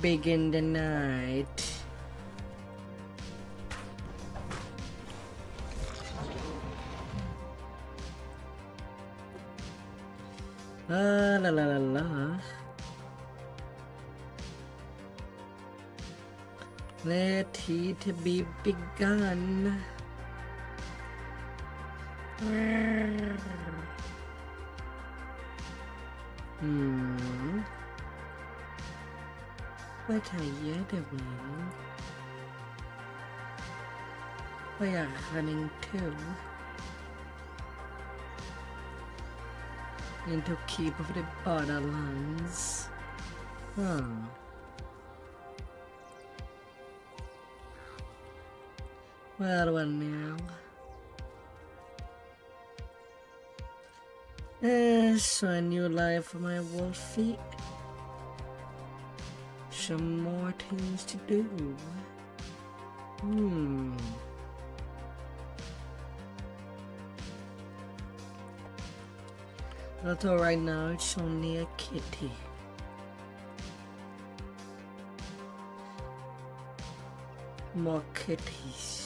Begin the night. La la la la. Let it be begun. What are you doing? Where are you running to? And to keep of the borderlands. Huh. Well now. So a new life for my wolfie. Some more things to do. Although right now it's only a kitty. More kitties.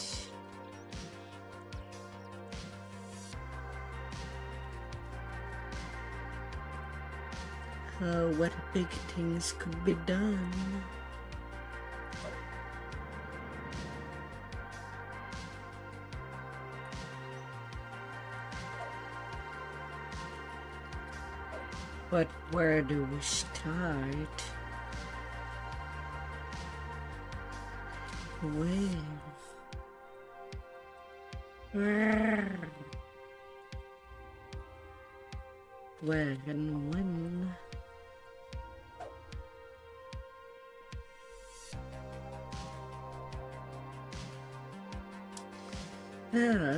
What big things could be done? But where do we start? Where and when?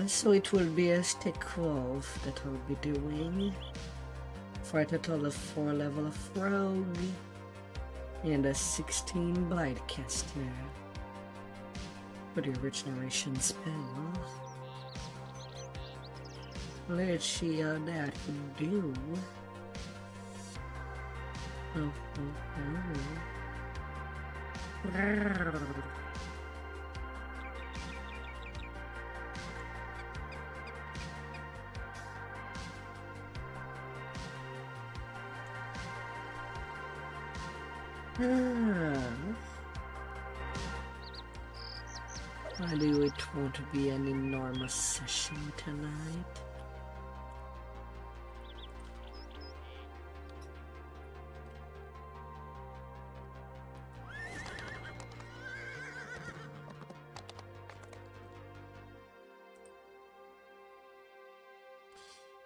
So it will be a stick wolf that I'll be doing for a total of 4 level of rogue and a 16 blight caster for the regeneration spell. Let's see how that can do. I do it want to be an enormous session tonight.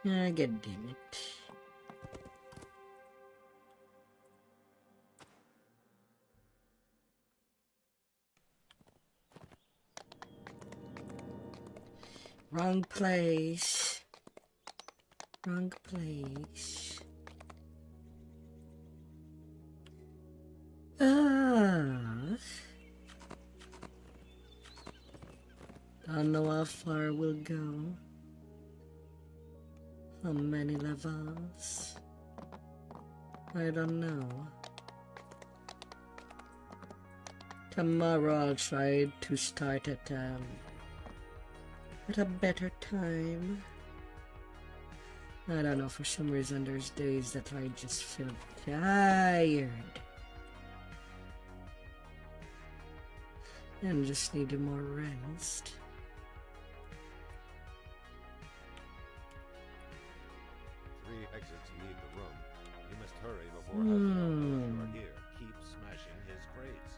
God damn it. Wrong place. Wrong place. Don't know how far we'll go. How many levels? I don't know. Tomorrow I'll try to start at a better time. I don't know, for some reason there's days that I just feel tired and just need more rest. Three exits lead the room. You must hurry before you are here. Keep smashing his crates.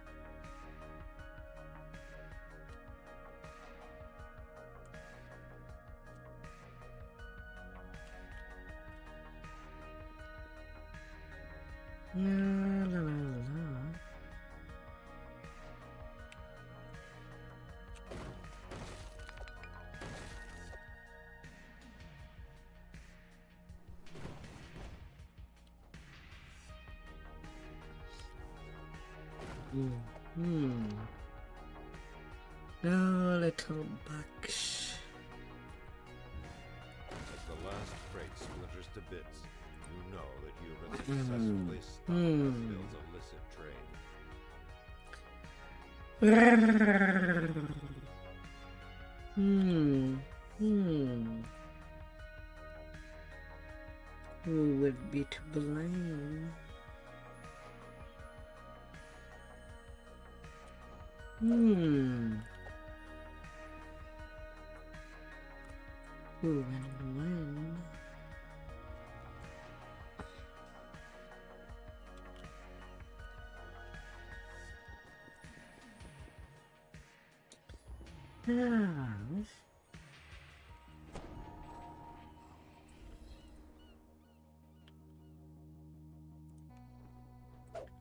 La la la la. Oh, little bucks. As the last crate splinters to bits, you know that you have successfully stopped Bill's illicit trade. Who would be to blame? Who and when?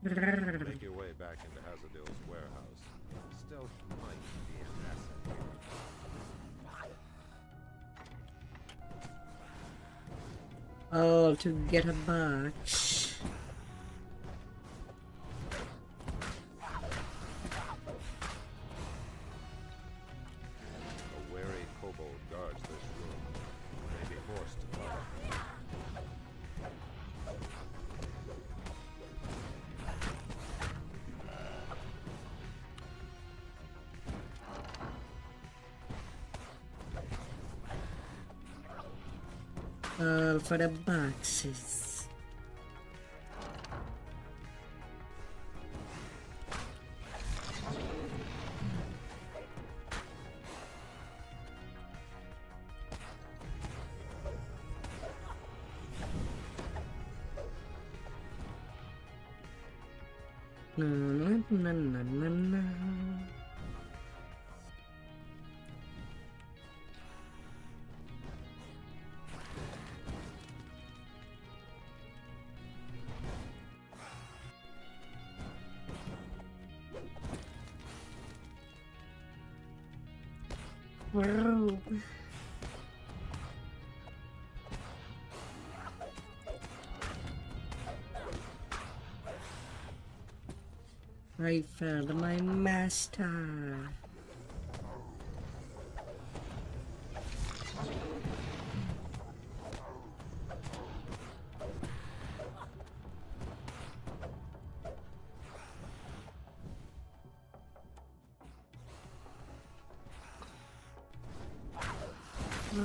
Make your way back into Hazardill's warehouse. Stealth might be an asset here. Oh, to get a box. A wary kobold guards this room. May be forced to follow. For the boxes. No. Wow. I found my master. You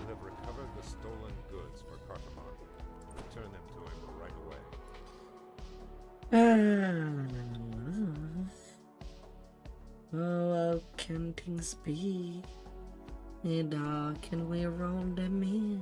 have recovered the stolen goods for Cartamon. Return them to him right away. Oh, how can things be? And how can we roll them in?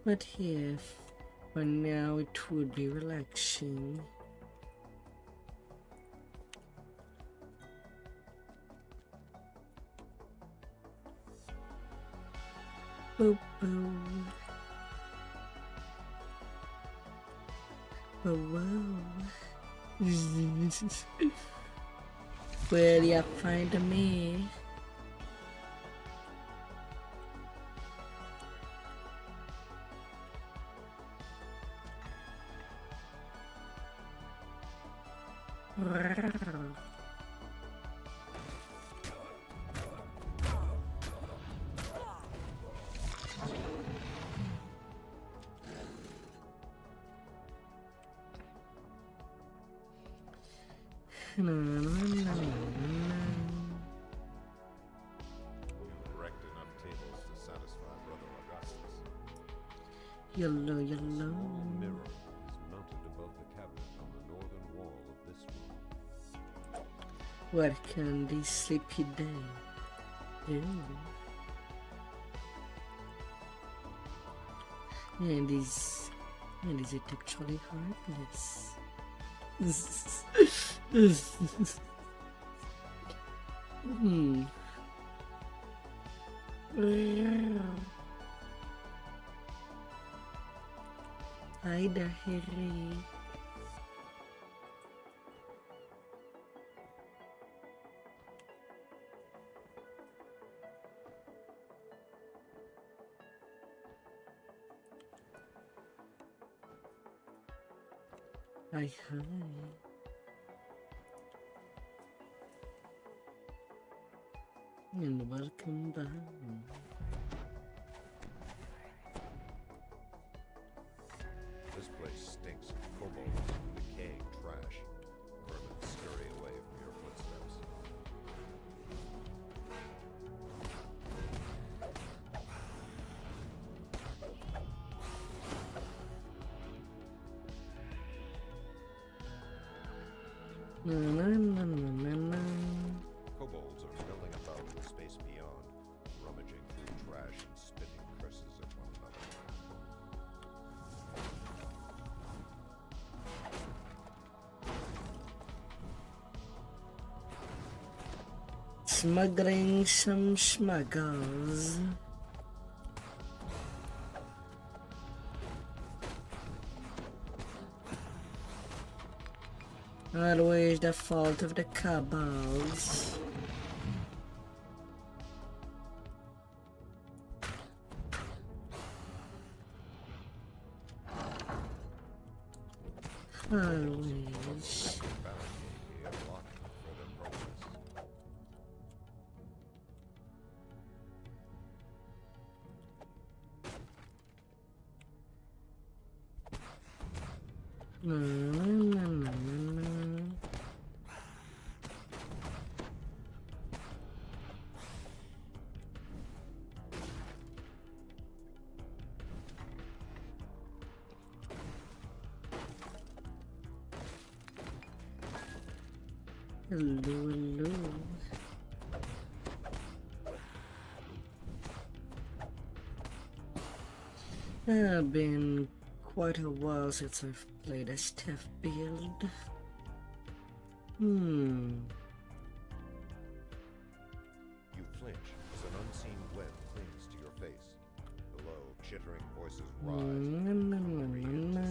But if for now it would be relaxing. Boop boom. Oh wow. Will you find me? You've wrecked enough tables to satisfy Brother Augustus. Yellow. A small mirror is mounted above the cabinet on the northern wall of this room. What can this sleepy day do? And is it actually heartless? Hi there, Harry. Hi, hi. And welcome back. This place stinks of kobolds, decaying trash. Vermin scurry away from your footsteps. Na, na, na, na, na. Kobolds are milling about in the space beyond, rummaging through trash and spitting curses at one another. Smuggling some smuggles. Always the fault of the kobolds. Always. Barricade here blocked further progress. Na, na, na, na, na. Hello, hello. Been quite a while since I've played a staff build. You flinch as an unseen web clings to your face. Below, chittering voices rise. Na, na, na, na, na.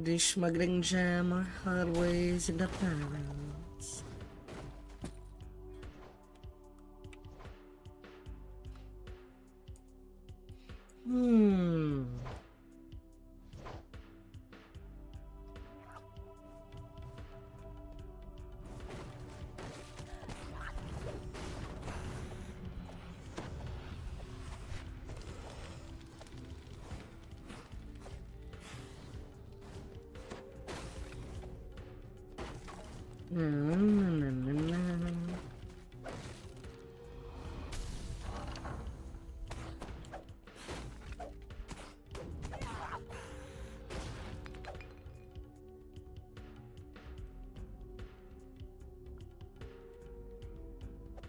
The smuggling jam are always in the balance. Na, na, na, na, na.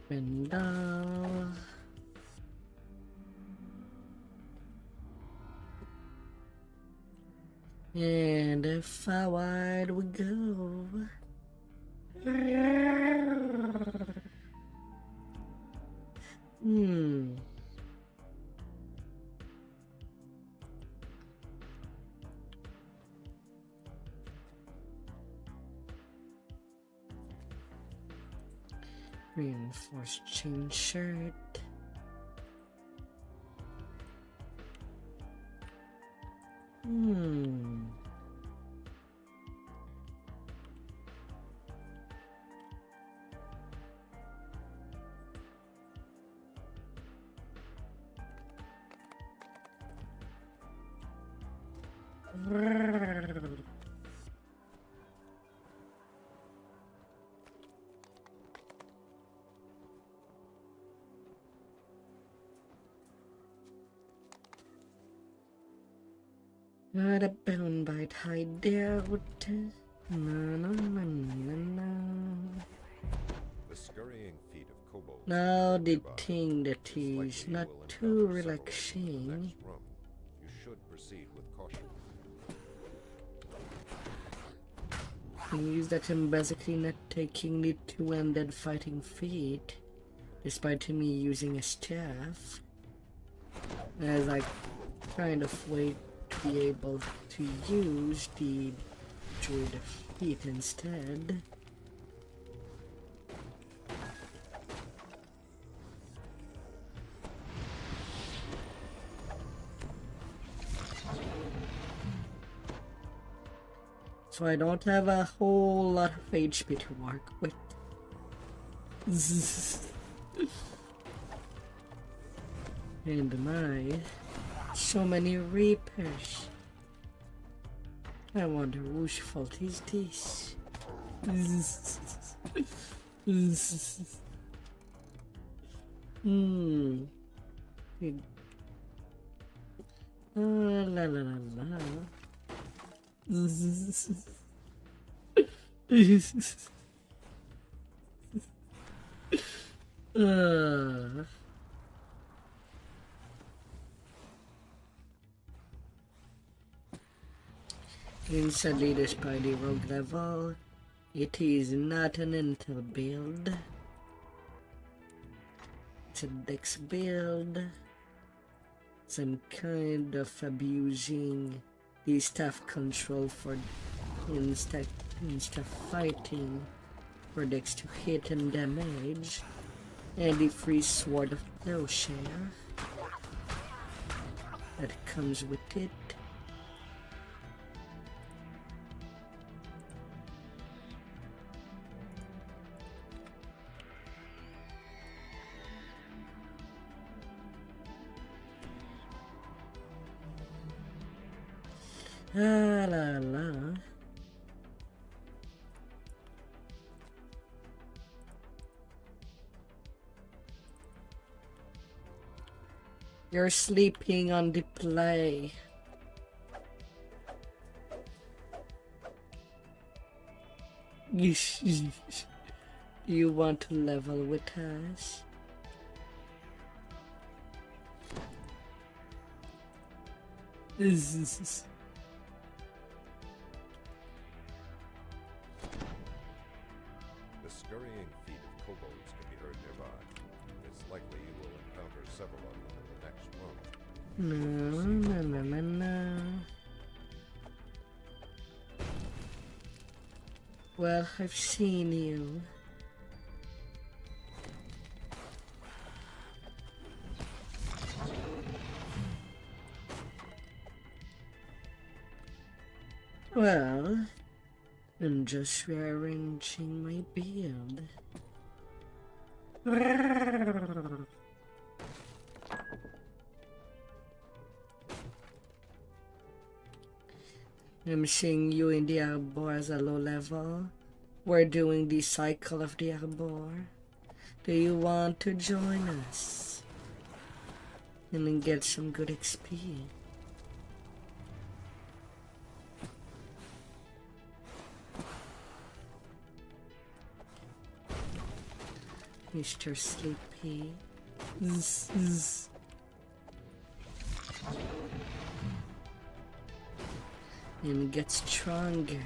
Window. And forward we go. Reinforced chain shirt. Not a bone bite hide there with na na na na na. The scurrying feet of kobolds. Now the nearby. thing that It's likely is you not will too encounter several in the relaxing. next room. You should proceed with caution. thing is that I'm basically not taking the two-handed fighting feat, despite me using a staff, as I kind of wait to be able to use the druid feat instead. So I don't have a whole lot of HP to work with. And my, so many reapers. I wonder whose fault is this? La la la la. Instantly despite the rogue level, it is not an intel build. It's a dex build. Some kind of abusing the staff control for instead fighting for dex to hit and damage, and the free sword of plowshare that comes with it. La la la. You're sleeping on the play. You want to level with us? The scurrying feet of kobolds can be heard nearby. It's likely you will encounter several of them in the next room. No. Well, I've seen you. Well, I'm just rearranging my build. I'm seeing you in the Arbor as a low level. We're doing the cycle of the Arbor. Do you want to join us? And then get some good XP? Mr. Sleepy. And get stronger.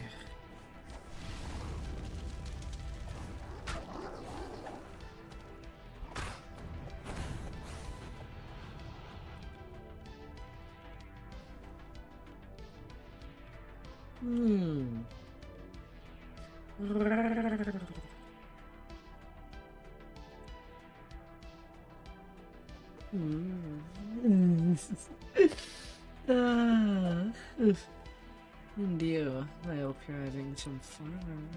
And you, I hope you're having some fun.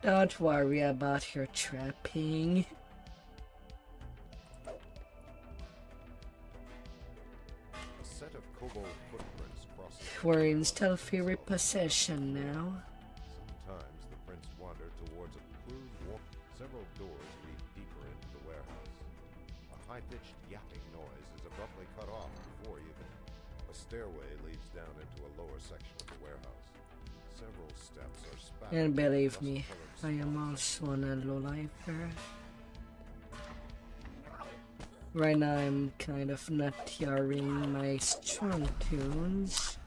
Don't worry about your trapping. A set of kobold footprints crosses. We're in stealthy repossession now. Sometimes the prints wander towards a crude wall. Several doors lead deeper into the warehouse. A high-pitched yapping noise is abruptly cut off before you can. A stairway leads down into a lower section of the warehouse. Several steps are spattered. And believe me, I am also a low lifer. Right now I'm kind of not hearing my strong tunes.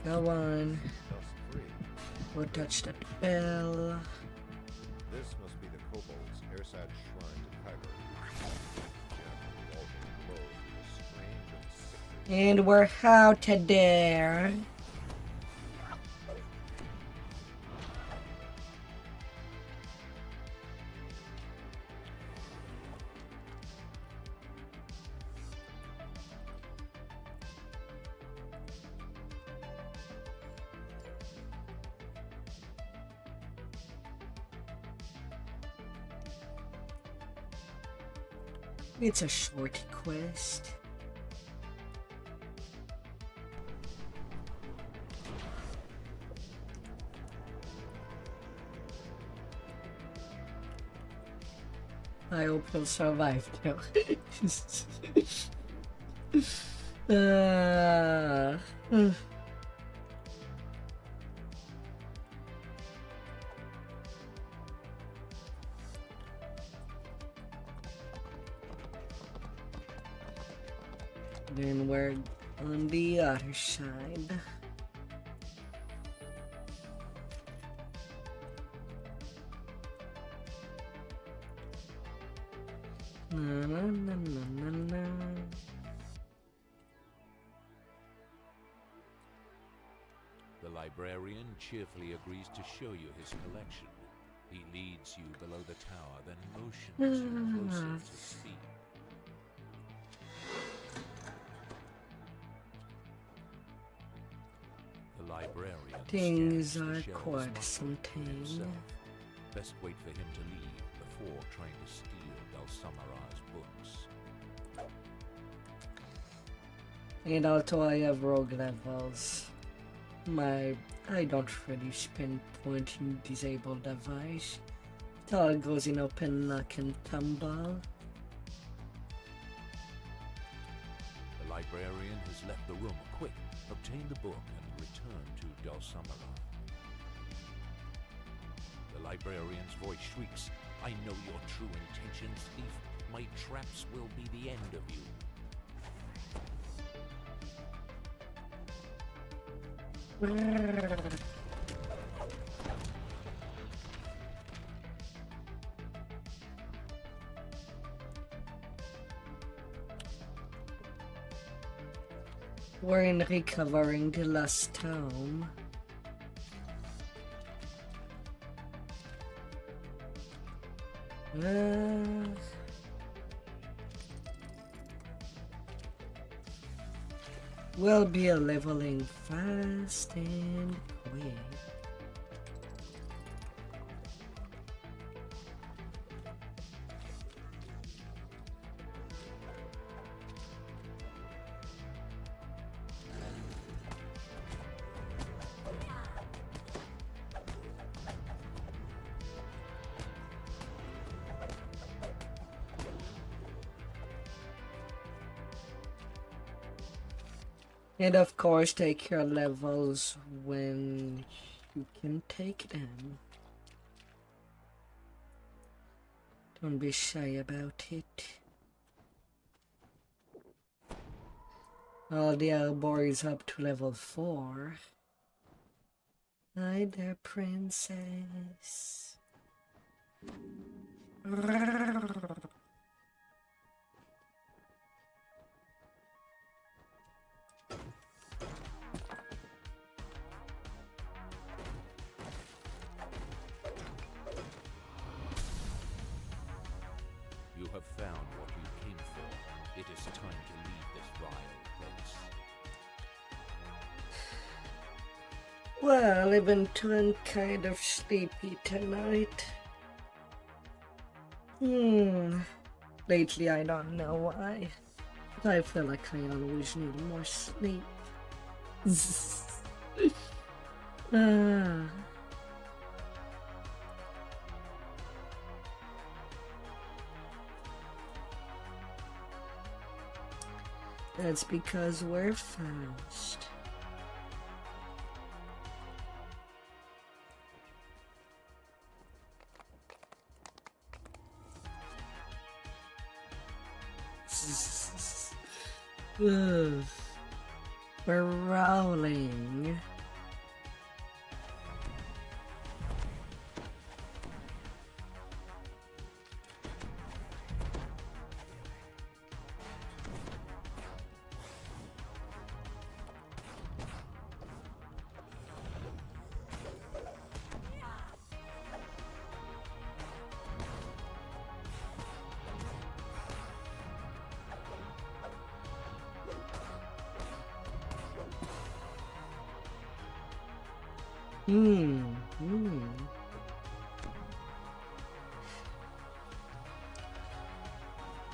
Go on. We'll touch that bell. This must be the kobold's airside shrine to Kyber. And we're out there. It's a short quest. I hope he'll survive though. Then we're on the other side. Na, na, na, na, na. The librarian cheerfully agrees to show you his collection. He leads you below the tower, then motions you closer to speak. The librarian Things are quite something. Best wait for him to leave before trying to steal Dalsamara's books. And also I have rogue levels. I don't really spend point in disable device. It all goes in open lock and tumble. The librarian has left the room. Quick, obtain the book and return to Dalsamara. The librarian's voice shrieks, I know your true intentions, thief. My traps will be the end of you. We're in recovering the last town. We'll be leveling fast and quick. And of course, take your levels when you can take them. Don't be shy about it. All the other boys up to level 4. Hi there, princess. You have found what you came for. It is time to leave this vile place. Well, I've been feeling kind of sleepy tonight. Lately, I don't know why, but I feel like I always need more sleep. Ah. That's because we're fast. Ugh. We're rolling.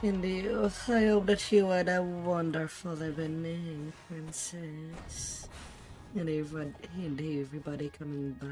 And you, I hope that you had a wonderful evening, princess. And everybody coming by.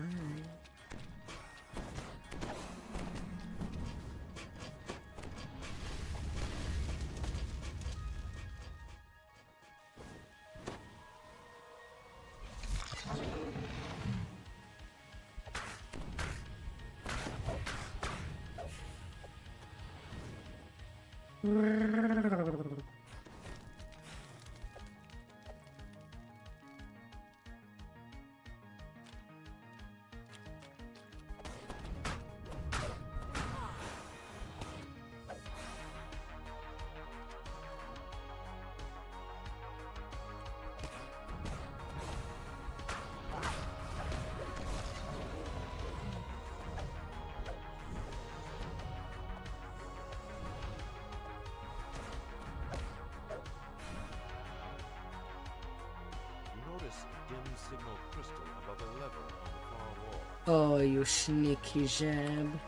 dim signal crystal above a lever on the far wall. Oh, you sneaky jab,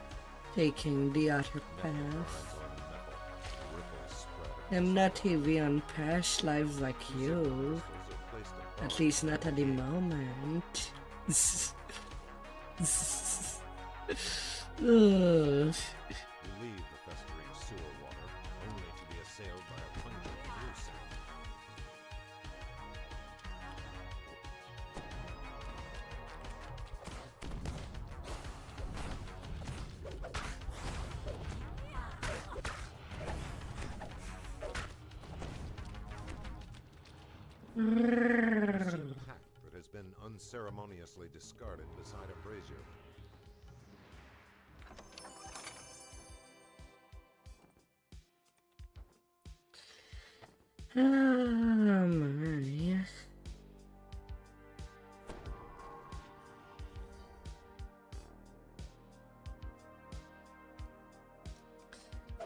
taking the other path. I'm not even on past lives like you. At least not at the moment. Ugh. You leave the festering sewer water, only to be assailed by a pungent blue scent. A pack that has been unceremoniously discarded beside a brazier. My.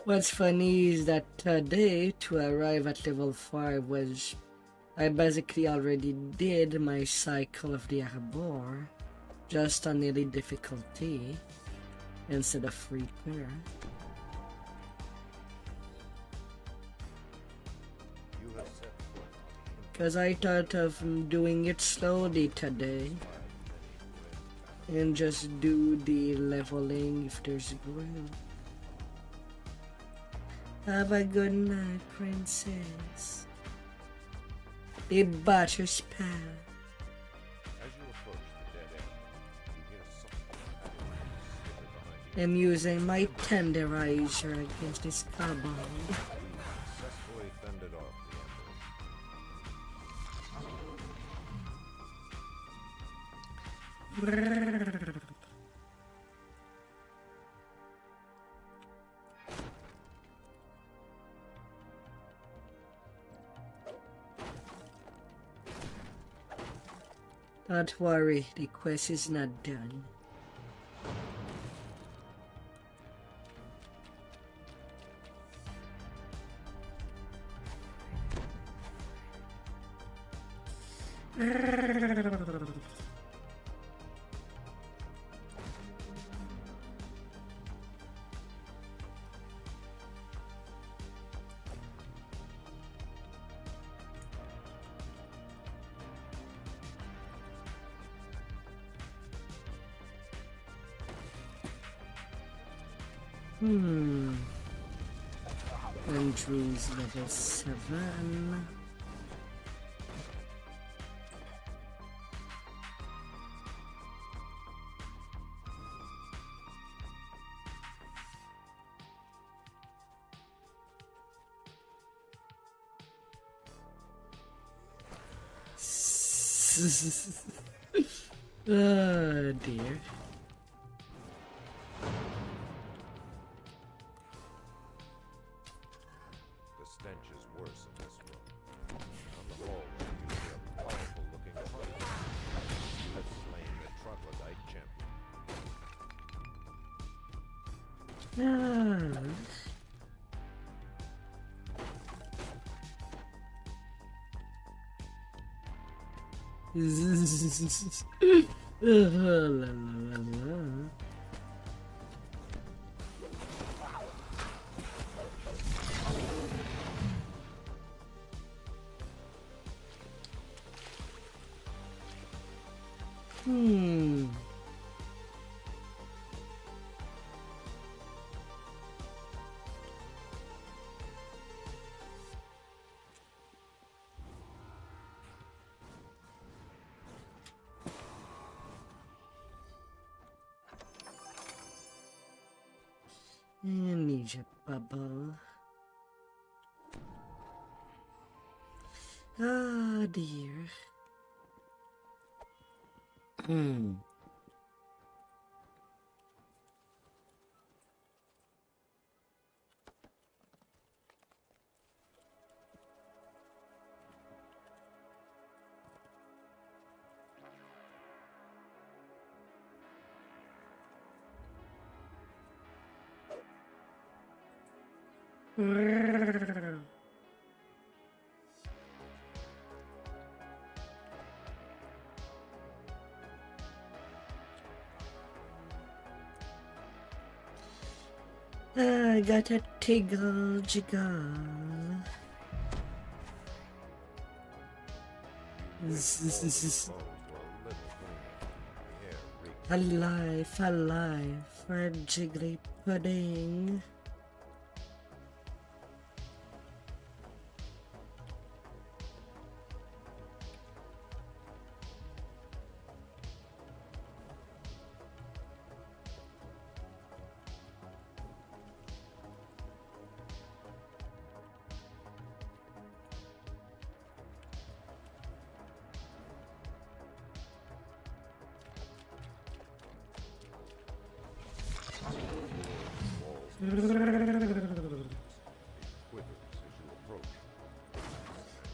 What's funny is that today, to arrive at level 5 was... I basically already did my cycle of the arbor, just on daily difficulty, instead of repair. Because I thought of doing it slowly today, and just do the leveling if there's room. Have a good night, princess. The butcher's pal. As you approach the dead end, you hear something behind you. I'm using my tenderizer against this kobold. Successfully fended off the ambush. Don't worry, the quest is not done. Andrew's level 7. Oh dear. The stench is worse in this room. On the whole, you see a powerful-looking hunter. You have slain the troglodyte champion. Ah. La, la, la. Ninja bubble. Ah dear. I got a tiggle jiggle. Alive, alive, for jiggly pudding.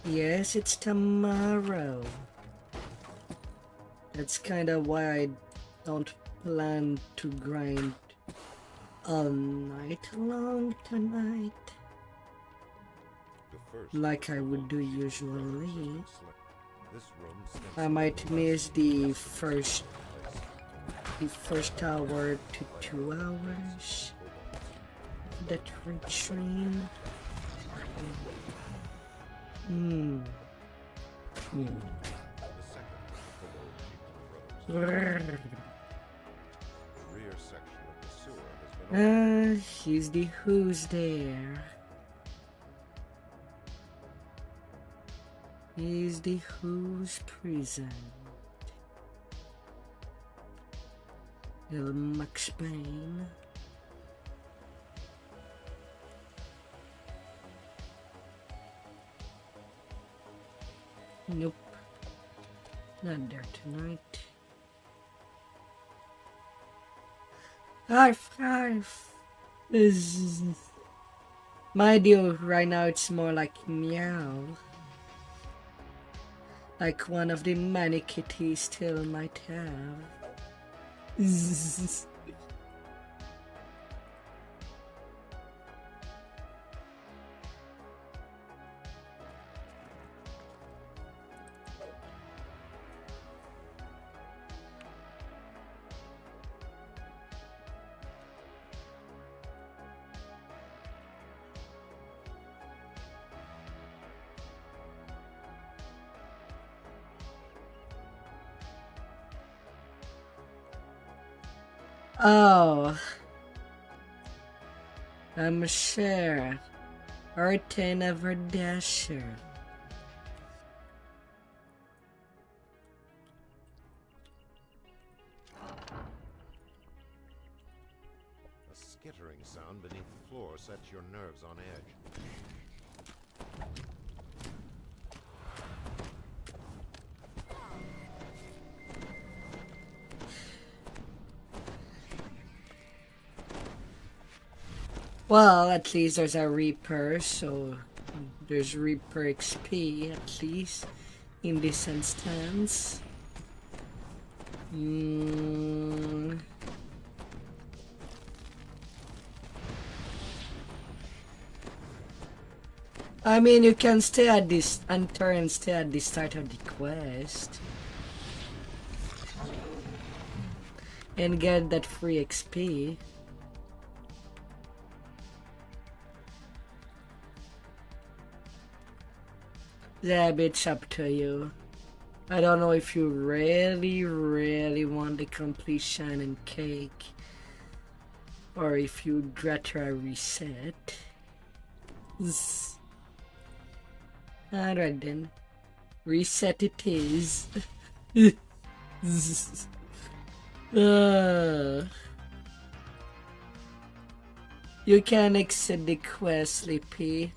Yes, it's tomorrow. That's kinda why I don't plan to grind all night long tonight, like I would do usually. I might miss the first hour to 2 hours that stream. He's the who's there. He's the who's present. Little Max Payne. Nope. Not there tonight. High five! My deal right now, it's more like meow. Like one of the many kitties still might have. Oh. I'm sure. R10 ever dasher. A skittering sound beneath the floor sets your nerves on edge. Well, at least there's a Reaper, so there's Reaper XP at least in this instance. I mean, you can stay at this enter and stay at the start of the quest and get that free XP. Yeah, it's up to you. I don't know if you really want the complete shine and cake, or if you'd rather reset. Alright then, reset it is. You can exit the quest, Sleepy.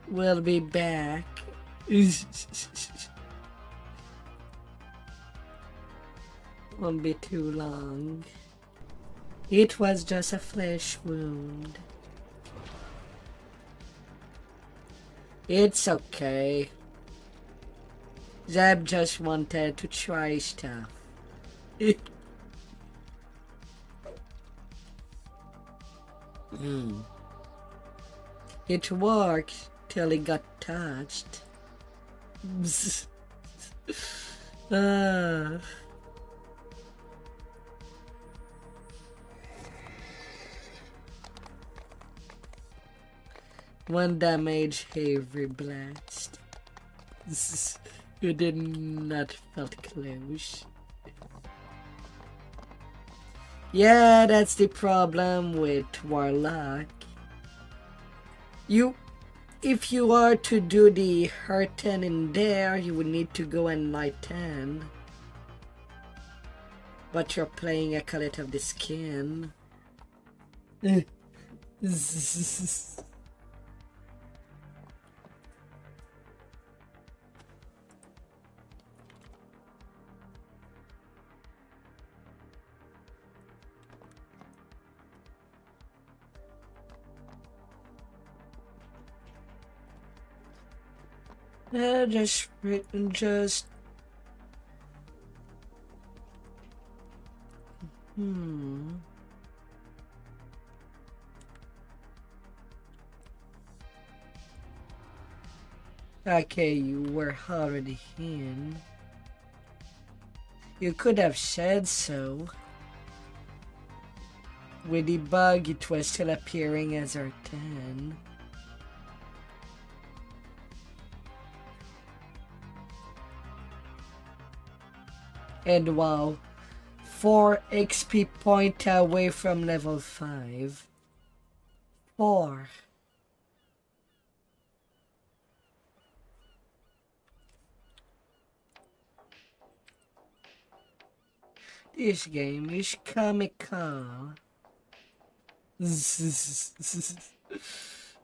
We'll be back. Won't be too long. It was just a flesh wound. It's okay. Zeb just wanted to try stuff. It worked till it got touched. One damage, every blast. You did not felt close. Yeah, that's the problem with Warlock. If you are to do the Hurten in there, you would need to go and Night 10. But you're playing a Collet of the Skin. Just Okay, you were already in. You could have said so. With the bug, it was still appearing as R10. And wow, 4 XP point away from level 5. 4. This game is comical.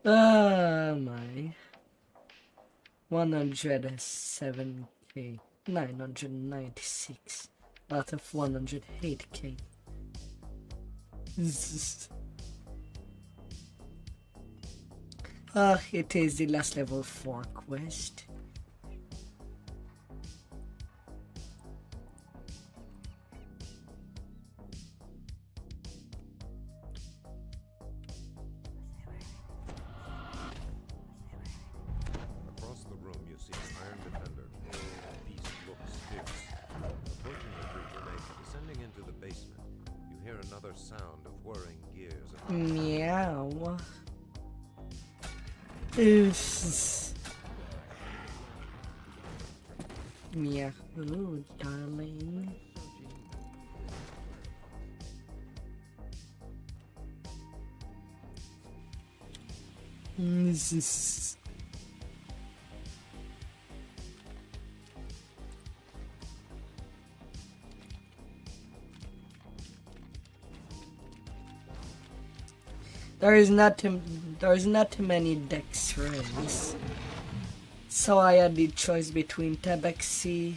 Oh my. 107k. 996 out of 108k. It is the last level 4 quest. Across the room, you see an iron defender. The beast looks fierce. Approaching the creature, descending into the basement, you hear another sound of whirring gears. Meow. Oof. Meow, darling. This is... There's not too many decks rays, so I had the choice between Tabaxi,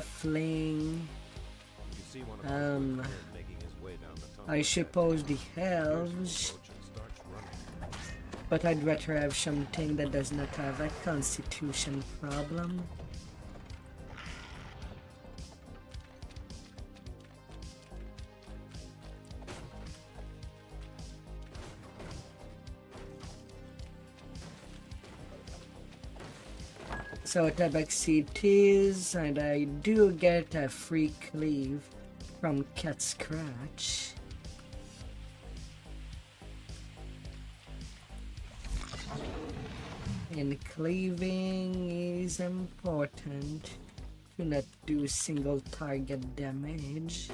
Fling, I suppose the Elves, but I'd rather have something that does not have a constitution problem. So Tabaxi it is, and I do get a free cleave from Cat Scratch. And cleaving is important to not do single target damage.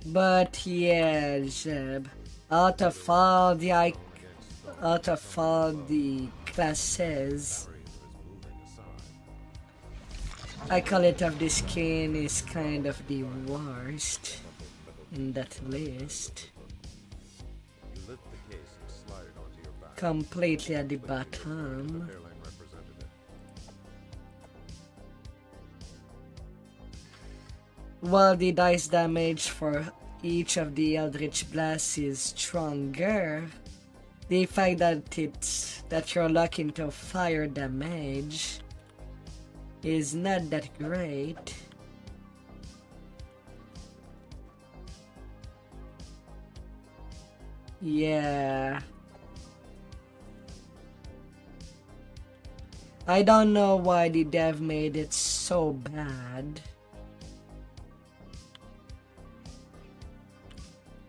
But yeah, Jeb, out of all the classes, I call it of the skin is kind of the worst in that list. Completely at the bottom. While the dice damage for each of the Eldritch Blasts is stronger, the fact that you're locked into fire damage is not that great. Yeah. I don't know why the dev made it so bad.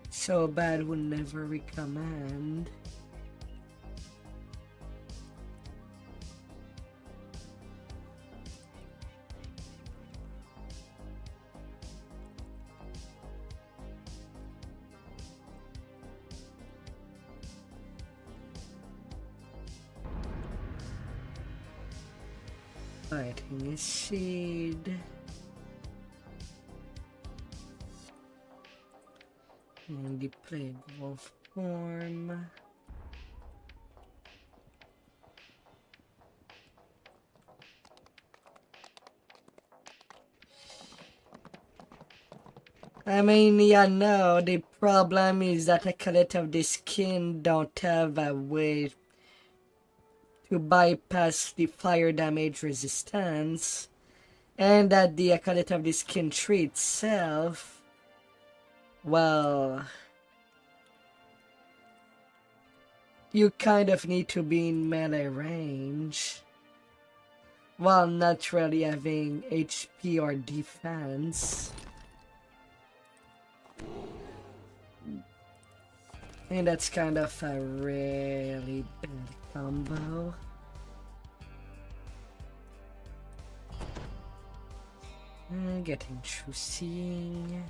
So bad would never recommend. Fighting a seed. And the plague wolf form. I mean, yeah, no, the problem is that a collet of the skin don't have a way to bypass the fire damage resistance, and that the collet of the skin tree itself, well, you kind of need to be in melee range while not really having HP or defense. And that's kind of a really bad combo. Getting true seeing.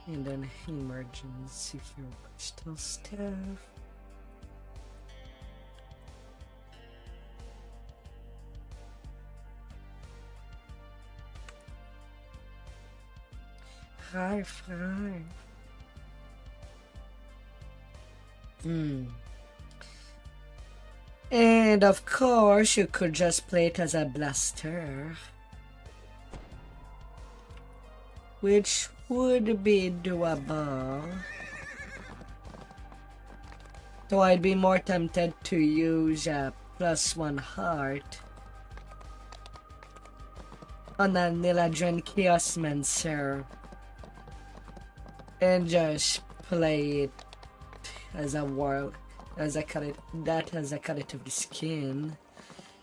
And then emergency for crystal staff. High five. And of course, you could just play it as a blaster, which would be doable. So I'd be more tempted to use a +1 heart on a Niladran Chaos Mancer and just play it as a collet of the skin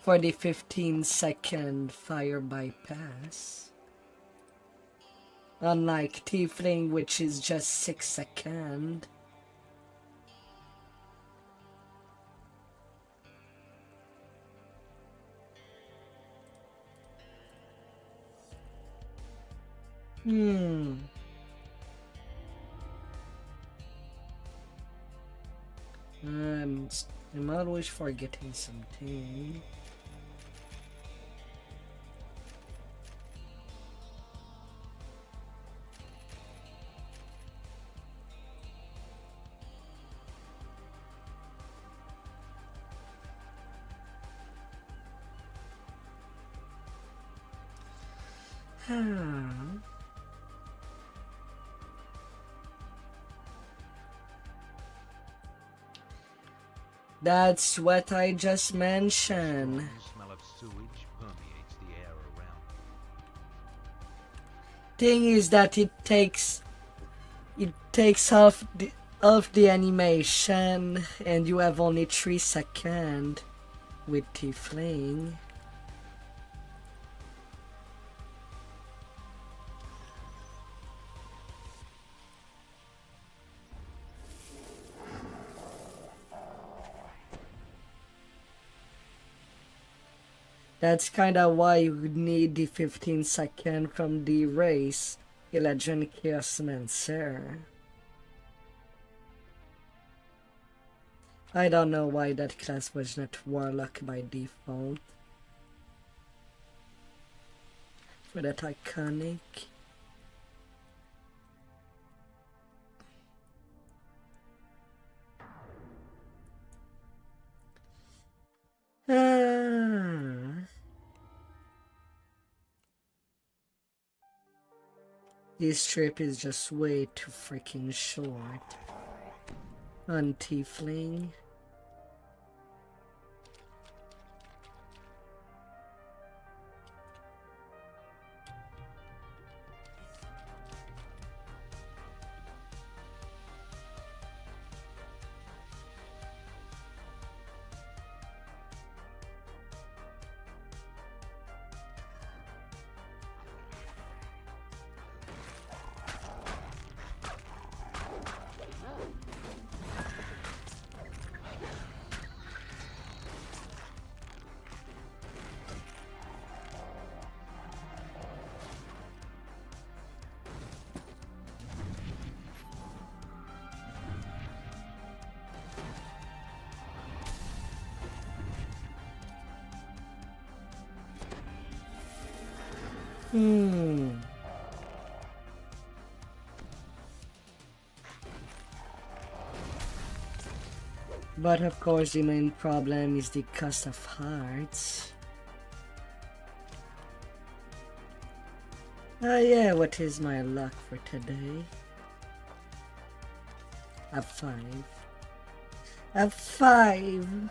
for the 15-second fire bypass. Unlike Tiefling, which is just 6 seconds. I'm always forgetting something. That's what I just mentioned. The smell of sewage permeates the air around you. Thing is that it takes off the animation, and you have only 3 seconds with Tiefling. That's kinda why you need the 15 second from the race, Legend Chaosmancer. I don't know why that class was not Warlock by default. For that iconic. This trip is just way too freaking short. On Tiefling. But of course the main problem is the cost of hearts. Yeah, what is my luck for today? A 5. A 5!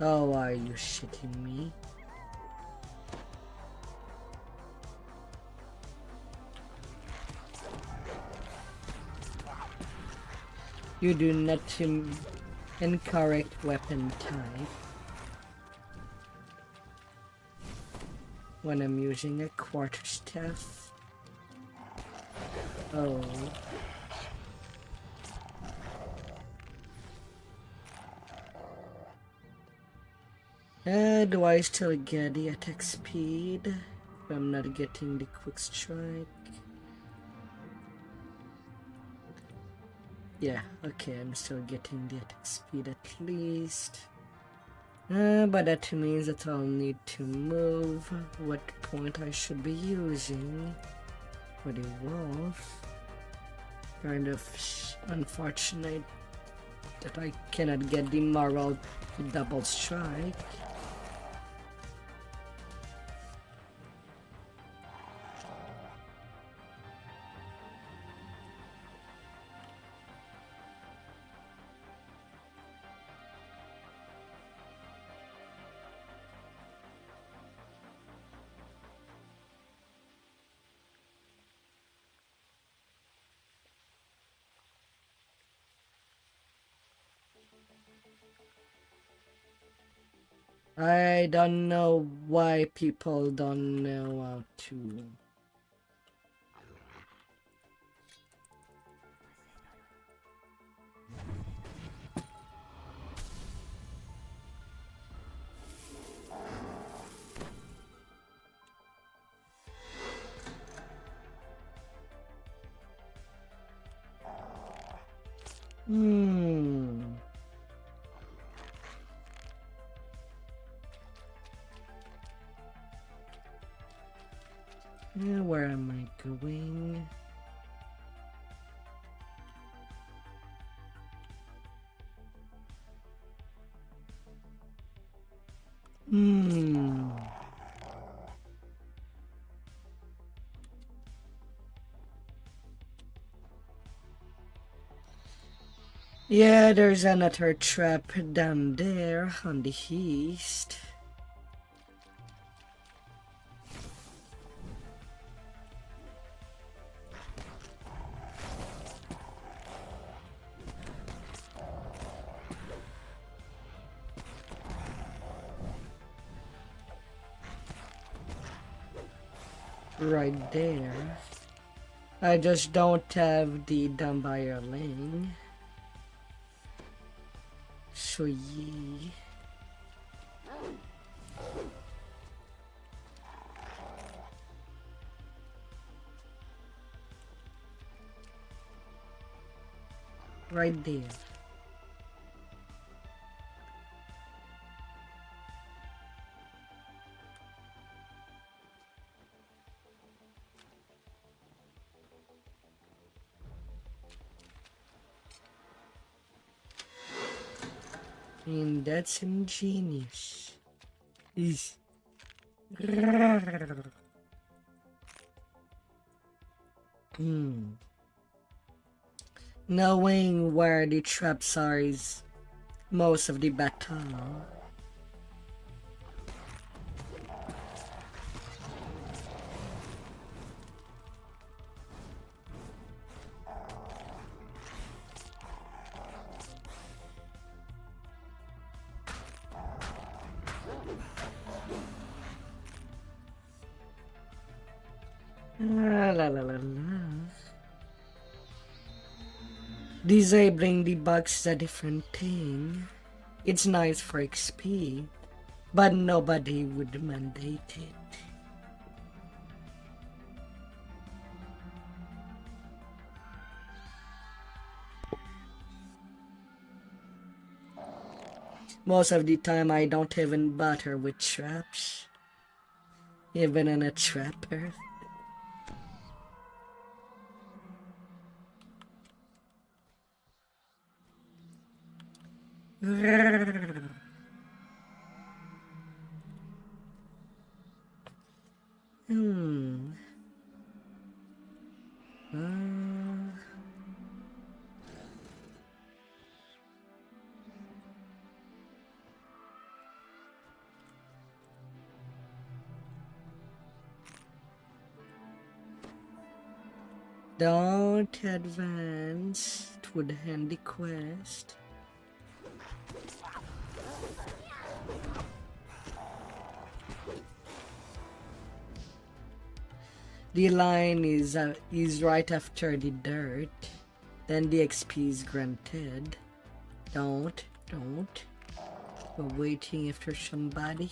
Oh, are you shitting me? You do not incorrect weapon type when I'm using a quarterstaff. Oh. Do I still get the attack speed if I'm not getting the quick strike? Yeah, okay, I'm still getting the attack speed at least. But that means that I'll need to move what point I should be using for the wolf. Kind of unfortunate that I cannot get the moral double strike. I don't know why people don't know how to. Where am I going? Yeah, there's another trap down there on the east. Right there. I just don't have the Dumbire Ling. So yeah. Right there. And that's ingenious. Is Knowing where the traps are is most of the battle. La la la la. Disabling the bugs is a different thing. It's nice for XP, but nobody would mandate it. Most of the time I don't even bother with traps, even in a trapper. Don't advance to the handy quest. The line is right after the dirt, then the XP is granted. Don't. We're waiting after somebody.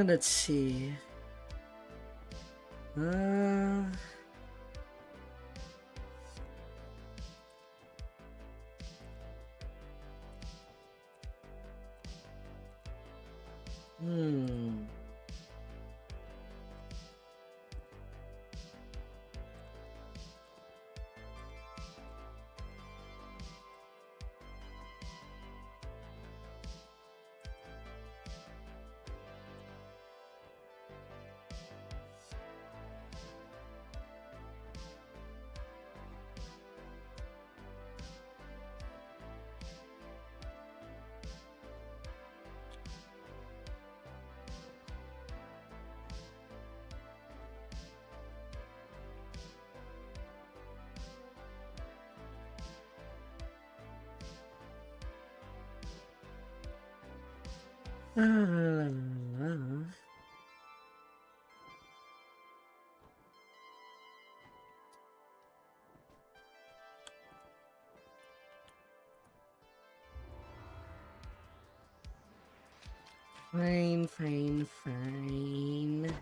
Let's see. Ah, fine, fine, fine.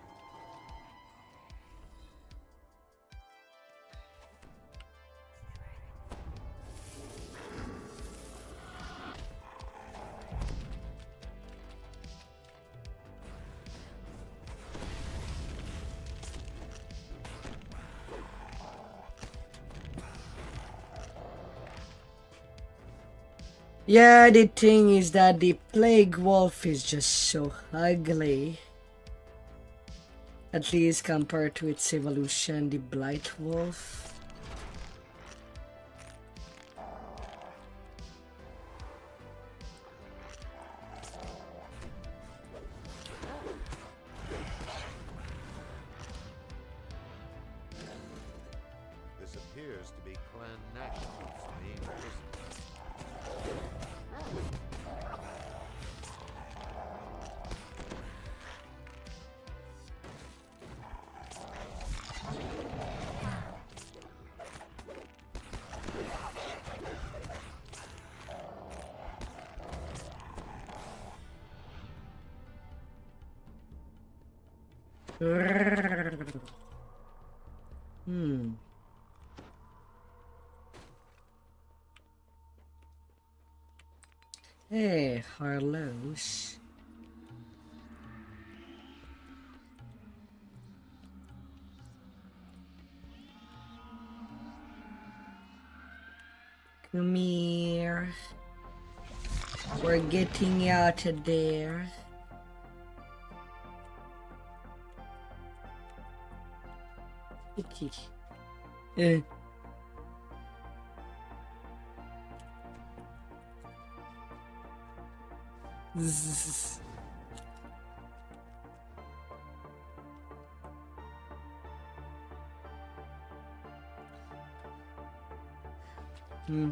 Yeah, the thing is that the plague wolf is just so ugly. At least compared to its evolution, the blight wolf. This appears to be Clan Nash's main prison. Hmm. Hey, Harlows. Come here. We're getting out of there. Okay. Zzz. Hmm.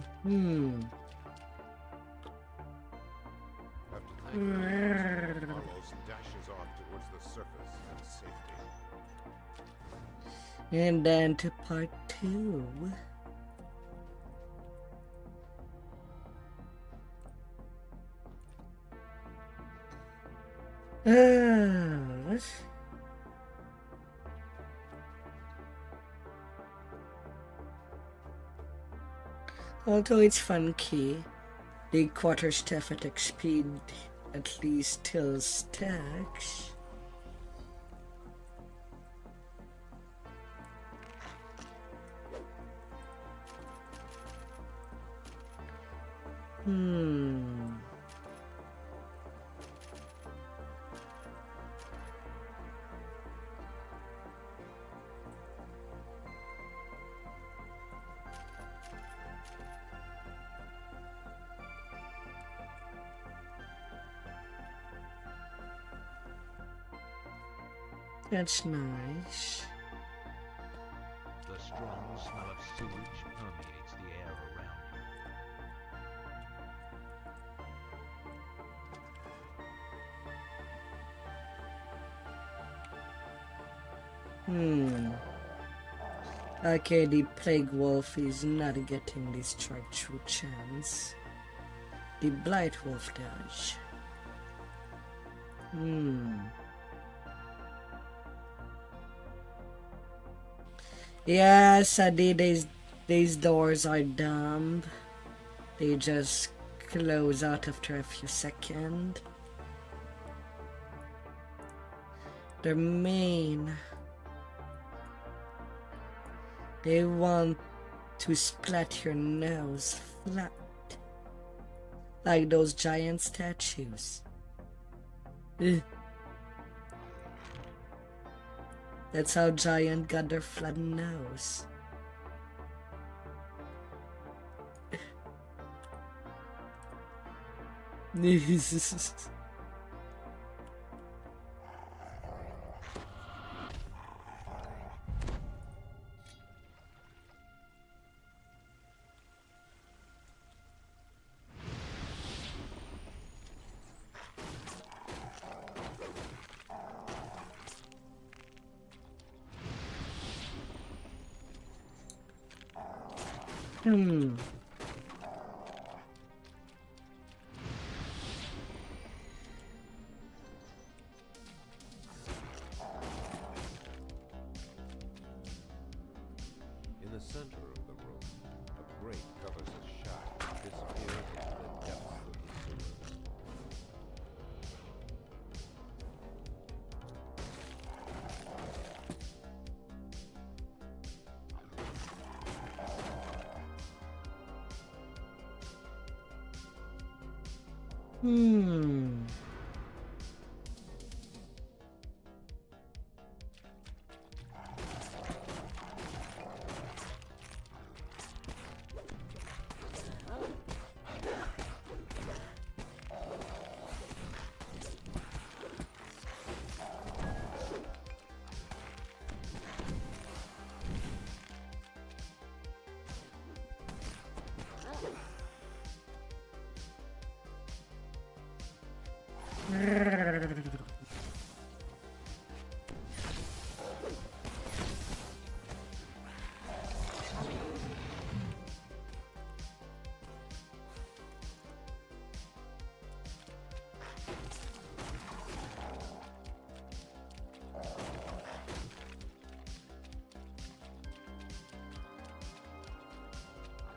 After thanking Carlos dashes off towards the surface and safety. And then to part 2. Although it's funky, the quarter staff attack speed at least still stacks. That's nice. The strong smell of sewage permeates the air around Okay, the plague wolf is not getting this strike through chance. The blight wolf does. Yeah, sadly, these doors are dumb. They just close out after a few seconds. They're mean. They want to splat your nose flat. Like those giant statues. Ugh. That's how giant got their flat nose. Hmm. In the center of the room, a grate covers a shaft that disappears into the depths of the sewers. Hmm.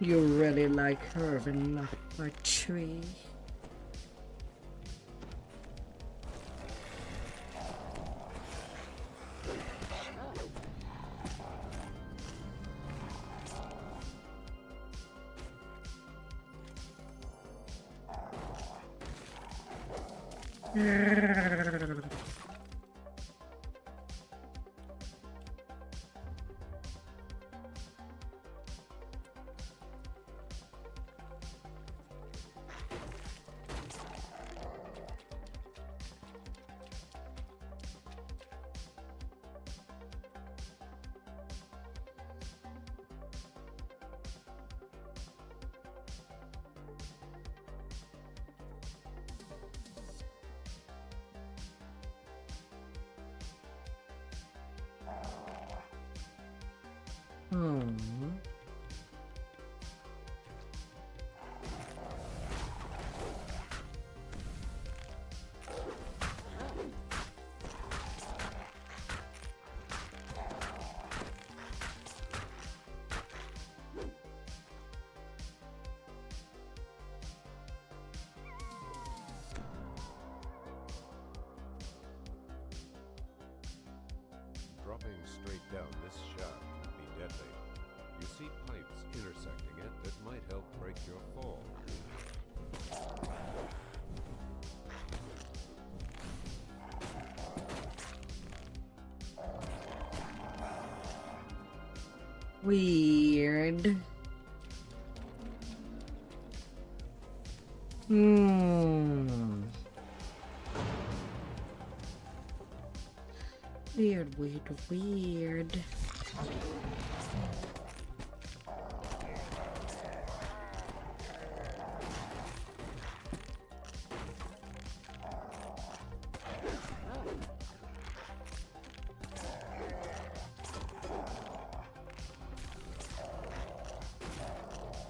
You really like Irvin, not my tree. Hmm. Dropping straight down this shaft would be deadly. You see pipes intersecting it that might help break your fall. Weird. Hmm. Weird, weird, weird.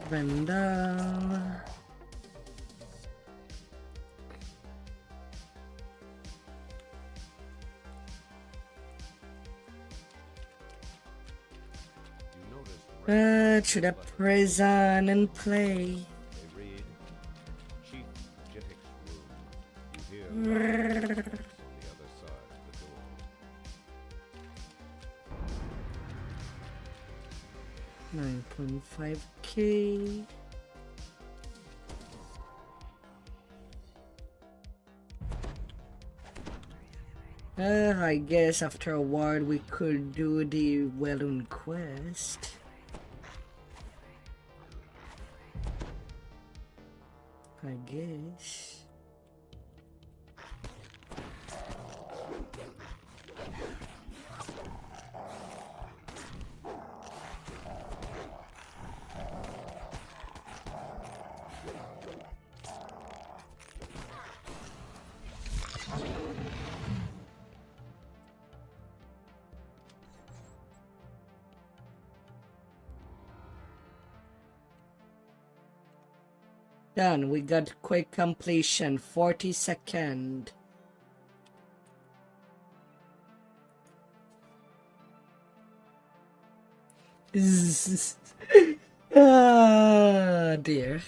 Vandal. To the prison and play. They read Chief Jitik's room. You hear loud footsteps on the other side of the door. 9.5K. I guess after a while we could do the well-known quest. I guess. Done. We got quick completion. 40-second. Ah, dear.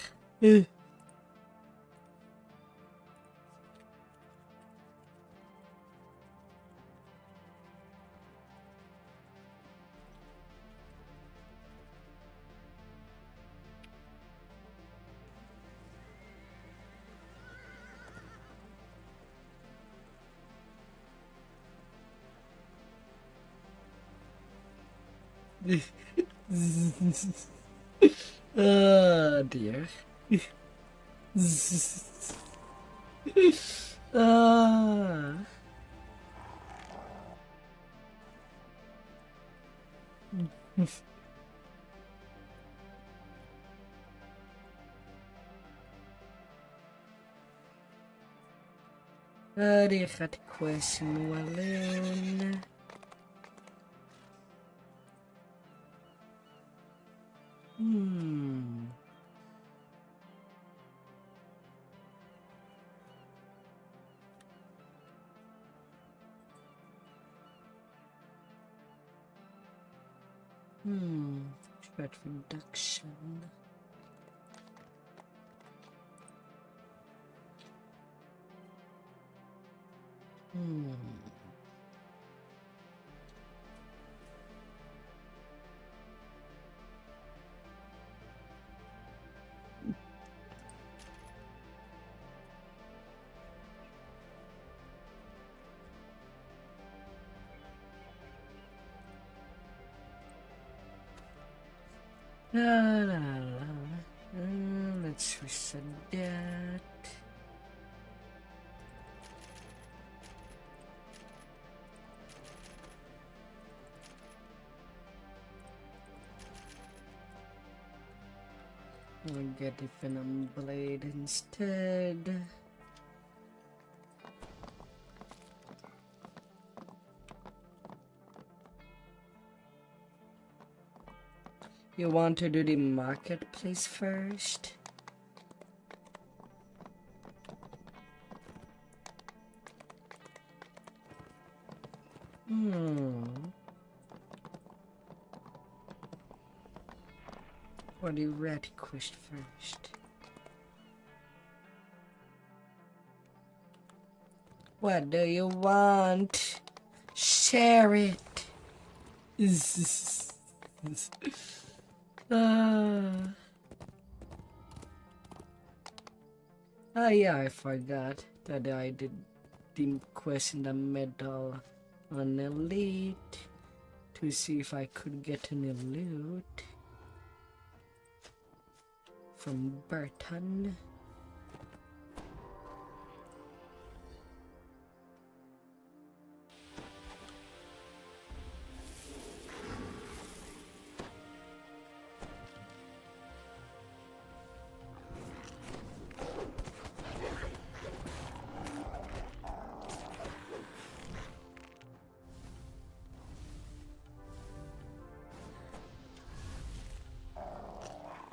Oh dear. Ah. Die gaat question alleen. Threat reduction. Let's reset that. We'll get the Venom Blade instead. You want to do the marketplace first? Or the red quest first? What do you want? Share it. Oh yeah, I forgot that I did the quest in the middle on Elite to see if I could get any loot from Burton.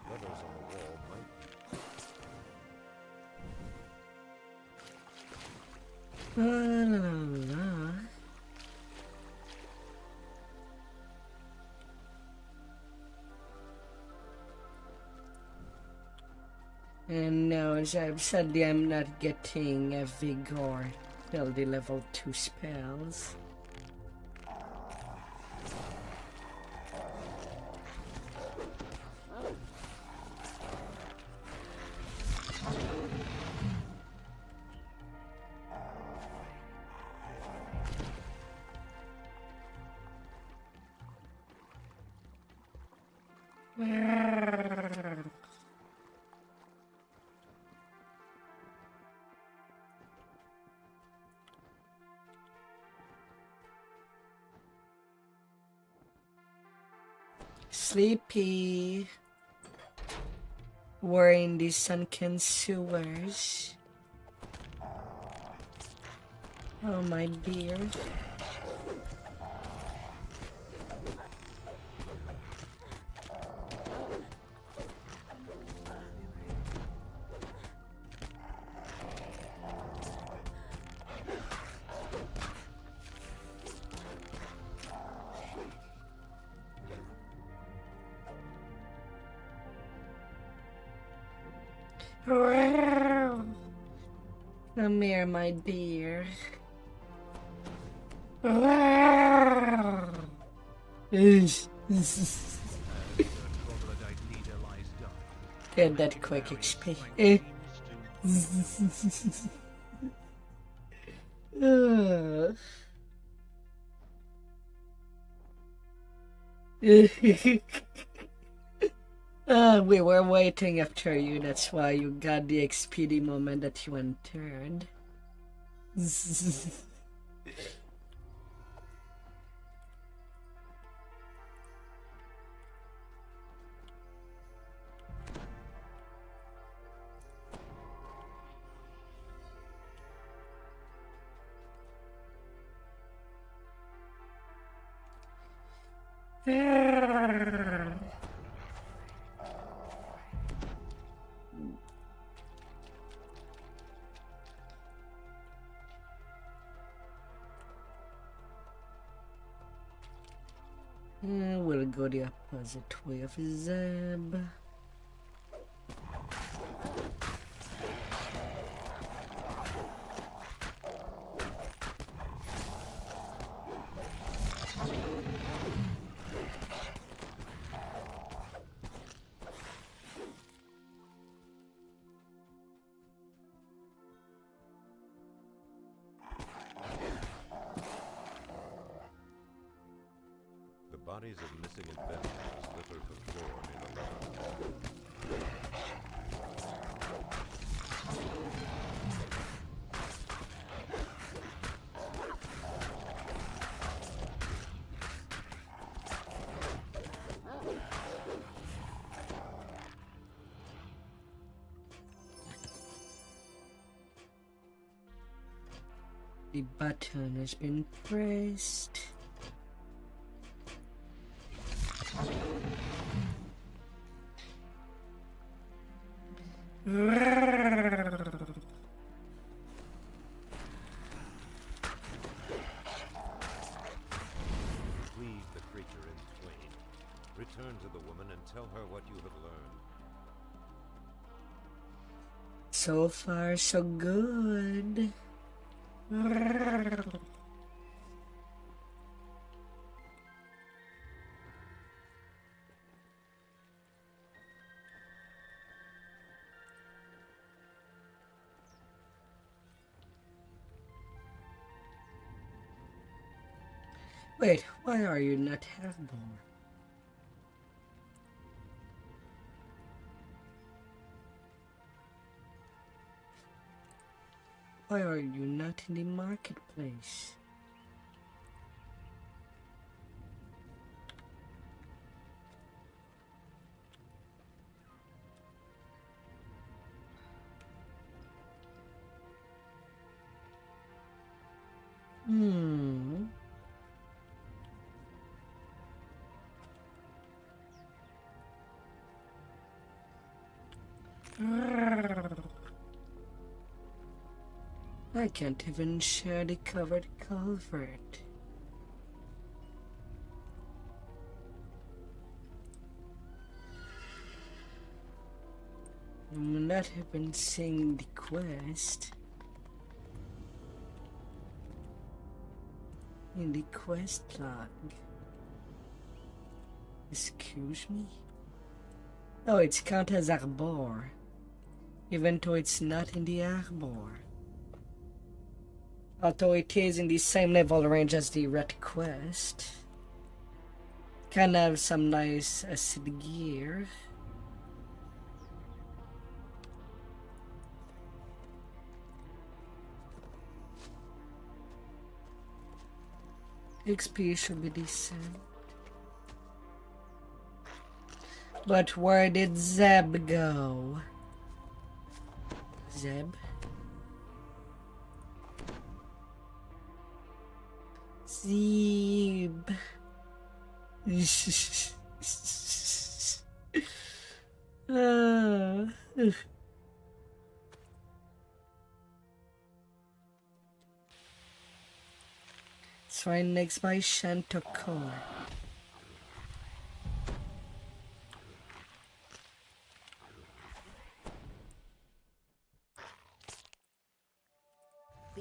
Letters on the wall might. And now, as I've said, I'm not getting a vigor till the level 2 spells. Sleepy. We're in the sunken sewers. Oh my dear. Come here, my dear. Get that quick XP. We were waiting after you, that's why you got the XP the moment that you entered. We'll go the opposite way of Zeb. The bodies of missing adventurers litter the floor near the lever. The button has been pressed. Cleave the creature in twain. Return to the woman and tell her what you have learned. So far, so good. Wait, why are you not half-born? Why are you not in the marketplace? I can't even share the covered culvert. I'm not even seeing the quest. In the quest log. Excuse me? Oh, it's counted as Arbor, even though it's not in the Arbor. Although it is in the same level range as the red quest. Can have some nice acid gear. XP should be decent. But where did Zeb go? Zeb? Zeb. Ah. It's right next by Shantokor.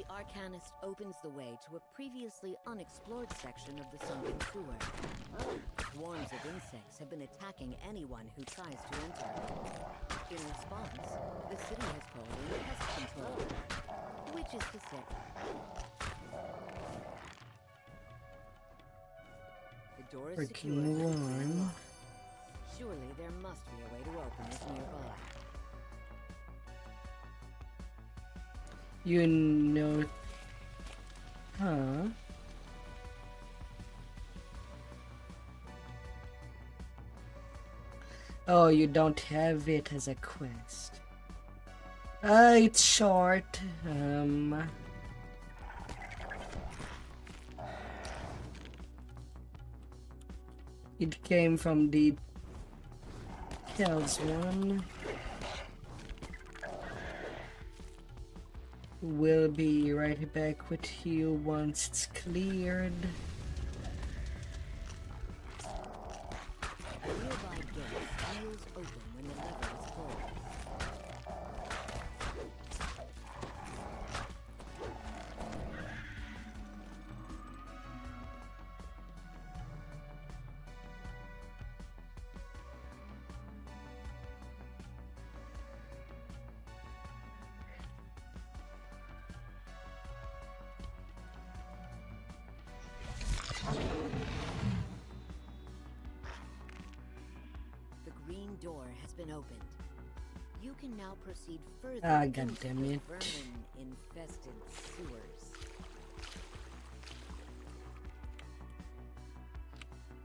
The Arcanist opens the way to a previously unexplored section of the sunken sewer. Swarms of insects have been attacking anyone who tries to enter. In response, the city has called in pest control, which is to say... The door is secured with a green lock. Surely there must be a way to open it nearby. You know... Huh? Oh, you don't have it as a quest. It's short. It came from the Kells one. We'll be right back with you once it's cleared. A nearby gate wheels open when the lever is pulled. The green door has been opened. You can now proceed further into God damn the it. vermin-infested sewers.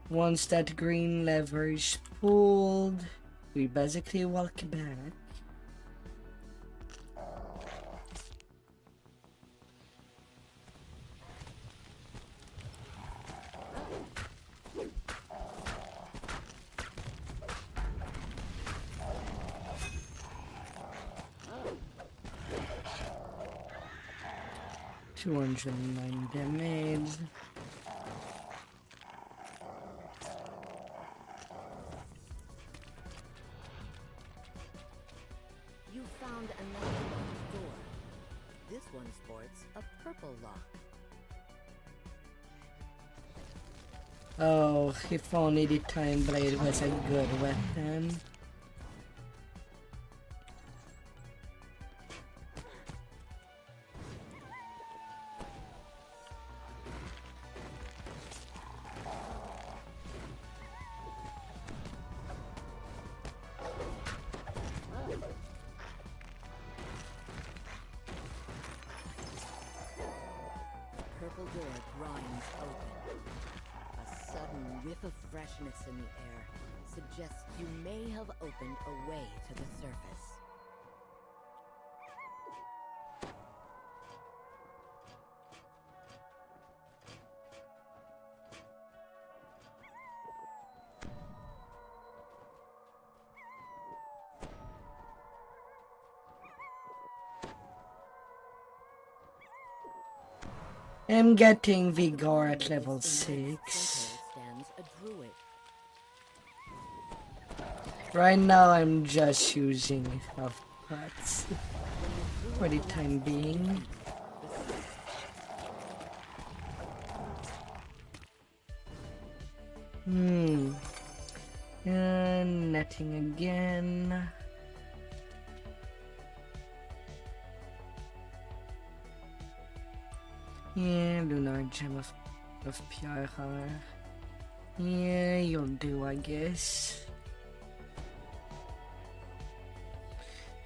Once that green lever is pulled, we basically walk back. $209 damage. You found another locked door. This one sports a purple lock. Oh, if only the Time Blade was a good weapon. The purple door grinds open. A sudden whiff of freshness in the air suggests you may have opened a way to the surface. I'm getting Vigor at level In that 6. center stands a druid. Right now I'm just using health pots for the time being. And nothing again. Yeah, Lunar Gem of Pyar. Yeah, you'll do, I guess.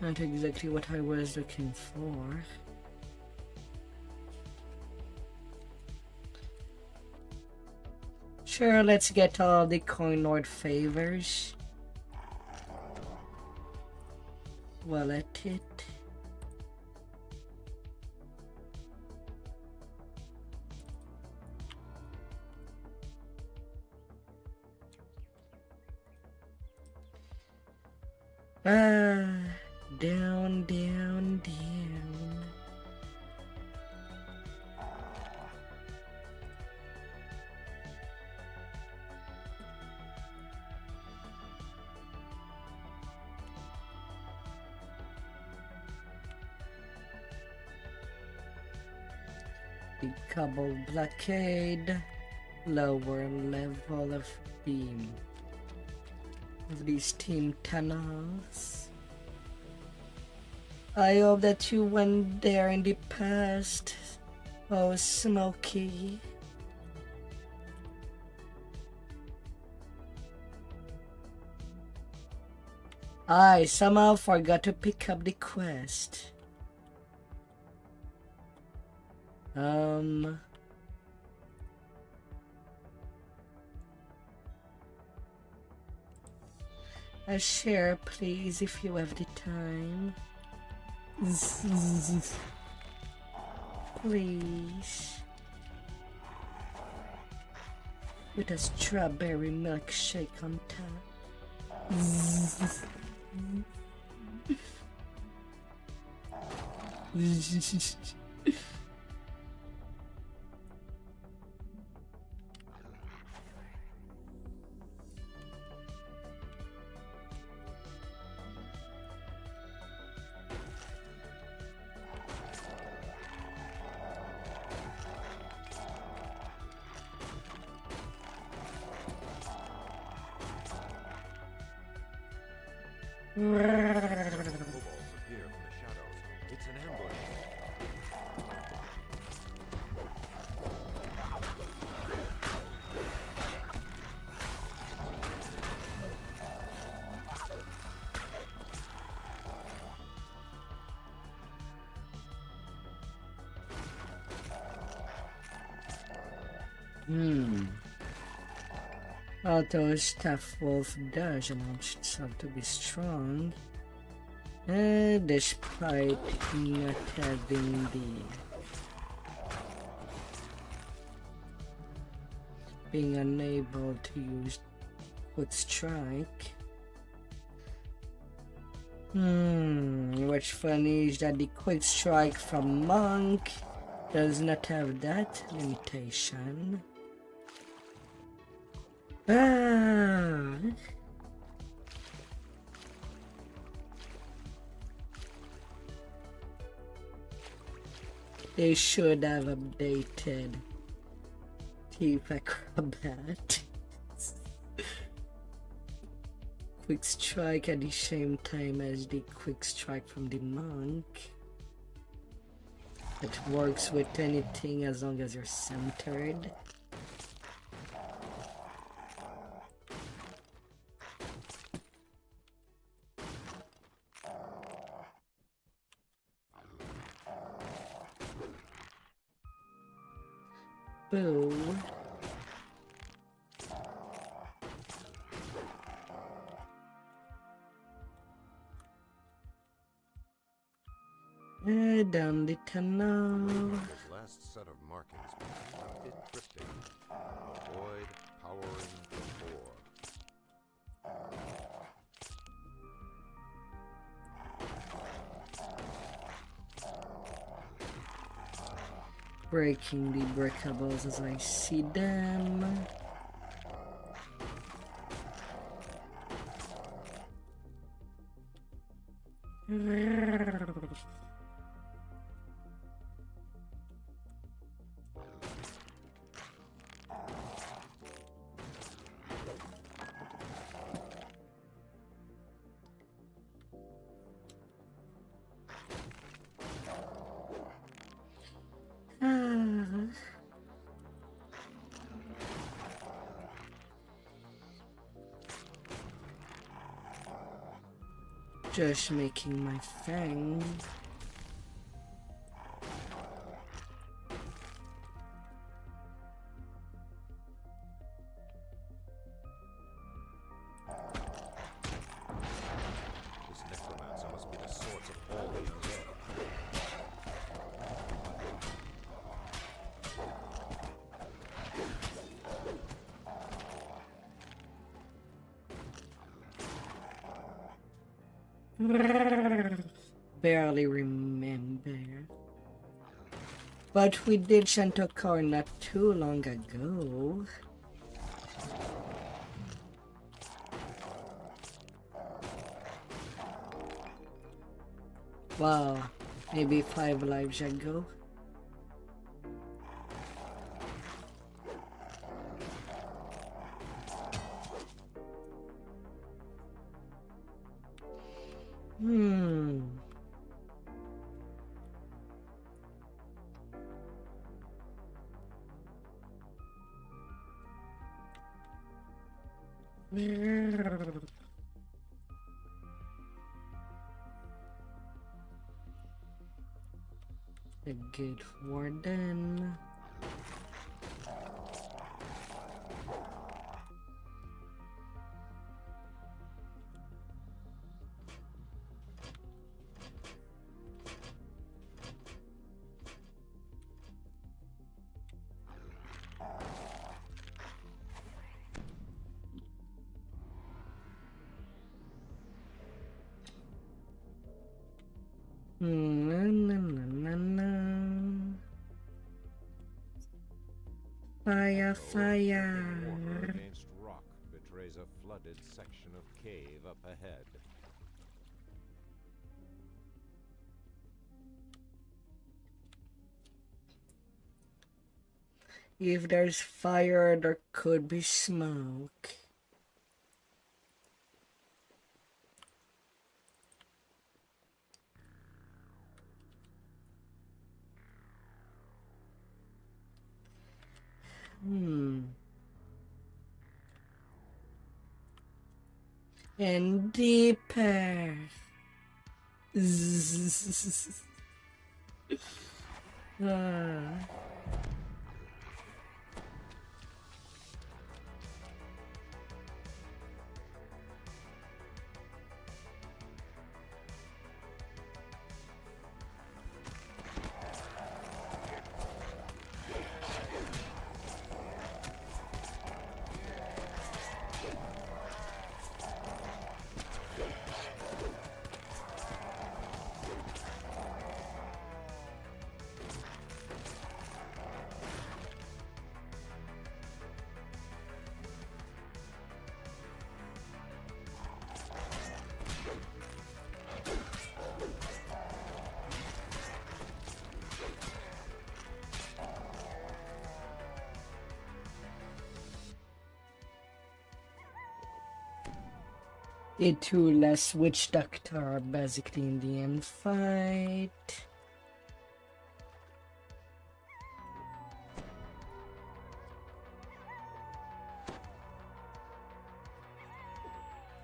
Not exactly what I was looking for. Sure, let's get all the Coin Lord favors. Well, at it. Down, down, down. the cobble blockade, lower level of beam of these steam tunnels. I hope that you went there in the past. Oh, Smokey. I somehow forgot to pick up the quest. A share, please, if you have the time. Please. With a strawberry milkshake on top. Kobolds appear from the shadows. It's an ambush. Although Staff Wolf does announce itself to be strong, despite not having being unable to use quick strike. What's funny is that the quick strike from Monk does not have that limitation. They should have updated Thief Acrobat. Quick strike at the same time as the quick strike from the Monk. It works with anything as long as you're centered. Boo. Down the tunnel. This last set of markings became a bit cryptic. Avoid powering the core. Breaking the breakables as I see them. Just making my fang. This necromancer must be the source of all the undead. Barely remember. But we did Shantakar not too long ago. Wow, maybe 5 lives ago. Hmm. A good warden. Na, na, na, na, na. Fire, Over fire. against rock betrays a flooded section of cave up ahead. If there's fire, there could be smoke. And deeper. Ah. The two last witch doctor are basically in the end fight.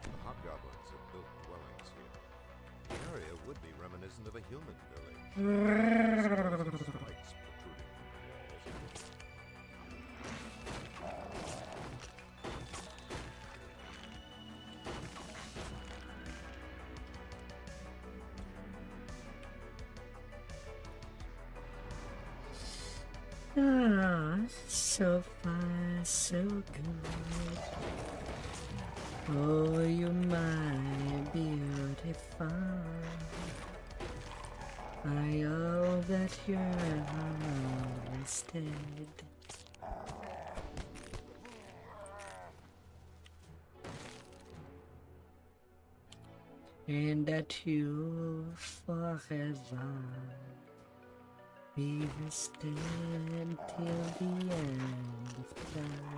The hobgoblins have built dwellings here. The area would be reminiscent of a human village. Spikes protruding from the walls. Ah, so far, so good. Oh, you my beautiful. I hope that you're always dead. And that you forever be stand till the end of time.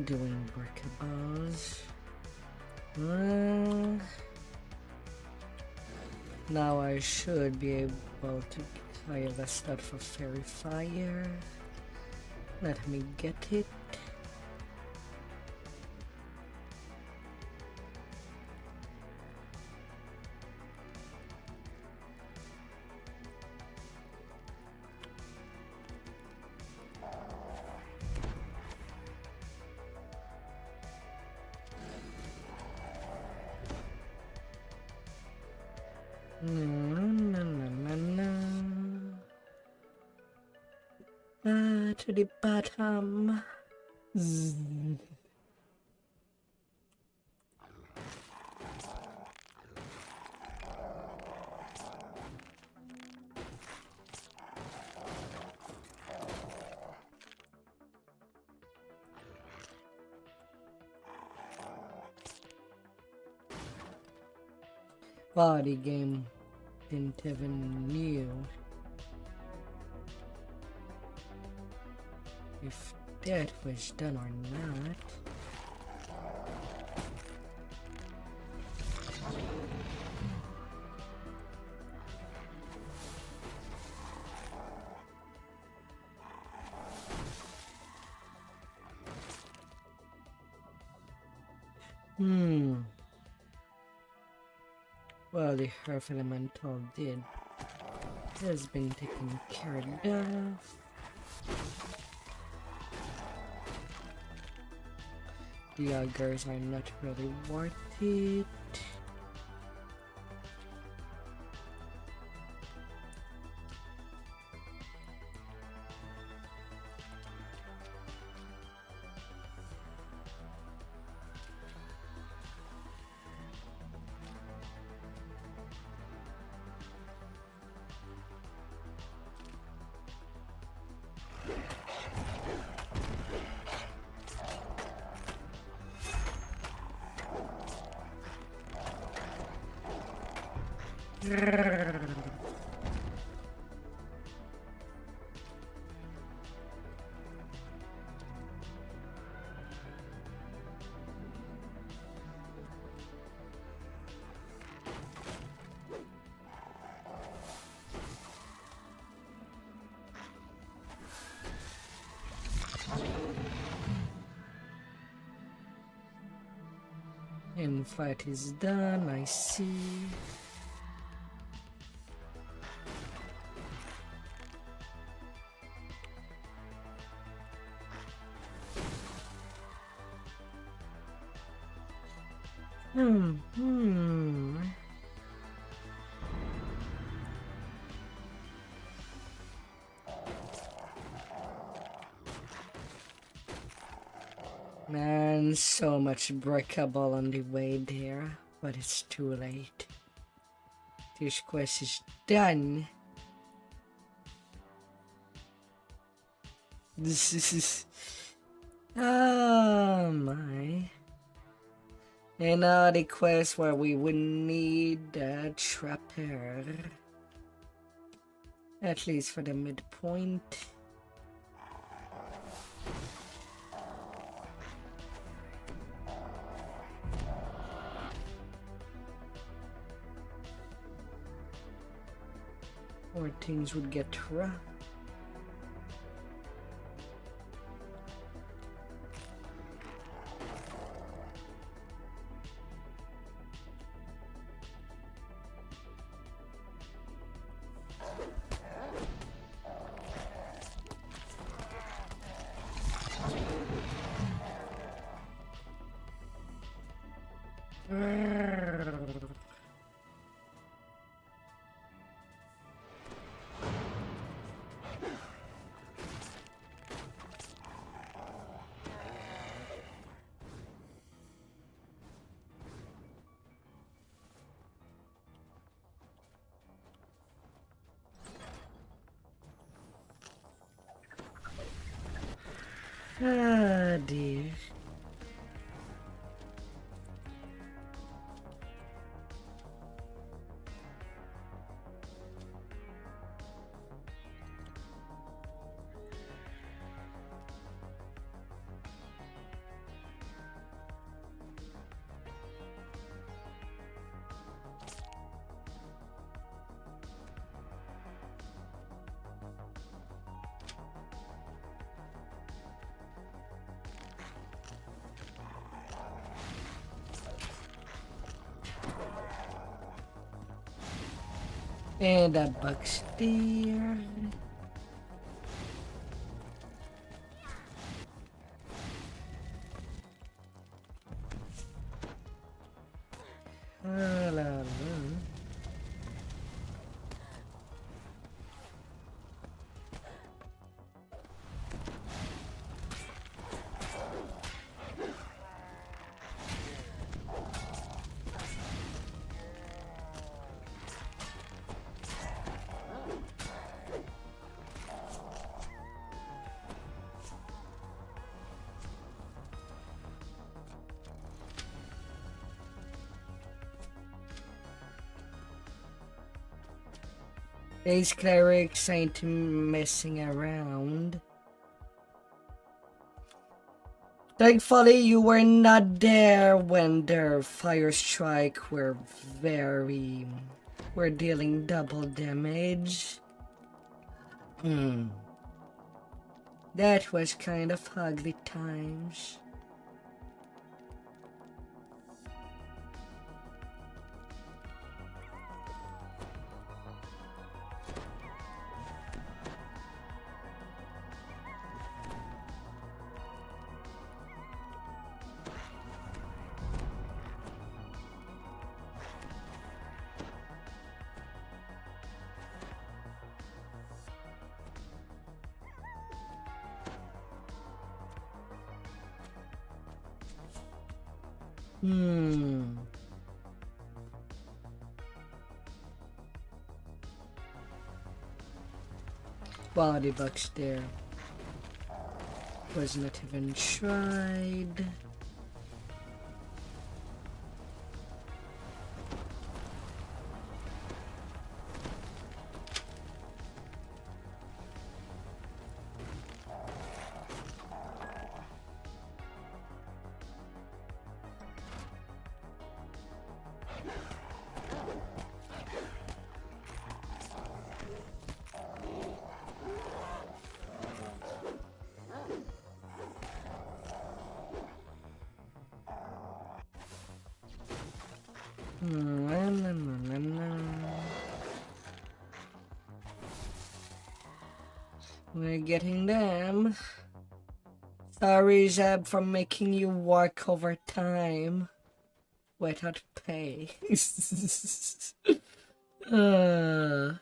Doing breakables. Now I should be able to. I have a start for fairy fire. Let me get it. To the bottom. body game didn't even knew if that was done or not. Well, the Earth Elemental has been taken care of. The augers are not really worth it. And fight is done, I see. Man, so much breakable on the way there, but it's too late. This quest is done. This is... Oh my. And now the quest where we would need a trapper. At least for the midpoint. Or things would get rough. Ah, dear. And a box there. La, la, la. These clerics ain't messing around. Thankfully, you were not there when their fire strike were dealing double damage. That was kind of ugly times. Body bugs there. Was not even tried. We're getting them. Sorry, Zeb, for making you work overtime without pay. uh.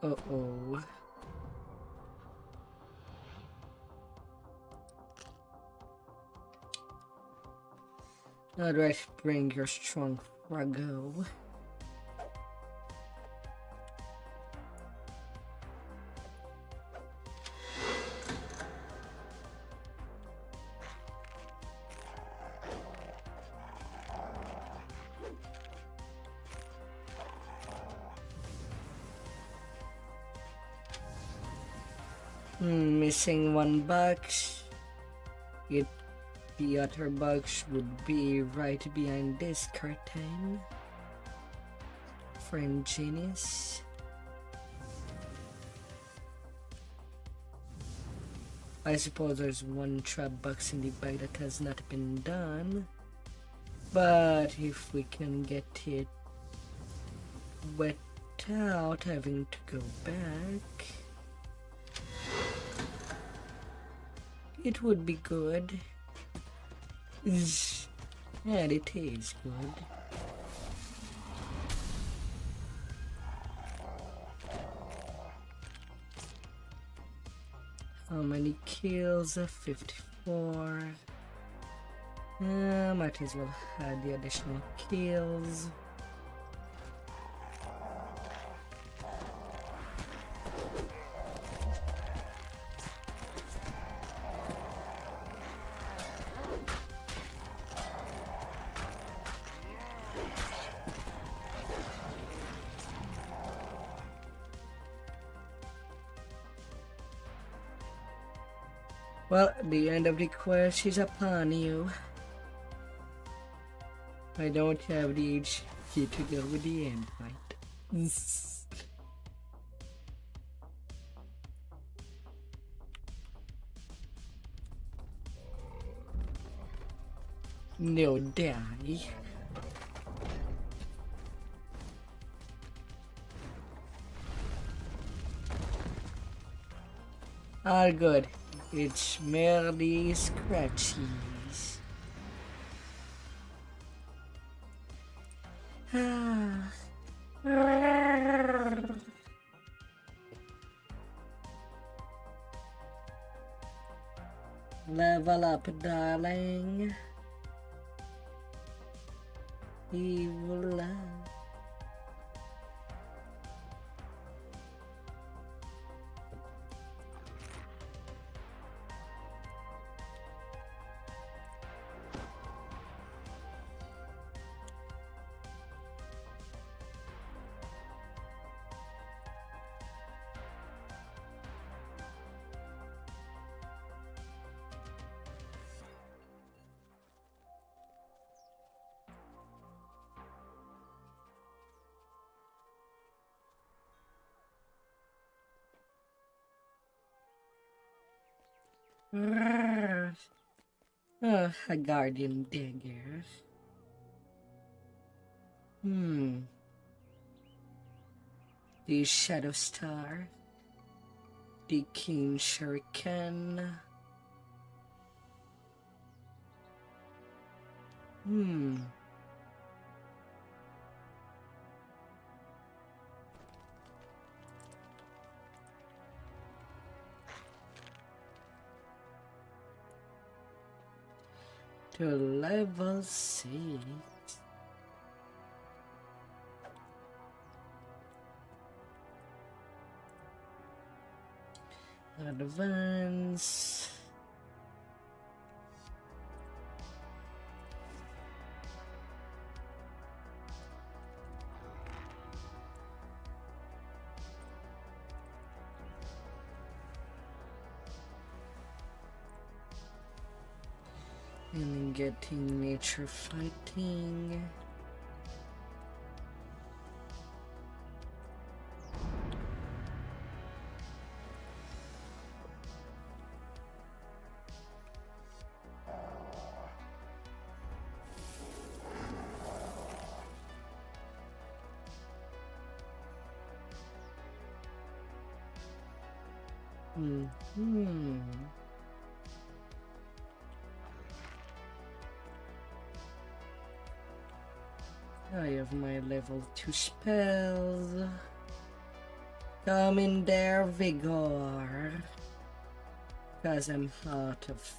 Uh-oh. Alright, bring your strong Rago. Missing one box. The other box would be right behind this curtain. Frame genius. I suppose there's one trap box in the bag that has not been done. But if we can get it without having to go back, it would be good. And it is good. How many kills? 54. Might as well add the additional kills. Well, the end of the quest is upon you. I don't have the HP to deal with the end fight. No die. All good. It's merely scratchies. Level up, darling. evil eye. A guardian dagger. The Shadow Star. The King Shuriken. To level 6. Advance. And getting nature fighting. I have my level 2 spells. Come in there, Vigor. Because I'm out of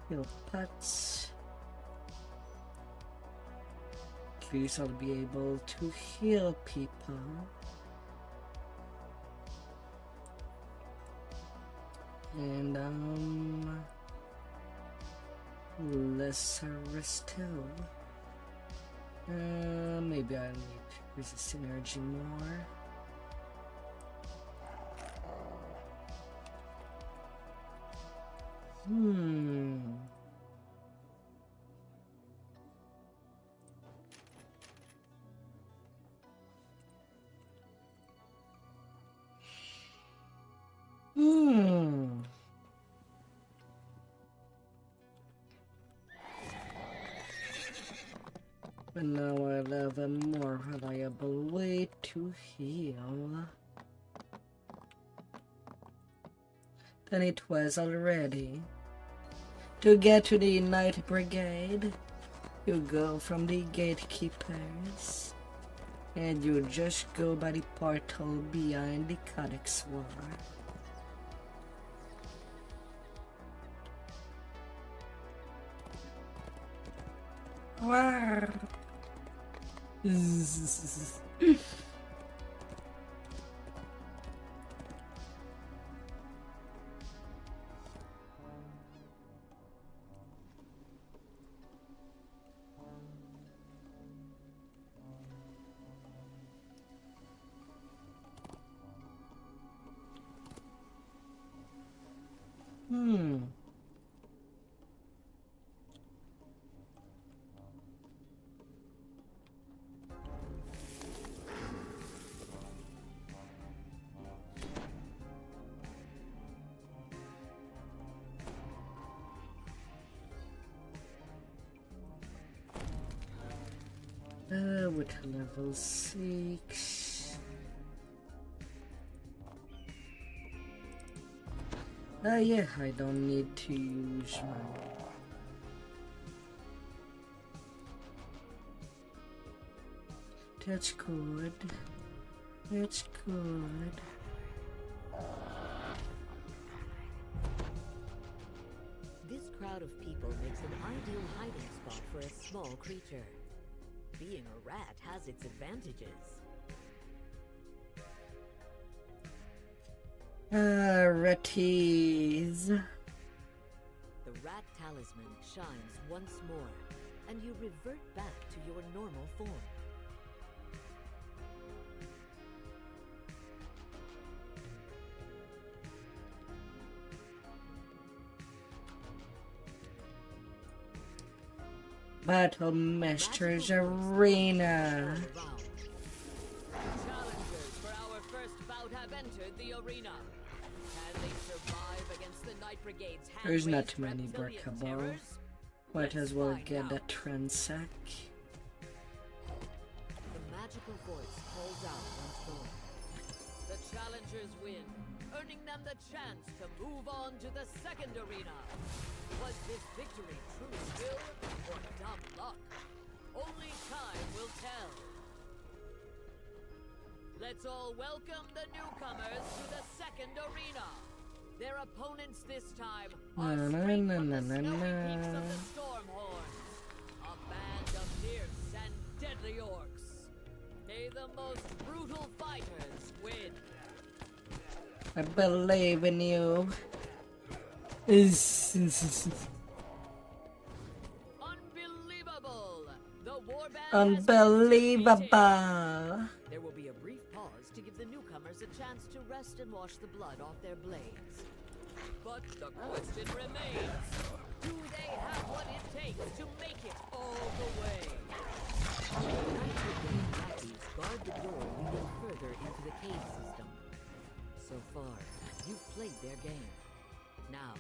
heal pots. At least I'll be able to heal people. And lesser restore. Maybe I need resist energy more. But now I'll have a more reliable way to heal than it was already. To get to the Night Brigade, you go from the gatekeepers, and you just go by the portal behind the Codex War. Wow. With level 6. Yeah, I don't need to use my... That's good. That's good. This crowd of people makes an ideal hiding spot for a small creature. being a rat has its advantages. Ratties. The rat talisman shines once more, and you revert back to your normal form. Battle Masters Arena. Challengers for our first bout have entered the arena. Can they survive against the Night Brigade's There's not hand-raised too many reptilian Burkable. terrors? Might Let's as well find get out. a Transac. The magical voice calls out once more. The challengers win, earning them the chance to move on to the second arena. Was this victory true skill or dumb luck? Only time will tell. Let's all welcome the newcomers to the second arena. Their opponents this time are straight from the snowy peaks of the Stormhorns. A band of fierce and deadly orcs. May the most brutal fighters win. I believe in you. Unbelievable! The warband Unbelievable. There will be a brief pause to give the newcomers a chance to rest and wash the blood off their blades. But the question remains, do they have what it takes to make it all the way? Lackeys guard the door leading further into the cave system. So far, you've played their game. Now,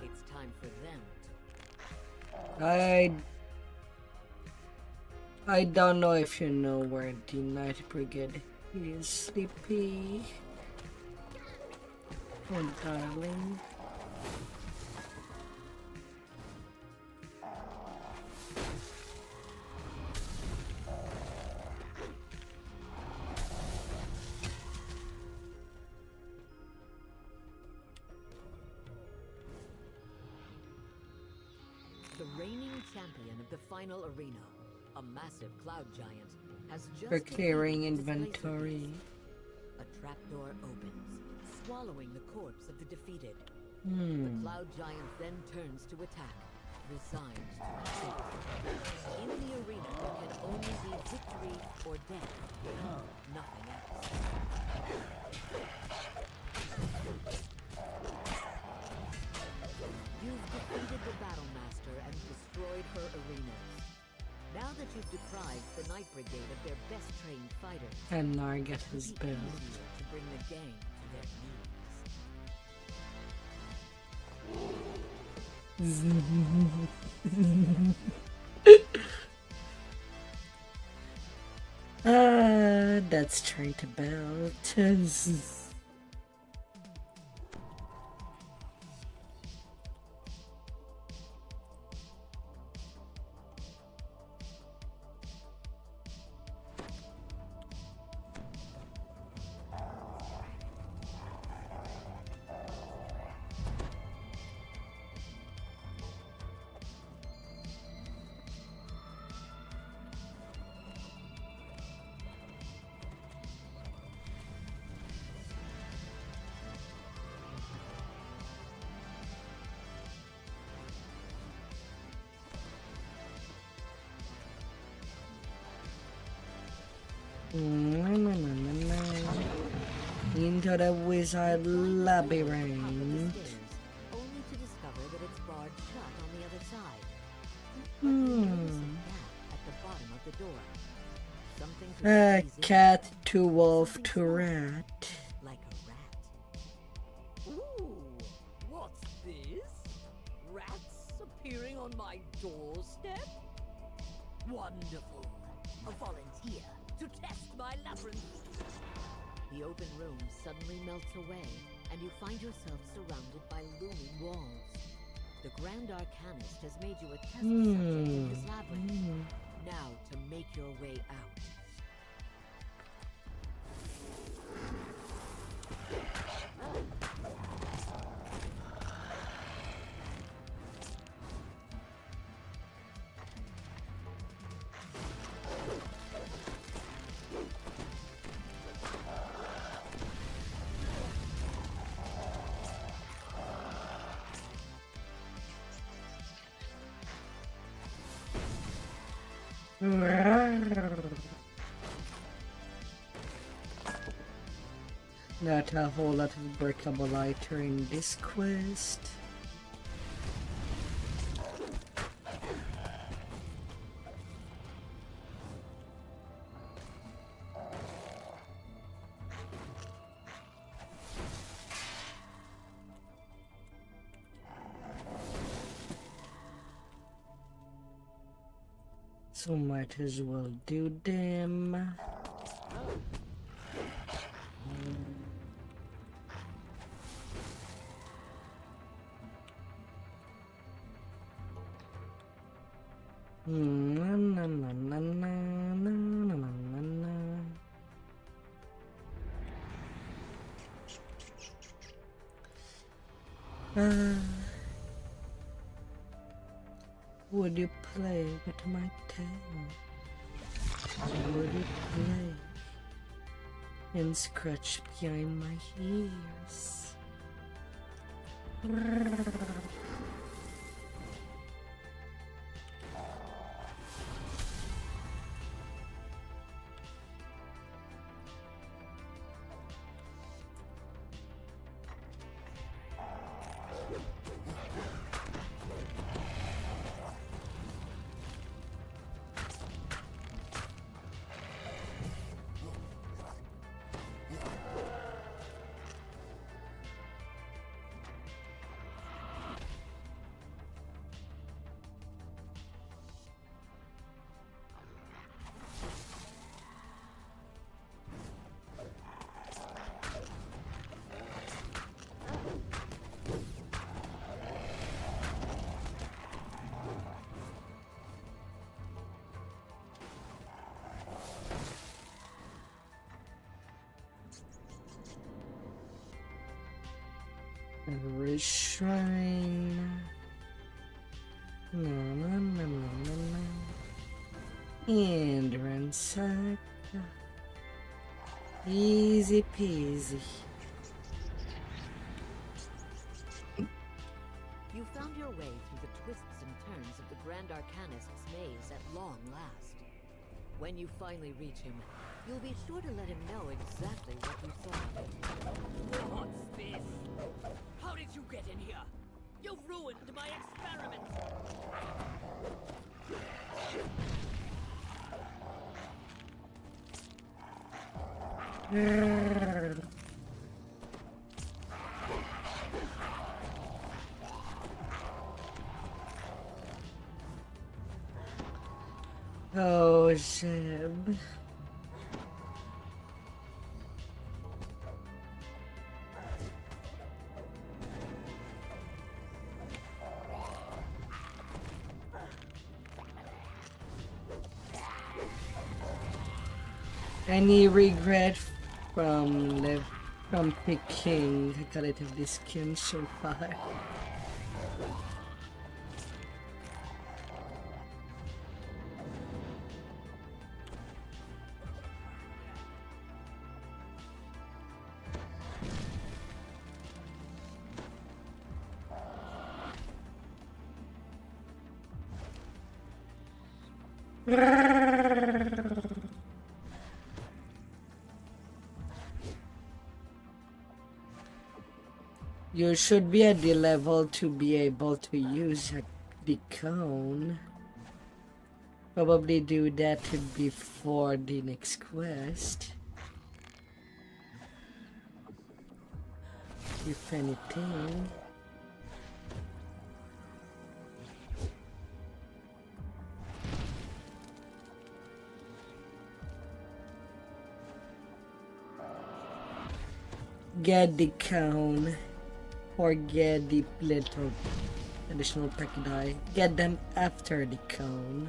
it's time for them to... I don't know if you know where the Night Brigade is, Sleepy. Oh, darling. The reigning champion of the final arena, a massive cloud giant, has just For clearing defeated the inventory. Displacer Beast. A trapdoor opens, swallowing the corpse of the defeated. The cloud giant then turns to attack, resigned to defeat. In the arena, there can only be victory or death, nothing else. You've defeated the Battle Master and destroyed her arenas. Now that you've deprived the Night Brigade of their best trained fighters, And Narget is it'll be built. easier to bring the gang to their knees. That's trying to belt. Into the wizard labyrinth. Only to discover that it's barred shut on the other side. But you notice a gap at the bottom of the door. Something to squeeze in, Cat to wolf to rat. like a rat. Ooh, what's this? Rats appearing on my doorstep? Wonderful. A volunteer to test my labyrinth. The open room suddenly melts away, and you find yourself surrounded by looming walls. The Grand Arcanist has made you a test subject in this labyrinth. Now to make your way out. Not a whole lot of breakable item in this quest. So might as well do them. Na, na, na, na, na, na, na, na, na. Would you play with my tail? Would you play and scratch behind my ears? Every shrine. Na, na, na, na, na, na. And ransack. Easy peasy. You found your way through the twists and turns of the Grand Arcanist's maze at long last. When you finally reach him, you'll be sure to let him know exactly what you saw. What's this? How did you get in here? You've ruined my experiment! Oh, Zeb. Any regret from picking the quality of this skin so far? You should be at the level to be able to use the cone. Probably do that before the next quest. If anything. Get the cone. Or get the little additional pachyderm. Get them after the cone.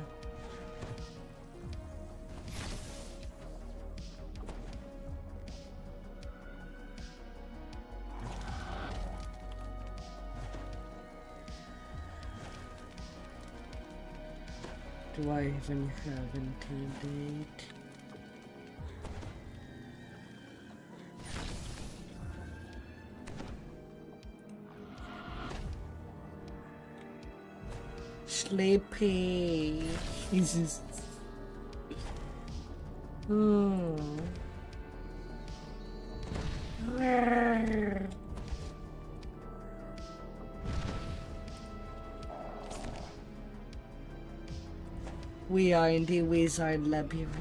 Do I even have until date? Sleepy. Jesus. Oh. We are in the wizard labyrinth.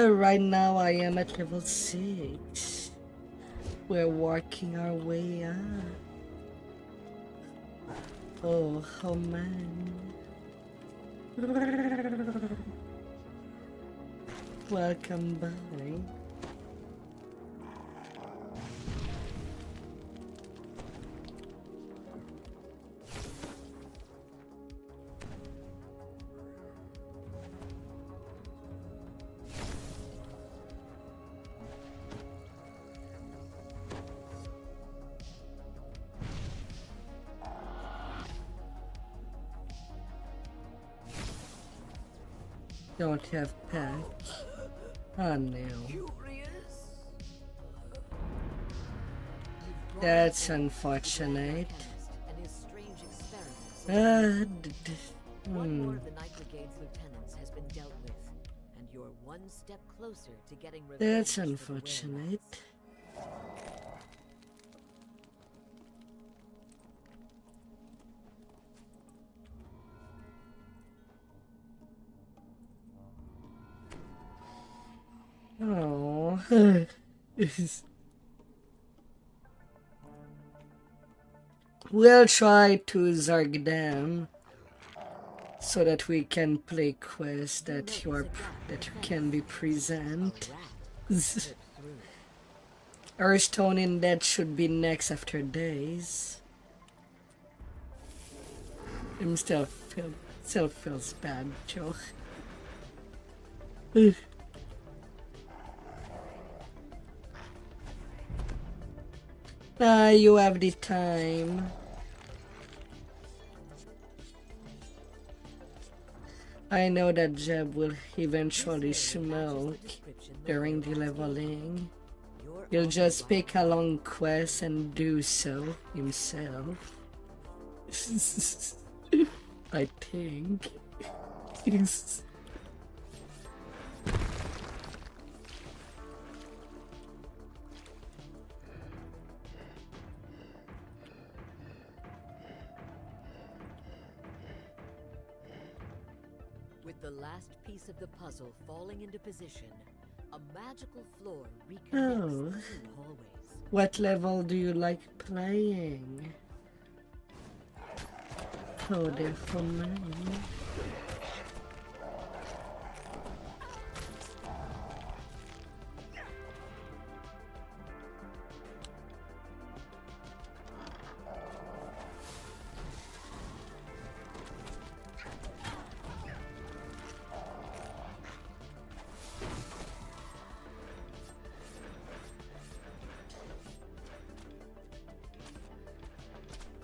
Right now I am at level 6. We're working our way up. Oh, how man. Welcome by. Don't have pack. Oh no. That's unfortunate. One more of the Night Brigade's lieutenants has been dealt with, and you're one step closer to getting revenge. That's for the unfortunate. Oh. We'll try to Zarg them so that we can play quests that you can be present. Earthstone in that should be next after days. Him still feels bad, Joe. You have the time. I know that Jeb will eventually smoke during the leveling. He'll just pick a long quest and do so himself. I think. With the last piece of the puzzle falling into position, a magical floor reconnects Oh. the two hallways. What level do you like playing? Oh, they're from mine.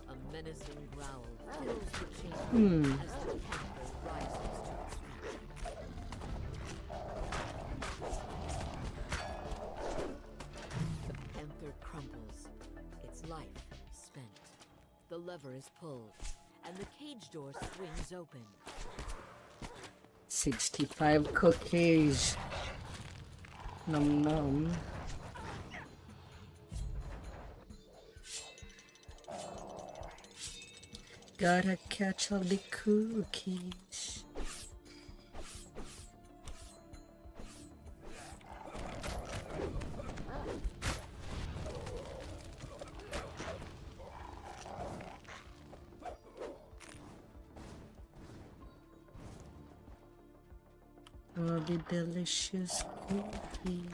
A menacing growl fills the chamber as the panther rises to its feet. The panther crumbles, its life spent. The lever is pulled, and the cage door swings open. 65 cookies. Nom nom. Gotta catch all the cookies. All the delicious cookies.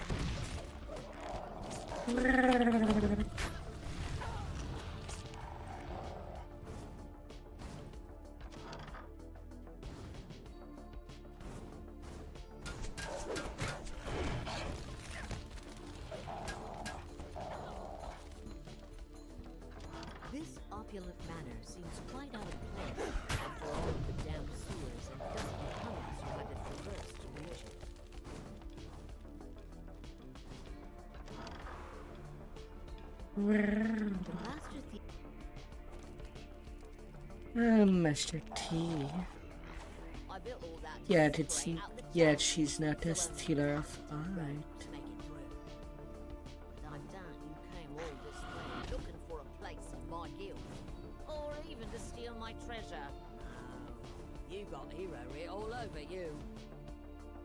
This opulent manor seems quite out of place after all of the damp sewers and dusty tunnels you had to traverse to reach it. The Master Thief. Master T. I built all that Yet tunnel straight out the yet town she's not a stealer of art. to make it through. But I doubt you came all this way looking for a place in my guild, or even to steal my treasure. No, you got hero writ all over you.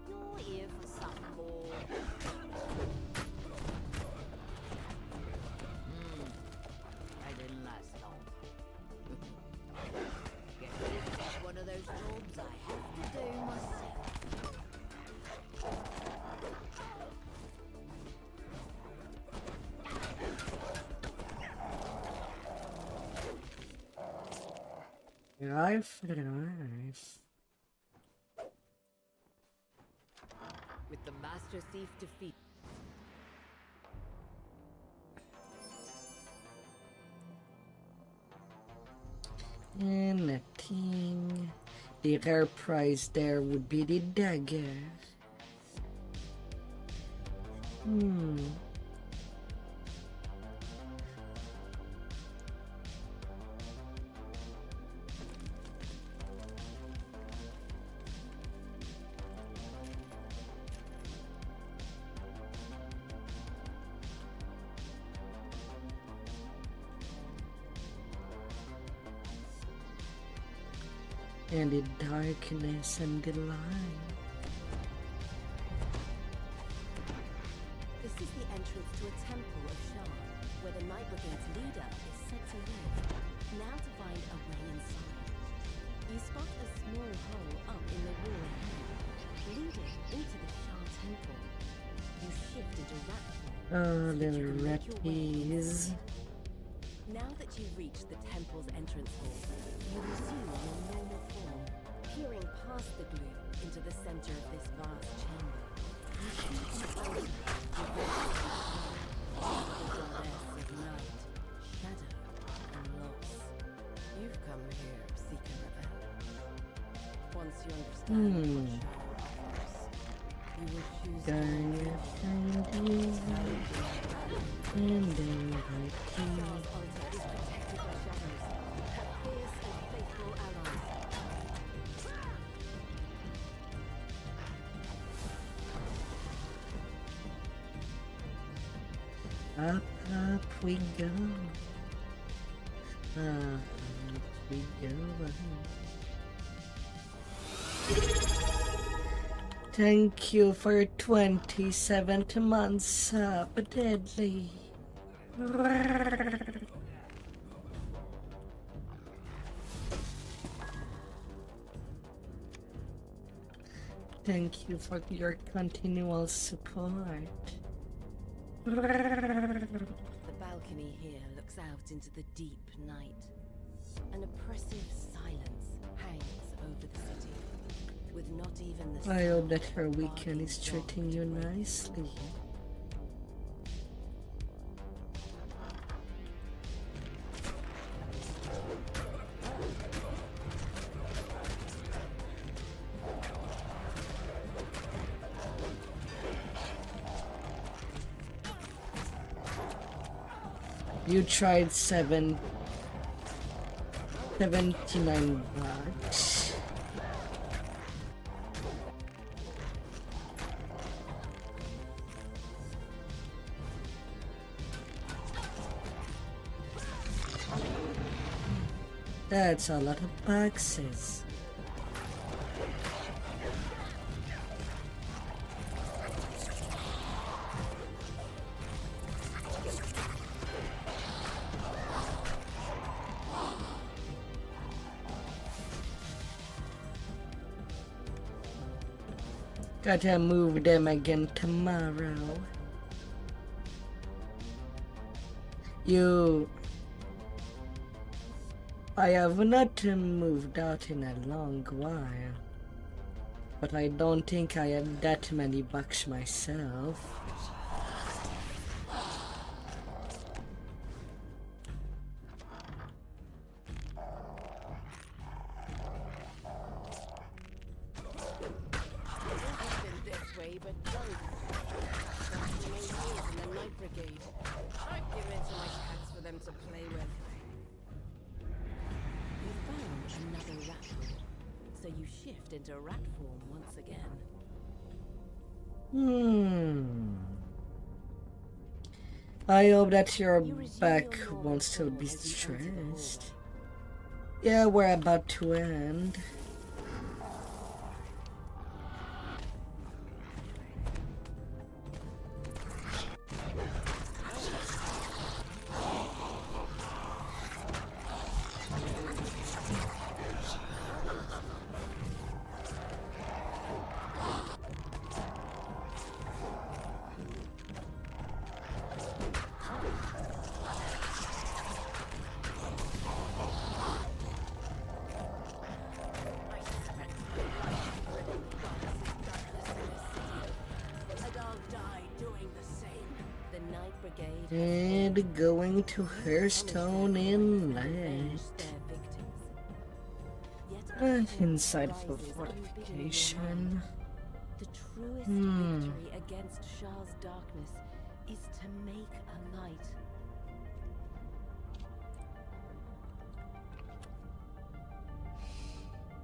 You're here for something more. They didn't last long. Guess this is one of those jobs I have to do myself. Life. With the Master Thief defeated. And nothing. The rare prize there would be the dagger. And the darkness and the light. This is the entrance to a temple of Shah, where the Night Brigade's leader is said to live. Now to find a way inside. You spot a small hole up in the wall ahead, leading into the Shah temple. You shift into rat form. Oh, so that you little can make your way ratties. Now that you've reached the temple's entrance hall, you resume your normal form, peering past the gloom into the center of this vast chamber. You see an altar with goddess of night, shadow, and loss. You've come here seeking revenge. Once you understand what Shah offers, you will choose to Gonna find you. And then right here. Shah's altar is protected by shadows, her fierce and faithful allies. Up we go. Up we go. Thank you for 27 months up, Deadly. Thank you for your continual support. The balcony here looks out into the deep night. An oppressive silence hangs over the city, with not even the I hope sound that her of weekend is barking dog treating you to break. nicely. You tried 79 bucks. That's a lot of boxes. Gotta move them again tomorrow. I have not moved out in a long while, but I don't think I have that many bucks myself. Into rat form once again. I hope that your back won't still be stressed. Yeah, we're about to end. And going to Hearthstone Inlet. Inside of the fortification. The truest victory against Shah's darkness is to make a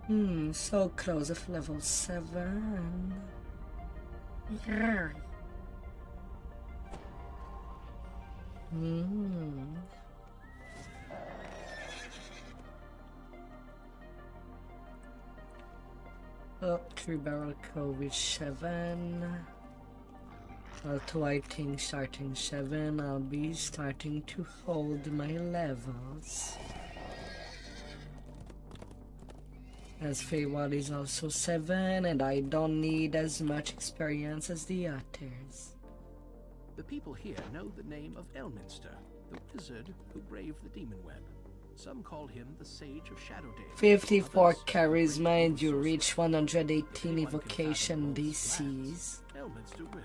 light. So close of level 7. Yeah. Oh, 3-barrel cove is 7. Also, I think starting 7, I'll be starting to hold my levels. As Feywild is also 7, and I don't need as much experience as the others. The people here know the name of Elminster, the wizard who braved the demon web. Some call him the Sage of Shadowdale. 54 charisma and you reach 118 evocation DCs. Elminster will.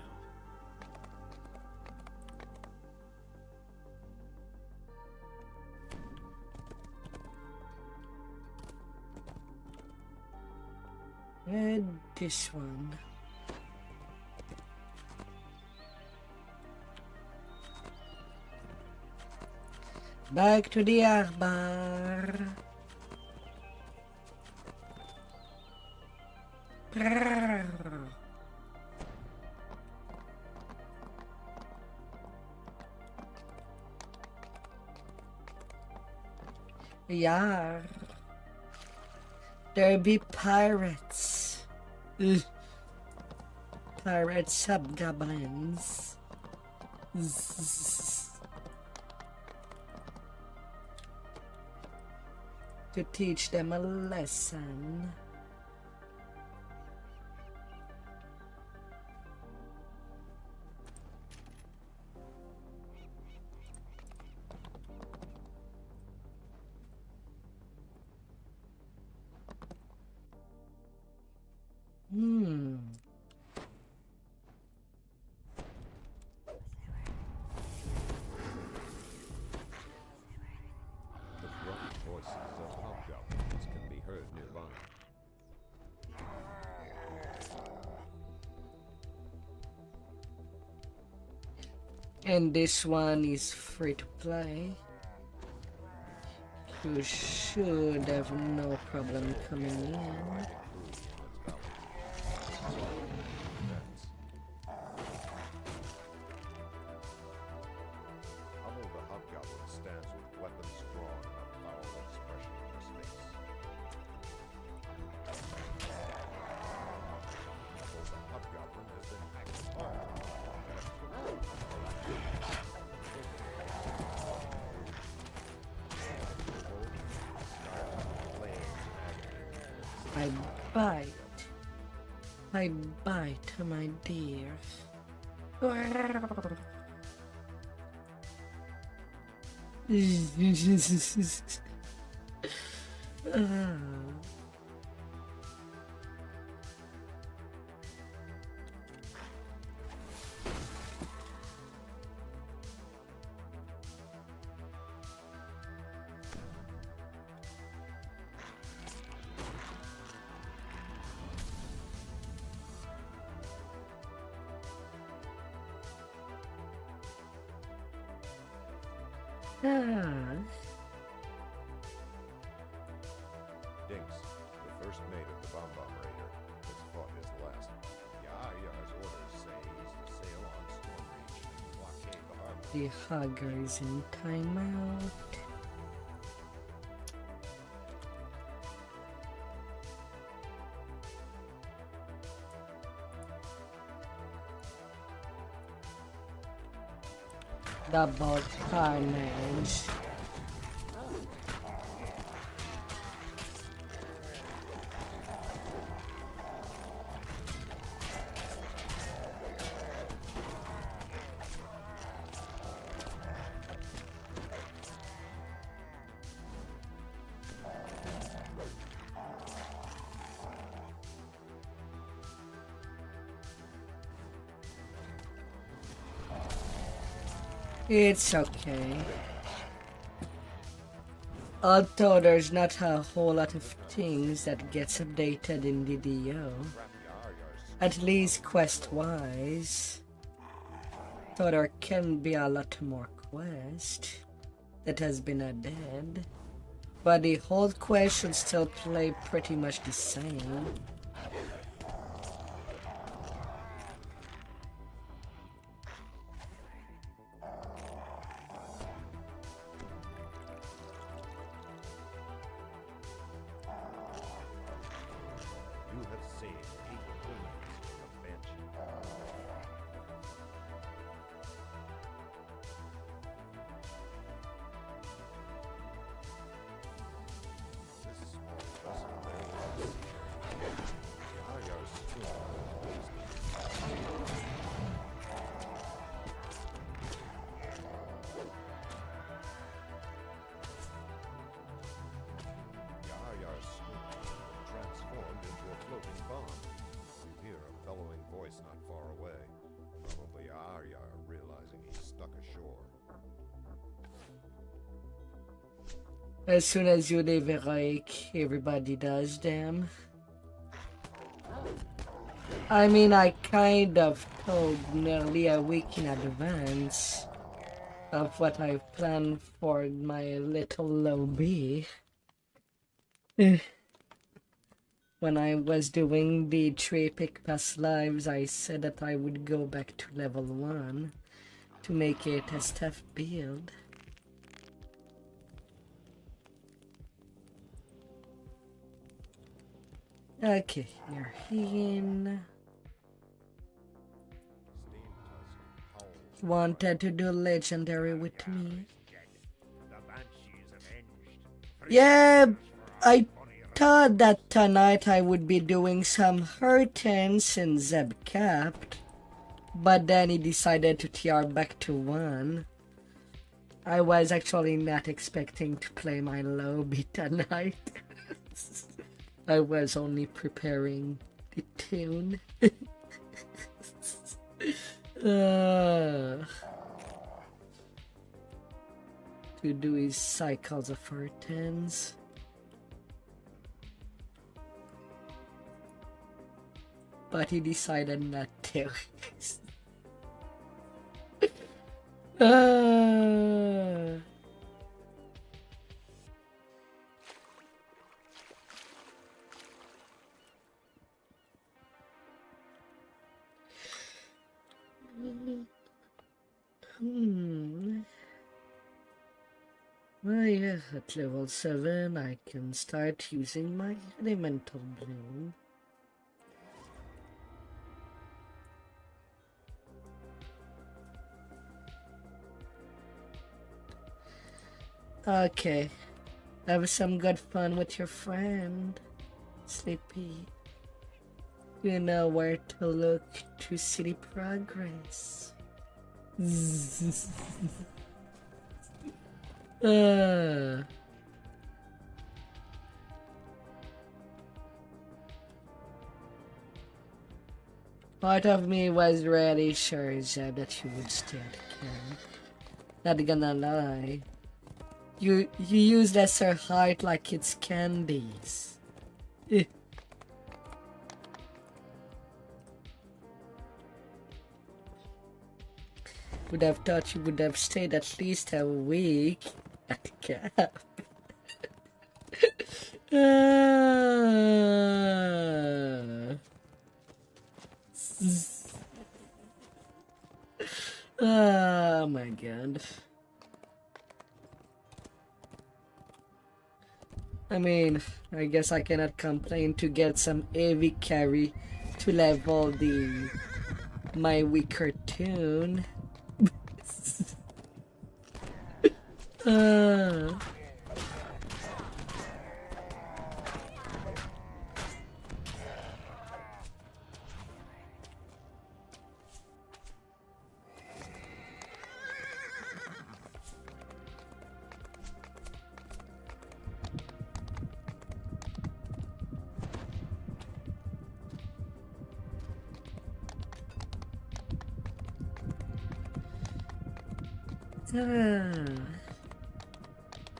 And this one. Back to the Arbar. Yeah. There be pirates. Ugh. Pirate subgoblins. To teach them a lesson. The gruff voices of hobgoblins can be heard nearby. And this one is free to play. You should have no problem coming in. Although the hobgoblin stands with weapons drawn and a foul expression on his bite. I bite, my dear. Dinks, the first mate of the Bomb Raider, has fought his last. Yar's orders say he's to sail on Stormreach and blockade the harbor. The hugger is in timeout. Double carnage. It's okay. Although there's not a whole lot of things that gets updated in DDO. At least quest-wise. So there can be a lot more quest that has been added. But the whole quest should still play pretty much the same. You have saved 8 humans from a banshee. This small vessel there was Yar's schooner. Yar's schooner transformed into a floating bomb. You hear a bellowing voice not far away. Probably Yar realizing he's stuck ashore. As soon as you leave Heroic, everybody does, damn. I mean, I kind of told nearly a week in advance of what I planned for my little lobby. When I was doing the 3 Epic Pass lives, I said that I would go back to level 1 to make it a staff build. Okay, you're in. Wanted to do legendary with me. Yeah, I thought that tonight I would be doing some hurting since Zeb capped, but then he decided to TR back to 1. I was actually not expecting to play my lobby tonight. I was only preparing the tune. To do his cycles of hurtens. But he decided not to. Well, yeah, at level 7 I can start using my elemental bloom. Okay, have some good fun with your friend, Sleepy. You know where to look to see the progress. Part of me was really sure, Zeb, that you would stay at camp. Not gonna lie. You use lesser heart like it's candies. Would have thought you would have stayed at least a week at the camp. Oh my god. I mean, I guess I cannot complain to get some AV carry to level my weaker tune.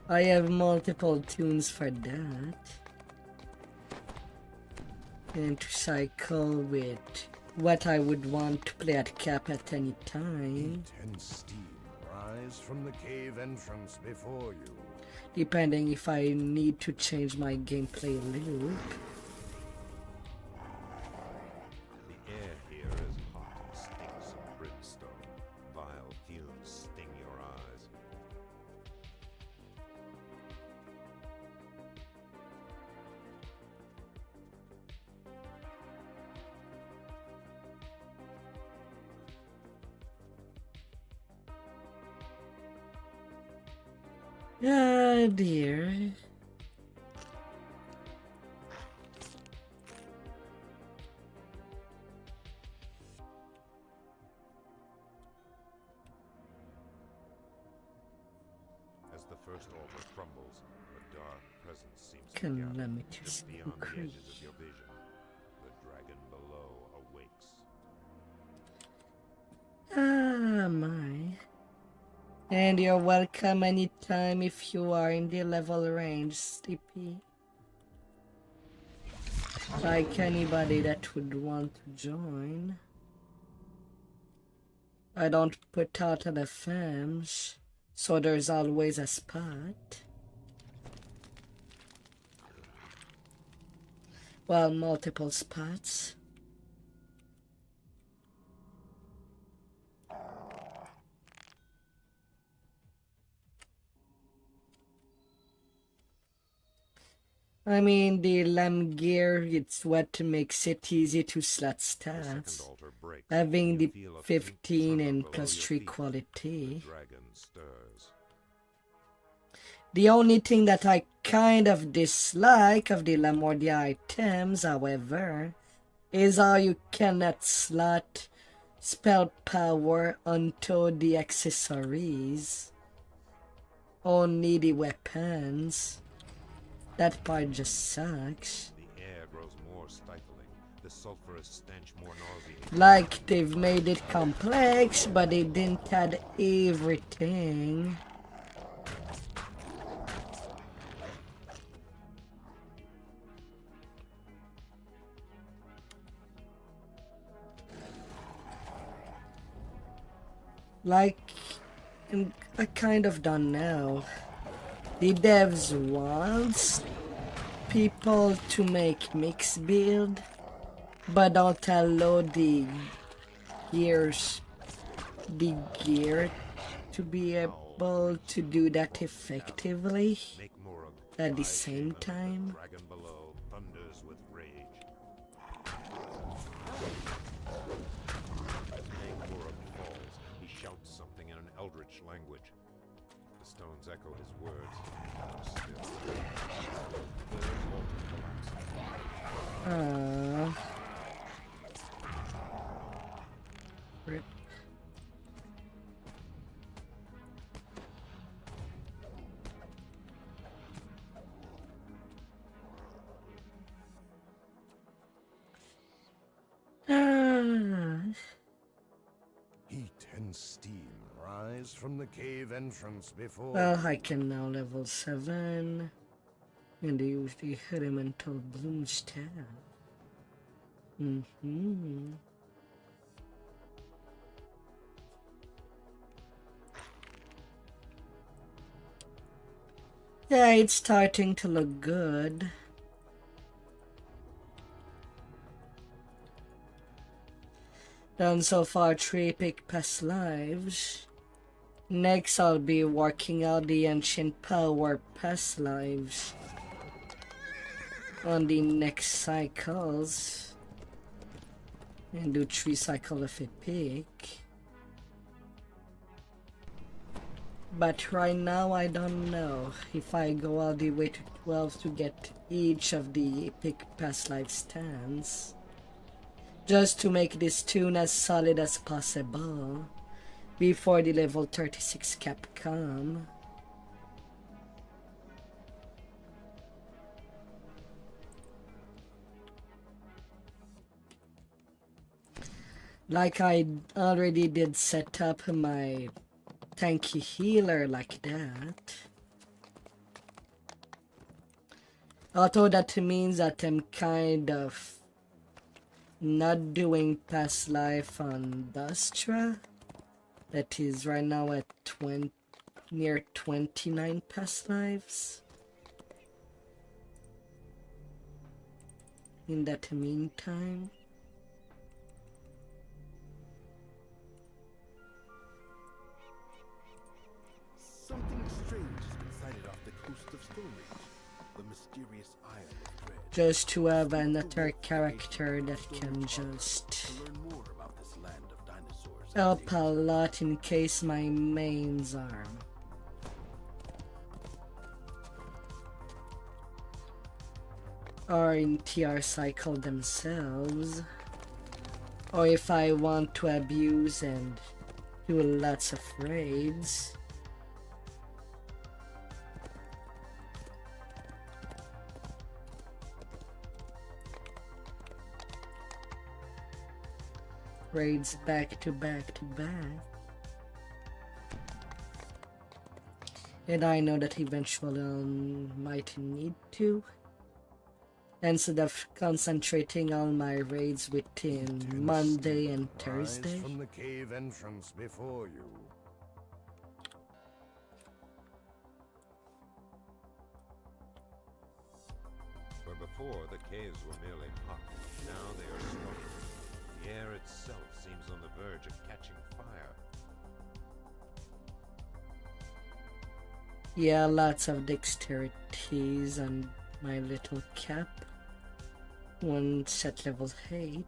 I have multiple tunes for that. And to cycle with what I would want to play at cap at any time. Intense steam rise from the cave entrance before you. Depending if I need to change my gameplay loop. The air here is hot and stinks of brimstone. Vile fumes sting your eyes. Ah, dear. As the first altar crumbles, a dark presence seems to Can gather let me just just beyond the increase. edges of your vision. The dragon below awakes. Ah, my. And you're welcome anytime if you are in the level range, Sleepy. Like anybody that would want to join. I don't put out an FMs, so there's always a spot. Well, multiple spots. I mean, the LAM gear, it's what makes it easy to slot stats. Having the 15 and +3 quality. The only thing that I kind of dislike of the LAM or the items, however, is how you cannot slot spell power onto the accessories. Only the weapons. That part just sucks. The air grows more stifling, the sulfurous stench more nauseating. Like they've made it complex, but they didn't add everything. Like, I kind of don't know. The devs want people to make mix build, but don't allow the gear to be able to do that effectively at the same time. Dragon below thunders with rage. As Magmorug falls, he shouts something in an eldritch language. The stones echo his words. Rip. Heat and steam rise from the cave entrance before. Well, I can now level 7 and use the elemental bloom staff. Yeah, it's starting to look good. Done so far 3 epic past lives. Next I'll be working out the ancient power past lives on the next cycles. And do 3 cycles of epic. But right now I don't know if I go all the way to 12 to get each of the epic past life stands. Just to make this tune as solid as possible before the level 36 cap come. Like I already did set up my tanky healer like that. Although that means that I'm kind of not doing past life on Dastra. That is right now at near 29 past lives. In that meantime. Something strange has been sighted off the coast of Stone Ridge. The mysterious Isle of Dread. Just to have another character that can just To learn more about this land of dinosaurs. help a lot in case my mains arm. Or in TR cycle themselves. Or if I want to abuse and do lots of raids. Raids back to back to back. And I know that eventually I might need to. Instead of concentrating on my raids within Monday and Thursday. Rise from the cave entrance before you. Where before the caves were merely hot, now they are smoking. The air itself seems on the verge of catching fire. Yeah, lots of dexterities on my little cap. One set level 8.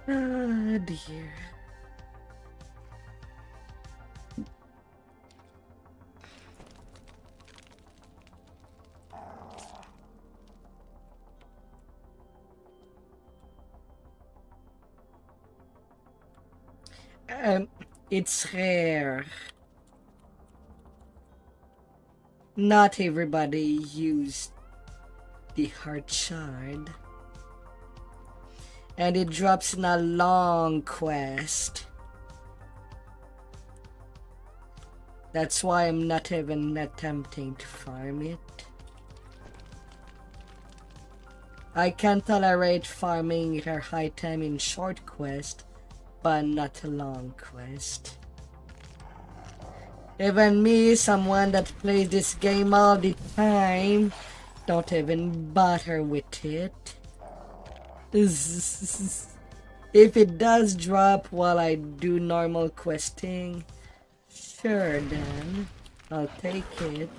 Ah, dear. It's rare. Not everybody used the heart shard. And it drops in a long quest. That's why I'm not even attempting to farm it. I can tolerate farming her item in short quest, but not a long quest. Even me, someone that plays this game all the time, Don't even bother with it. If it does drop while I do normal questing, sure then, I'll take it.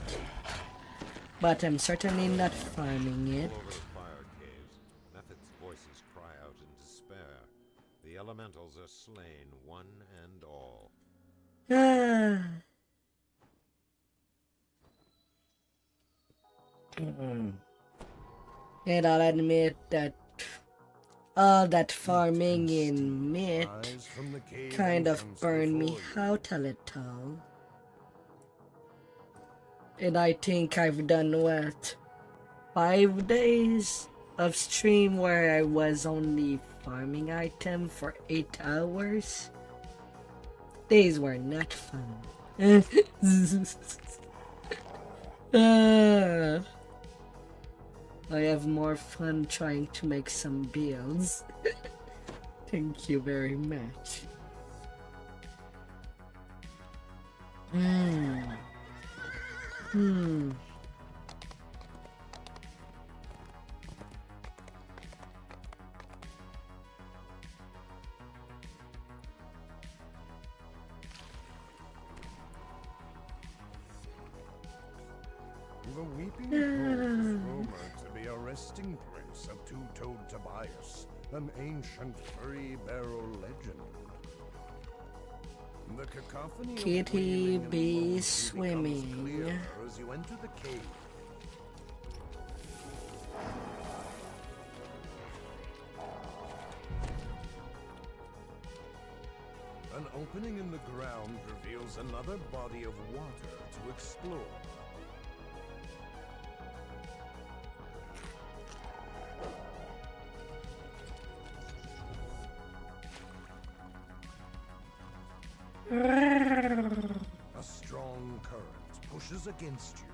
But I'm certainly not farming it. All over the fire caves, Method's voices cry out in despair. The elementals are slain, one and all. And I'll admit that all that farming in Myth kind of burned me out a little. And I think I've done what? 5 days of stream where I was only farming item for 8 hours? Days were not fun. I have more fun trying to make some builds. Thank you very much. The Weeping Pool is rumored to be a resting place of two-toed Tobias, an ancient furry barrel legend. The cacophony of Kitty wailing be and moaning swimming. becomes clearer as you enter the cave. An opening in the ground reveals another body of water to explore. A strong current pushes against you.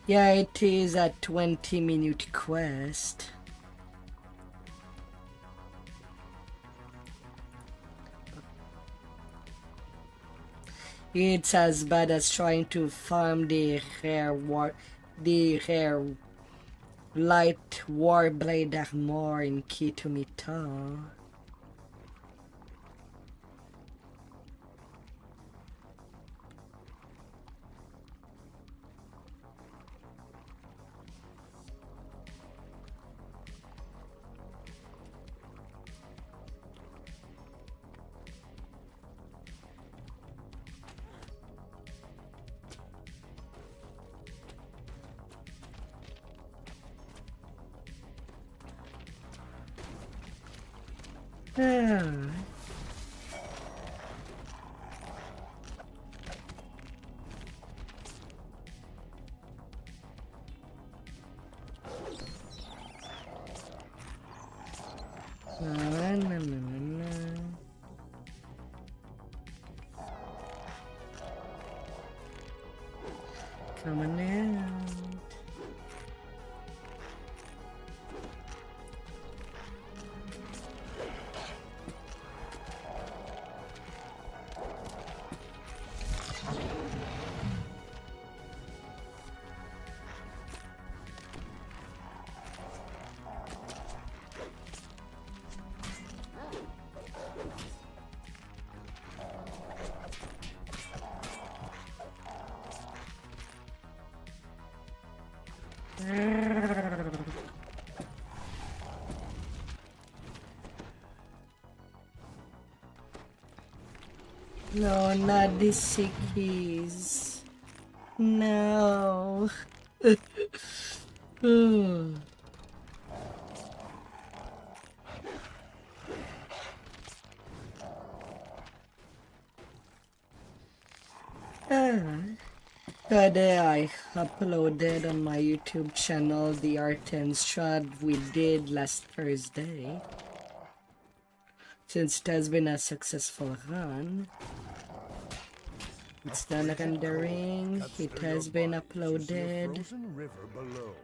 Yeah, it is a 20-minute quest. It's as bad as trying to farm the rare light warblade armor in Kitomita. Coming out. No, not the sickies. No. Today I uploaded on my YouTube channel the art and strat we did last Thursday. Since it has been a successful run. It's done on the ring. It has been uploaded. Frozen river below.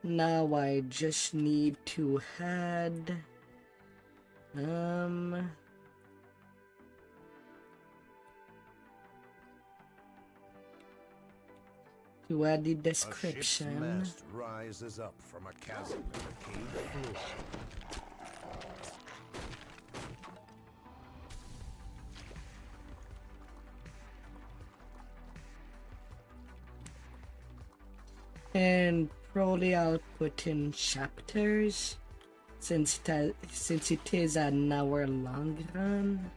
Now I just need to add to add the A ship's description. mast rises up from a chasm in the cave floor. And probably I'll put in chapters since it is an hour long run.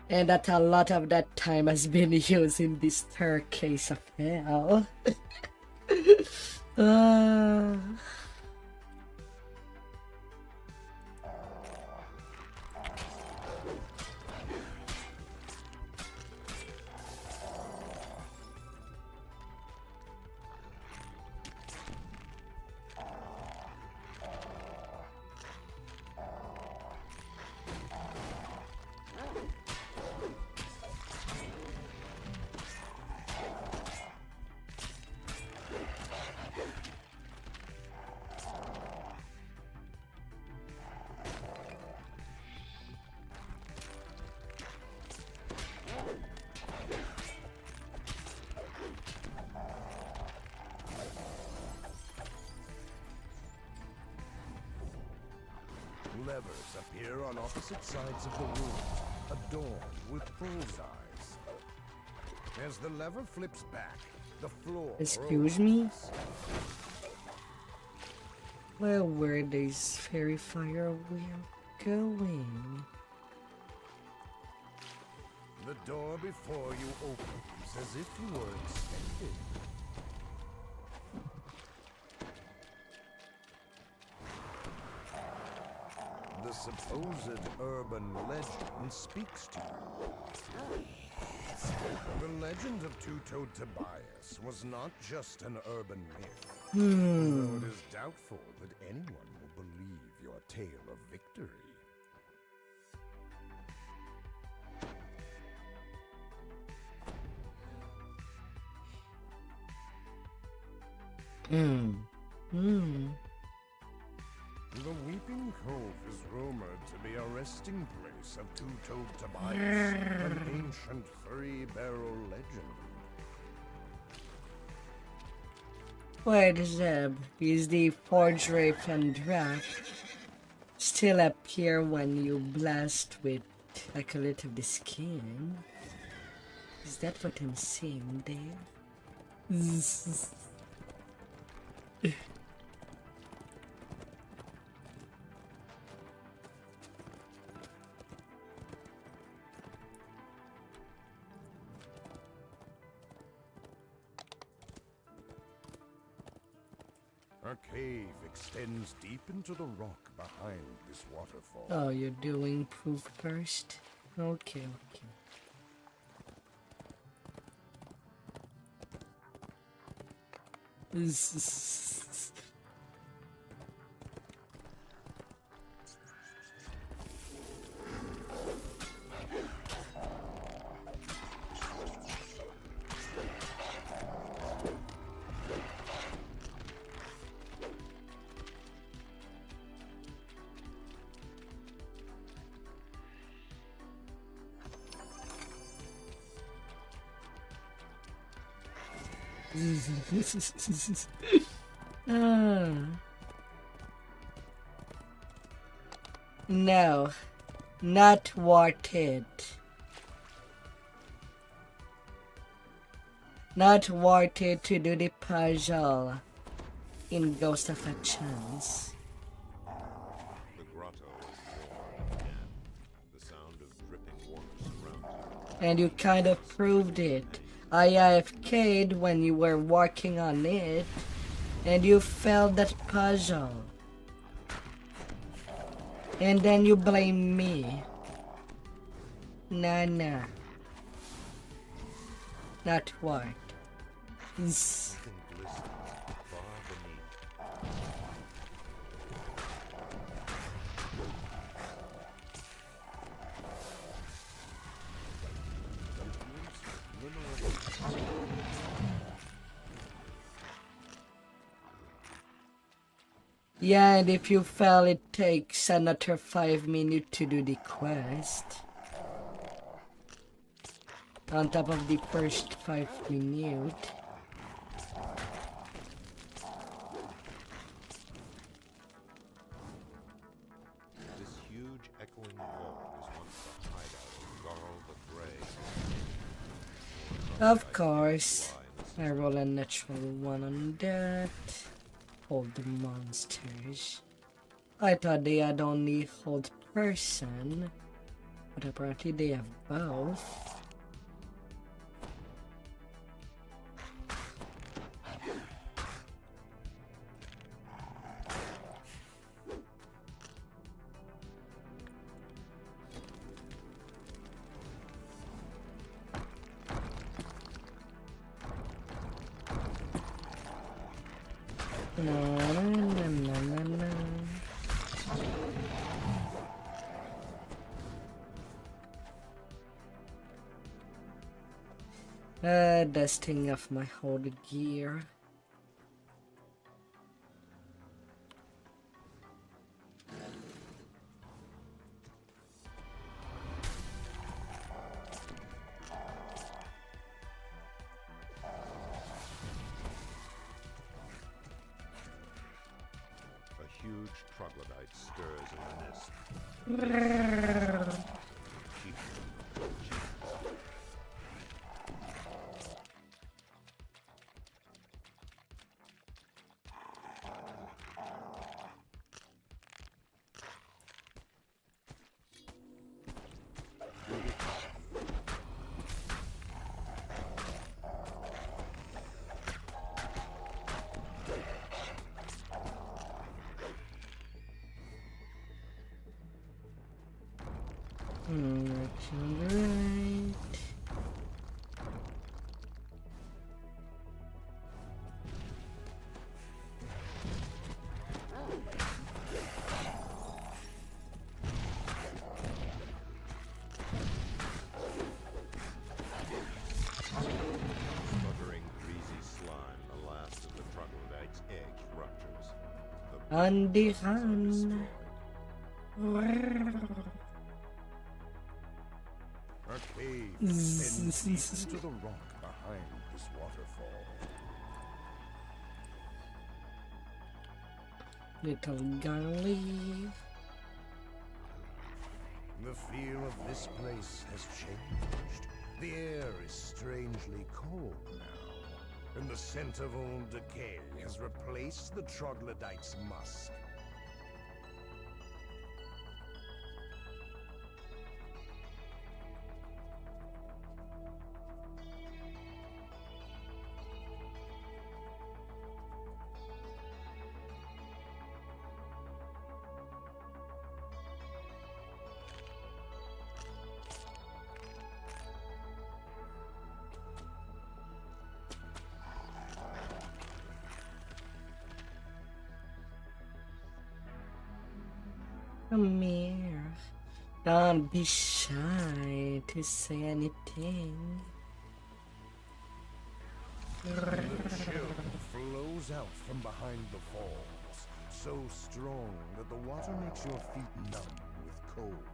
And that a lot of that time has been used in the staircase of hell. uh... Levers appear on opposite sides of the room, adorned with bullseyes. As the lever flips back, the floor Excuse me? Where were these fairy fire wheel going? The door before you opens as if you were expected. The supposed urban legend speaks to you. The legend of Two-Toed Tobias was not just an urban myth, though it is doubtful that anyone will believe your tale of victory. The Weeping Cove is rumored to be a resting place of Two-Toed Tobias, an ancient furry barrel legend. Wait, Zeb, is the forge rape and draft still appear when you blast with like a little of the skin? Is that what I'm seeing there? A cave extends deep into the rock behind this waterfall. Oh, you're doing proof first? Okay, okay. No, not worth it. Not worth it to do the puzzle in Ghost of a Chance. The grotto is warm again. The sound of dripping water surrounds you. And you kind of proved it. I AFK'd when you were working on it, and you failed that puzzle. And then you blame me. Nah. Not worth. Something glistens far beneath. Yeah, and if you fail, it takes another 5 minutes to do the quest. On top of the first 5 minutes. This huge echoing vault was once the hideout of Garl the Grey. Of course. I roll a natural 1 on that. Hold the monsters. I thought they had only hold person, but apparently they have both. Dusting of my whole gear. A huge troglodyte stirs in the mist. On the run. A cave extends deep into the rock behind this waterfall. Little gully. The feel of this place has changed. The air is strangely cold now, and the scent of old decay has replaced the troglodyte's musk. Come here. Don't be shy to say anything. The chill flows out from behind the falls, so strong that the water makes your feet numb with cold.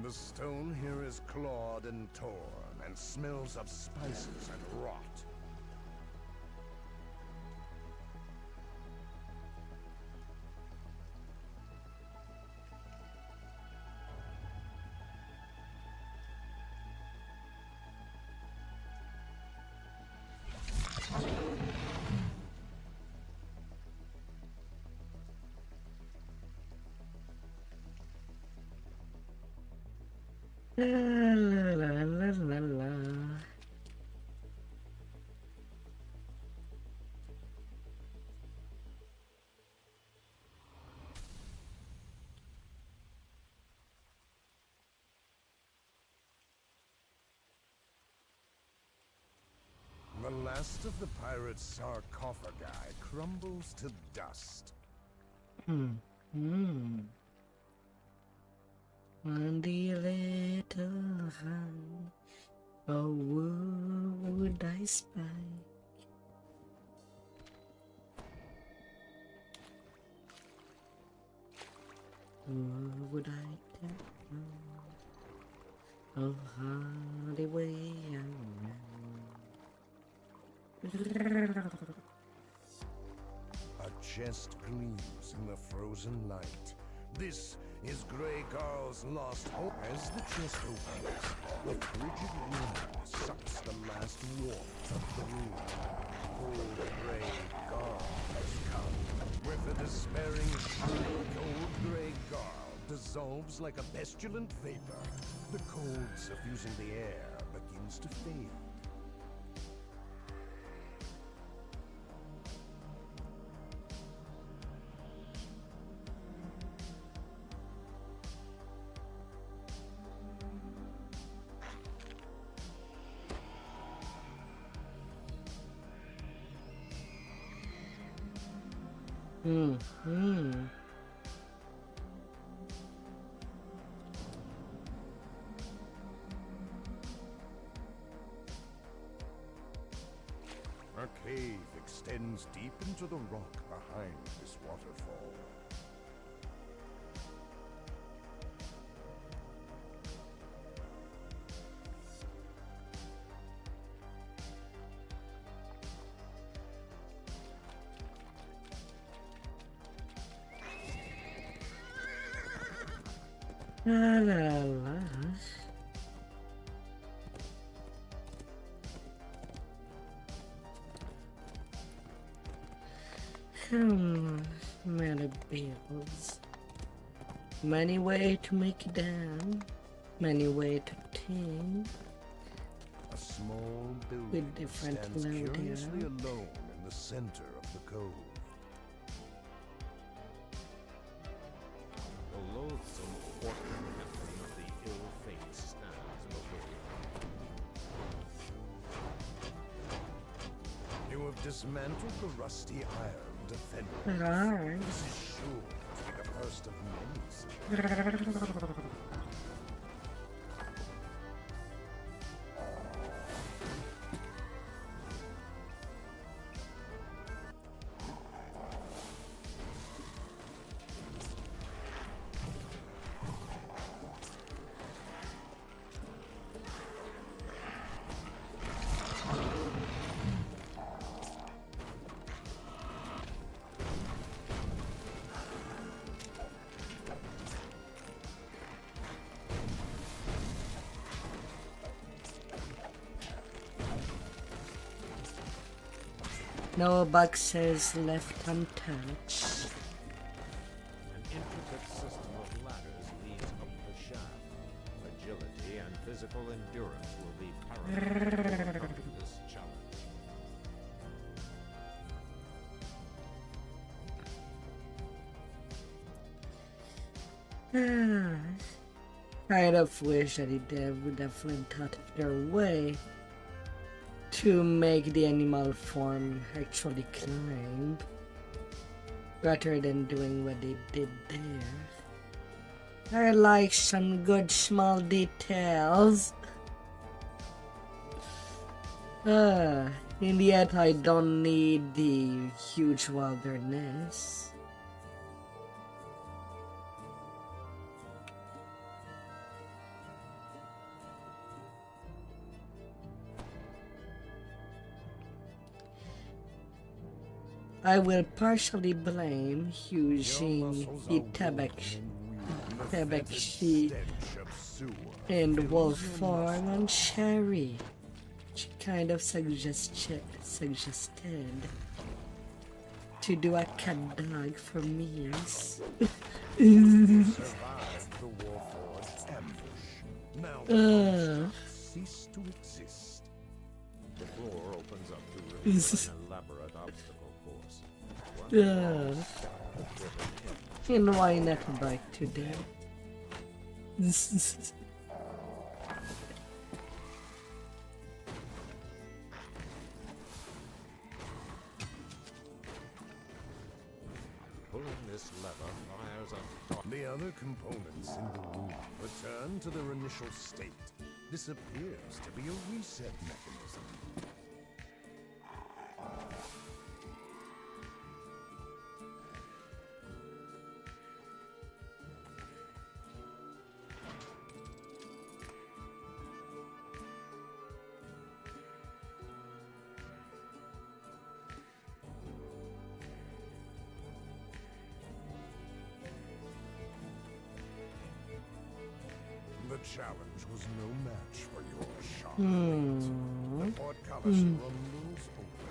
The stone here is clawed and torn and smells of spices and rot. La la la la la. The last of the pirates' sarcophagi crumbles to dust. On the little hand, oh, would I spy? Would I tell? Oh, how the way I A chest gleams in the frozen light. This is Grey Garl's lost hope. As the chest opens, the frigid wind sucks the last warmth of the room. Old Grey Garl has come. With a despairing shriek, old Grey Garl dissolves like a pestilent vapor. The cold suffusing the air begins to fade. A cave extends deep into the rock behind this waterfall. La la la. Many bills. Many ways to make it down. Many ways to obtain. A small building With different stands loading. curiously alone in the center of the cove. The loathsome orphan captain of the ill fate stands before you. You have dismantled the rusty iron defender. Right. This is sure to be the first of many. No boxes left untouched. An intricate system of ladders leads up the shaft. Agility and physical endurance will be paramount to overcome this challenge. Kind of wish that it would have thought of their way to make the animal form actually climb rather than doing what they did there. I like some good small details. And yet I don't need the huge wilderness. I will partially blame using the tabaxi and wolf form on Sherry. She kind of suggested to do a cat dog for me. Survived the Warlord's ambush. Now the cease to exist. The floor opens up to reveal an elaborate obstacle course. One long step with an And why not bike today? Pulling this lever fires up. The other components in the room return to their initial state. This appears to be a reset mechanism. The challenge was no match for your sharpness. The portcullis rumbles open.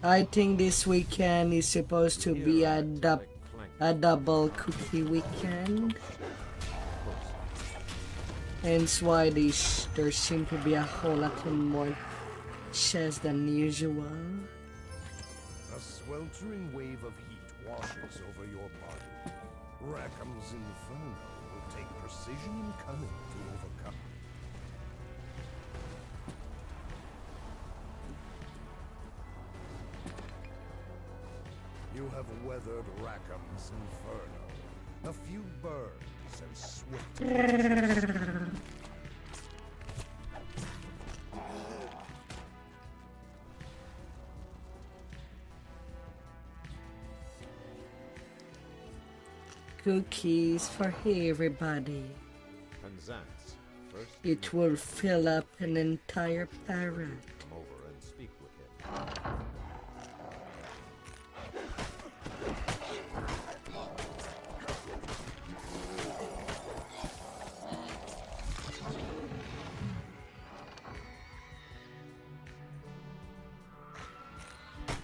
I think this weekend is supposed to be a double cookie weekend. Hence why there seem to be a whole lot more chests than usual. A sweltering wave of heat washes over your body. Rackham's Inferno will take precision and cunning to overcome. You have weathered Rackham's Inferno. A few burns and sweat. Cookies for everybody. Penzance, first It will fill up an entire parrot. come over and speak with him.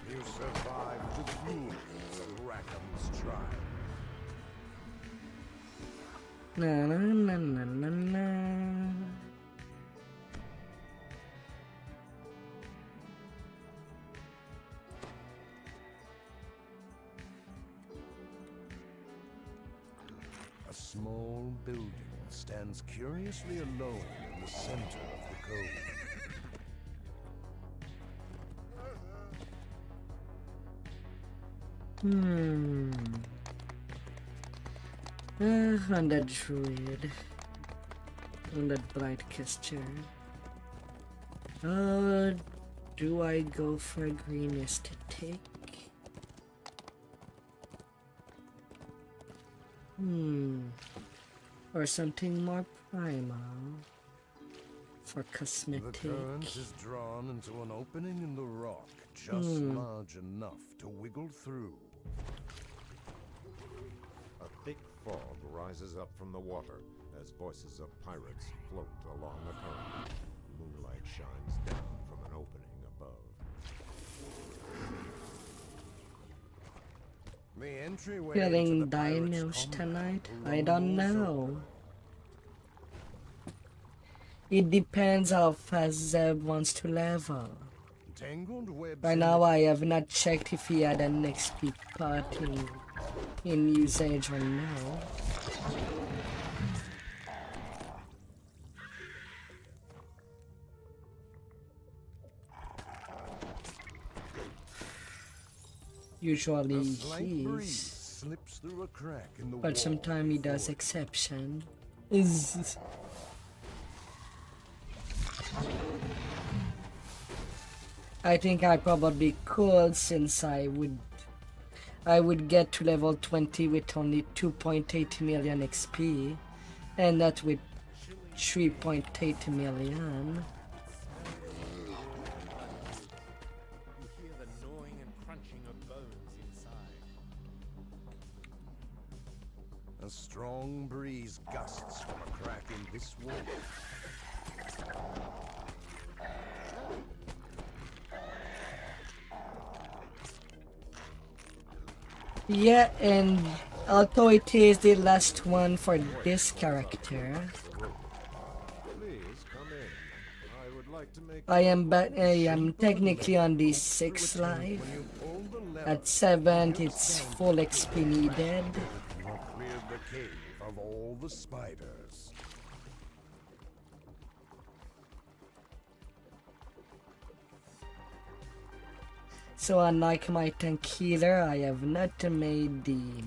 You survived the rules of Rackham's trial. Na na na na na na. A small building stands curiously alone in the center of the cove. On that druid. On that blight caster. Do I go for a green aesthetic? Or something more primal for The cosmetic. current is drawn into an opening in the rock, just large enough to wiggle through. A thick fog rises up from the water as voices of pirates float along the current. Moonlight shines down from an opening above. The entryway Feeling into the pirates' dinos compound tonight? I don't rumbles know. open. It depends how fast Zeb wants to level. Tangled webs Right in now the I have not checked if he had an XP part in usage or no. Usually A slight breeze he's, slips through a crack in the but wall sometimes he does before exception. I think I probably could, since I would get to level 20 with only 2.8 million XP, and not with 3.8 million. You hear the gnawing and crunching of bones inside. A strong breeze gusts from a crack in this wall. Yeah, and although it is the last one for this character, Please come in. I would like to make I am technically on the 6th life. At 7th, it's full XP needed. You have cleared the cave of all the spiders. So unlike my tank healer, I have not made the,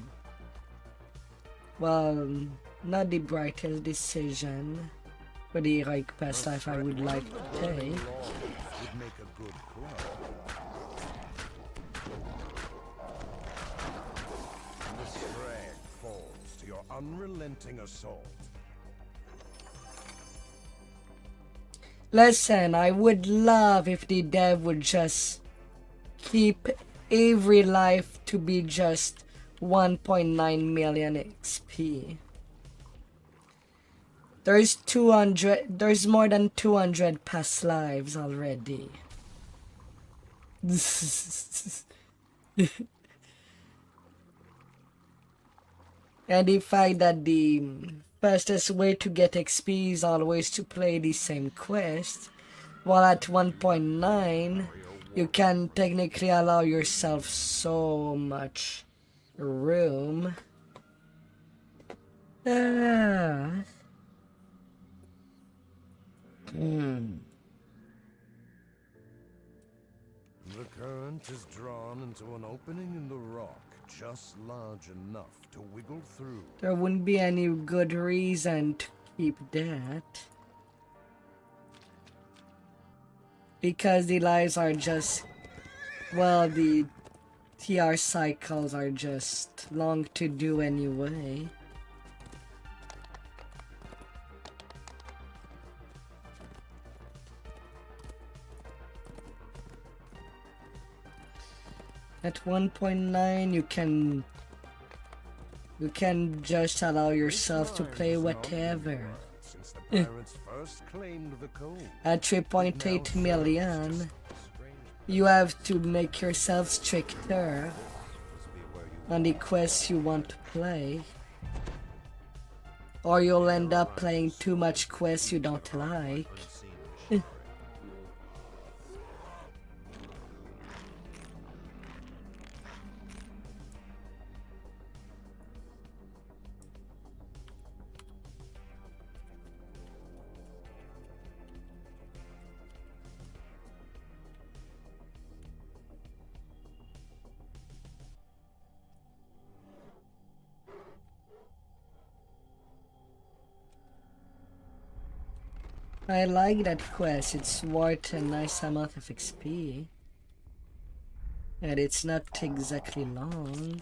well, not the brightest decision for the heroic past life I would like to take. Would make a good club. The scrag falls to your unrelenting assault. Listen, I would love if the dev would just keep every life to be just 1.9 million XP. There's more than 200 past lives already. And the fact that the fastest way to get XP is always to play the same quest, while at 1.9 you can technically allow yourself so much room. The current is drawn into an opening in the rock, just large enough to wiggle through. There wouldn't be any good reason to keep that. Because the lives are just, well, the TR cycles are just long to do anyway. At 1.9 you can just allow yourself to play whatever. Since the pirates first claimed the cove. At 3.8 million, you have to make yourself stricter on the quests you want to play, or you'll end up playing too much quests you don't like. I like that quest, it's worth a nice amount of XP. And it's not exactly long.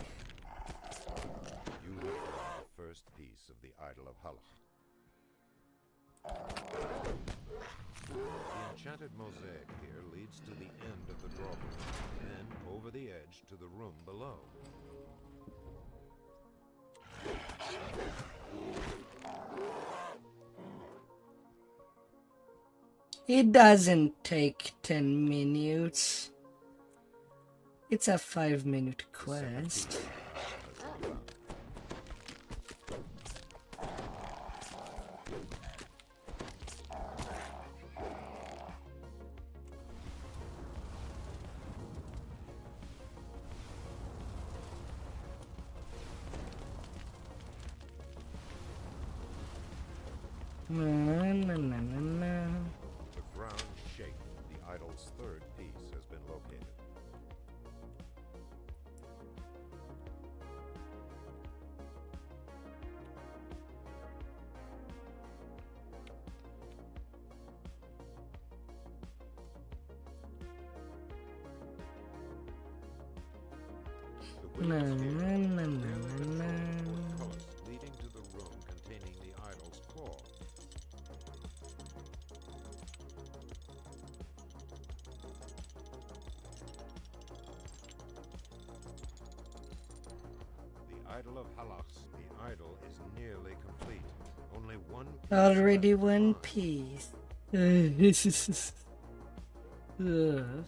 You look at the first piece of the Idol of Halach. The enchanted mosaic here leads to the end of the drawbridge, then over the edge to the room below. It doesn't take 10 minutes. It's a 5-minute quest. The ground shake. The idol's third piece has been located. The post leading to the room containing the idol's claw. The idol of Halachs. The idol is nearly complete. Only one piece Already left. one piece. Ugh.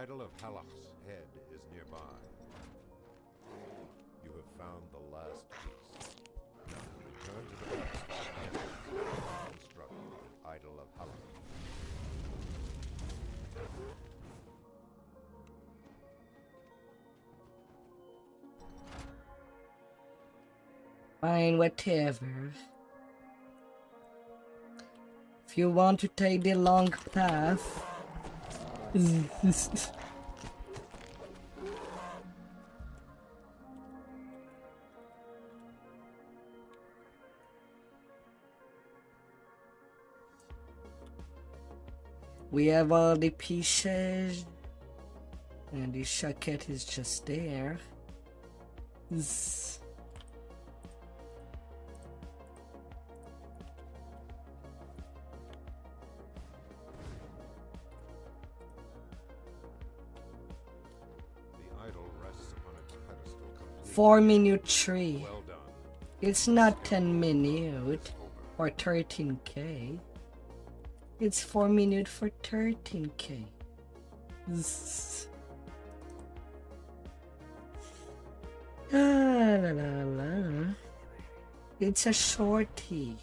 idol of Halach's head is nearby. You have found the last piece. Now return to the backseat and construct an idol of Halach. Fine, whatever. If you want to take the long path. We have all the pieces, and the shacket is just there. The idol rests upon its pedestal complete. 4-minute tree. Well done. It's not 10 minute or 13k. It's 4 minutes for 13k. La, la, la. It's a shorty.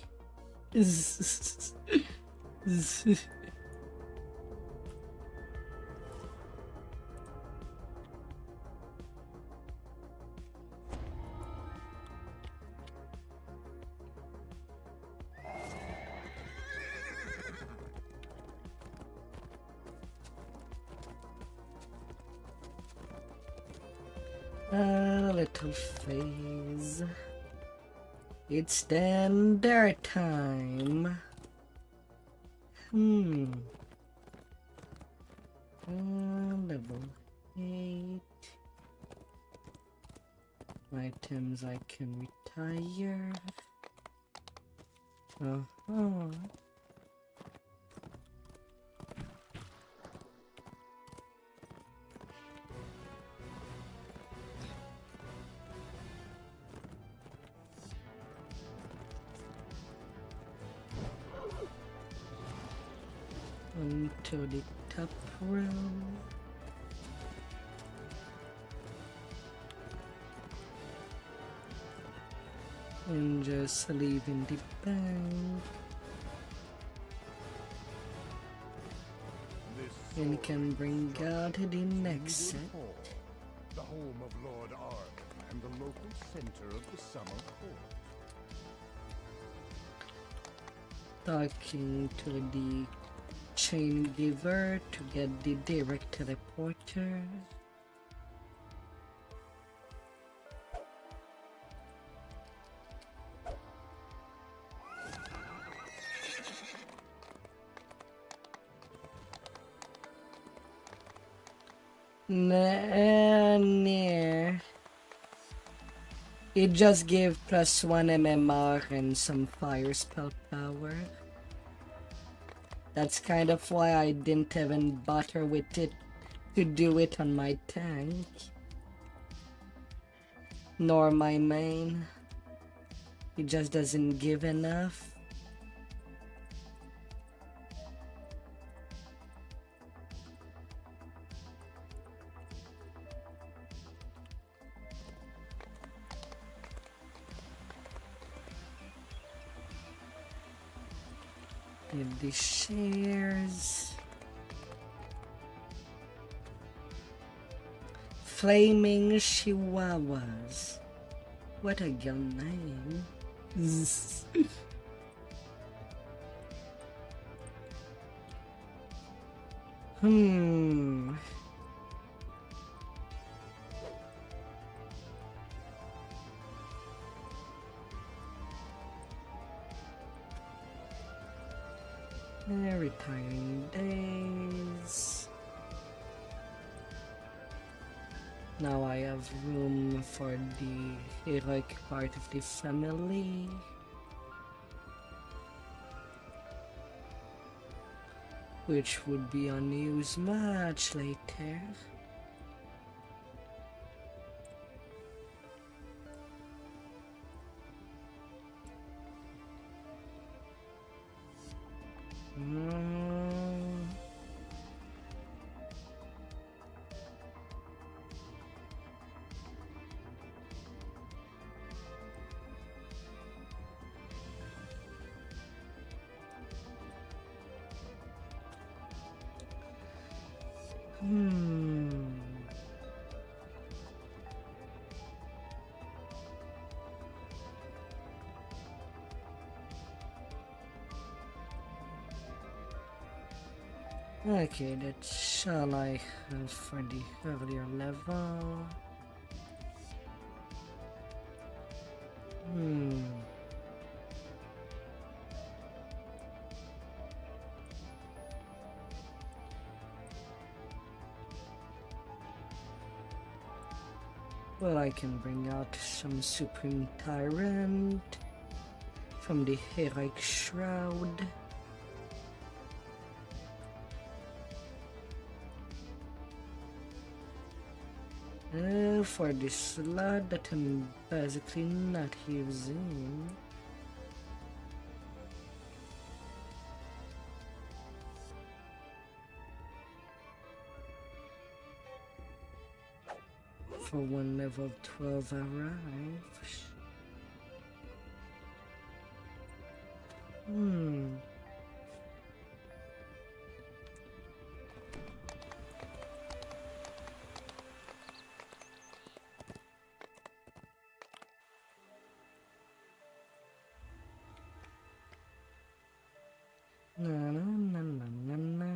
A little phase. It's then their time. Level 8. Items I can retire. Onto the top row. And just leave in the bank. And can bring out the next set. The home of Lord Ark and the local center of the summer court. Talking to the chain giver to get the direct teleporter. Near. It just gave +1 MMR and some fire spell power. That's kind of why I didn't even bother with it to do it on my tank. Nor my main. It just doesn't give enough. Get the shares. Flaming Chihuahuas. What a gun name. Retiring days. Now I have room for the heroic part of the family. Which would be unused much later. Okay, that's all I have for the earlier level. Well, I can bring out some Supreme Tyrant from the Heroic Shroud. For this slot that I'm basically not using. For when level 12 arrives. Na na na na na na.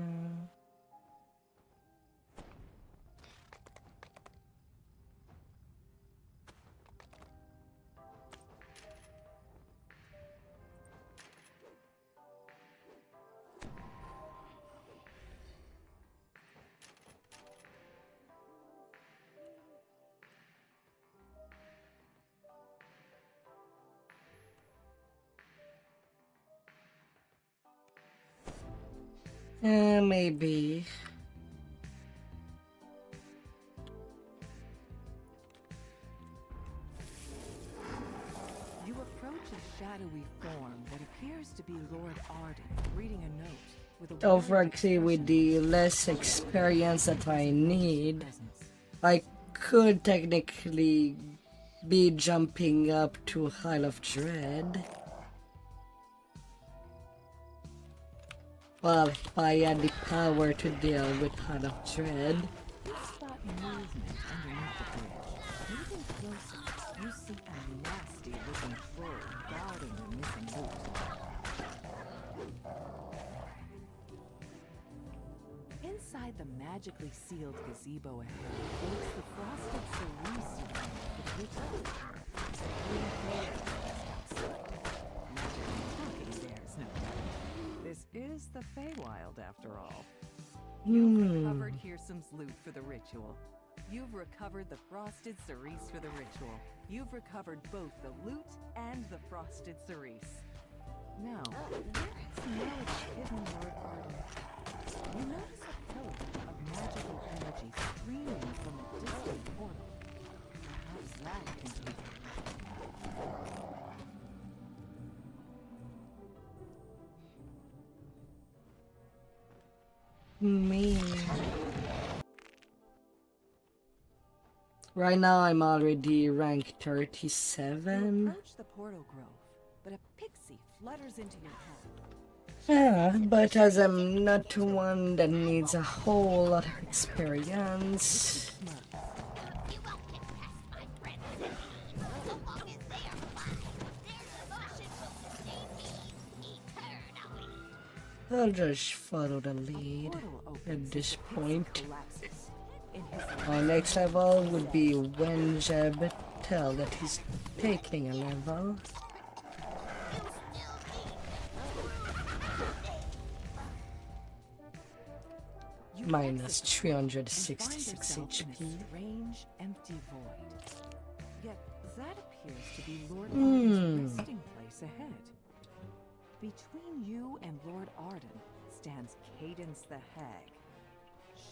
Maybe. You approach a shadowy form that appears to be Lord Arden reading a note with a Obviously, with the less experience that I need, I could technically be jumping up to Isle of Dread. Well, if I had the power to deal with Isle of Dread. You spot movement underneath the bridge. Moving closer, you see a nasty looking troll guarding the missing loot. Inside the magically sealed gazebo ahead waits the frosted cerise with which This is the Feywild, after all. You've recovered Hearsom's loot for the ritual. You've recovered the frosted cerise for the ritual. You've recovered both the loot and the frosted cerise. Now, where has Melody hidden Lord Arden? You notice a pillar of magical energy streaming from a distant portal. Perhaps that can be. Me. Right now I'm already rank 37. You approach the portal grove, but a pixie flutters into your path. Yeah, but as I'm not one that needs a whole lot of experience, I'll just follow the lead at this point. Our next level would be when Jeb tell that he's taking a level. Minus 366 HP. Strange, empty void. Yet that appears to be Lord Arden's resting place ahead. Between you and Lord Arden stands Cadence the Hag.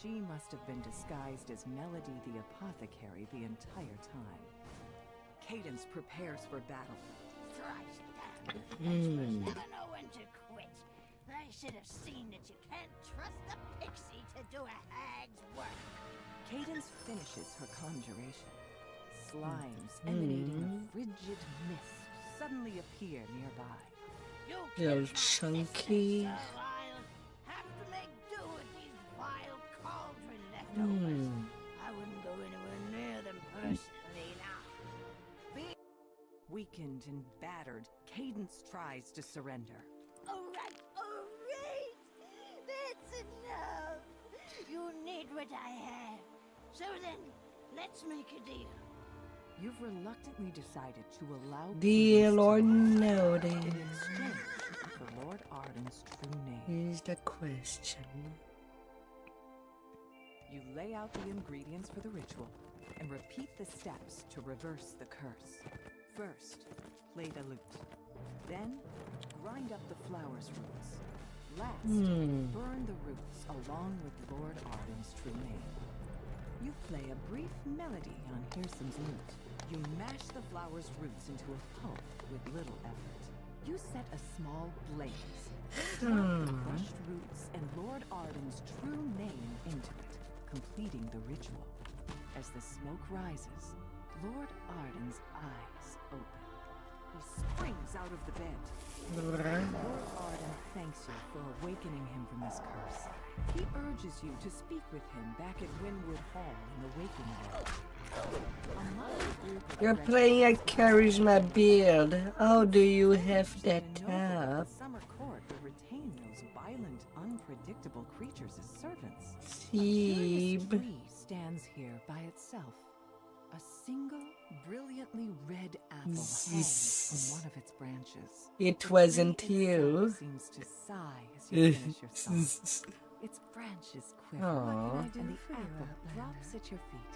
She must have been disguised as Melody the Apothecary the entire time. Cadence prepares for battle. Thrice that. Never know when to quit. I should have seen that you can't trust the pixie to do a hag's work. Cadence finishes her conjuration. Slimes emanating a frigid mist suddenly appear nearby. Little chunky. So I'll have to make do with these vile cauldron leftovers. I wouldn't go anywhere near them personally now. Weakened and battered, Cadence tries to surrender. Alright. That's enough. You need what I have. So then, let's make a deal. You've reluctantly decided to allow Deal or no in deal exchange for Lord Arden's true name. is the question. You lay out the ingredients for the ritual and repeat the steps to reverse the curse. First, play the lute. Then, grind up the flower's roots. Last, burn the roots along with Lord Arden's true name. You play a brief melody on Hirsum's lute. You mash the flower's roots into a pulp with little effort. You set a small blaze, drop the crushed roots and Lord Arden's true name into it, completing the ritual. As the smoke rises, Lord Arden's eyes open. He springs out of the bed. Lord Arden thanks you for awakening him from this curse. He urges you to speak with him back at Winwood Hall in the Waking Room. You're playing a charisma build. How do you have that up? The summer court will retain those violent, unpredictable creatures as servants. Seeb. The tree stands here by itself. A single, brilliantly red apple hangs from one of its branches. It wasn't The tree you. itself seems to sigh as you finish your song. Its branches quiver, Aw. and the apple drops at your feet.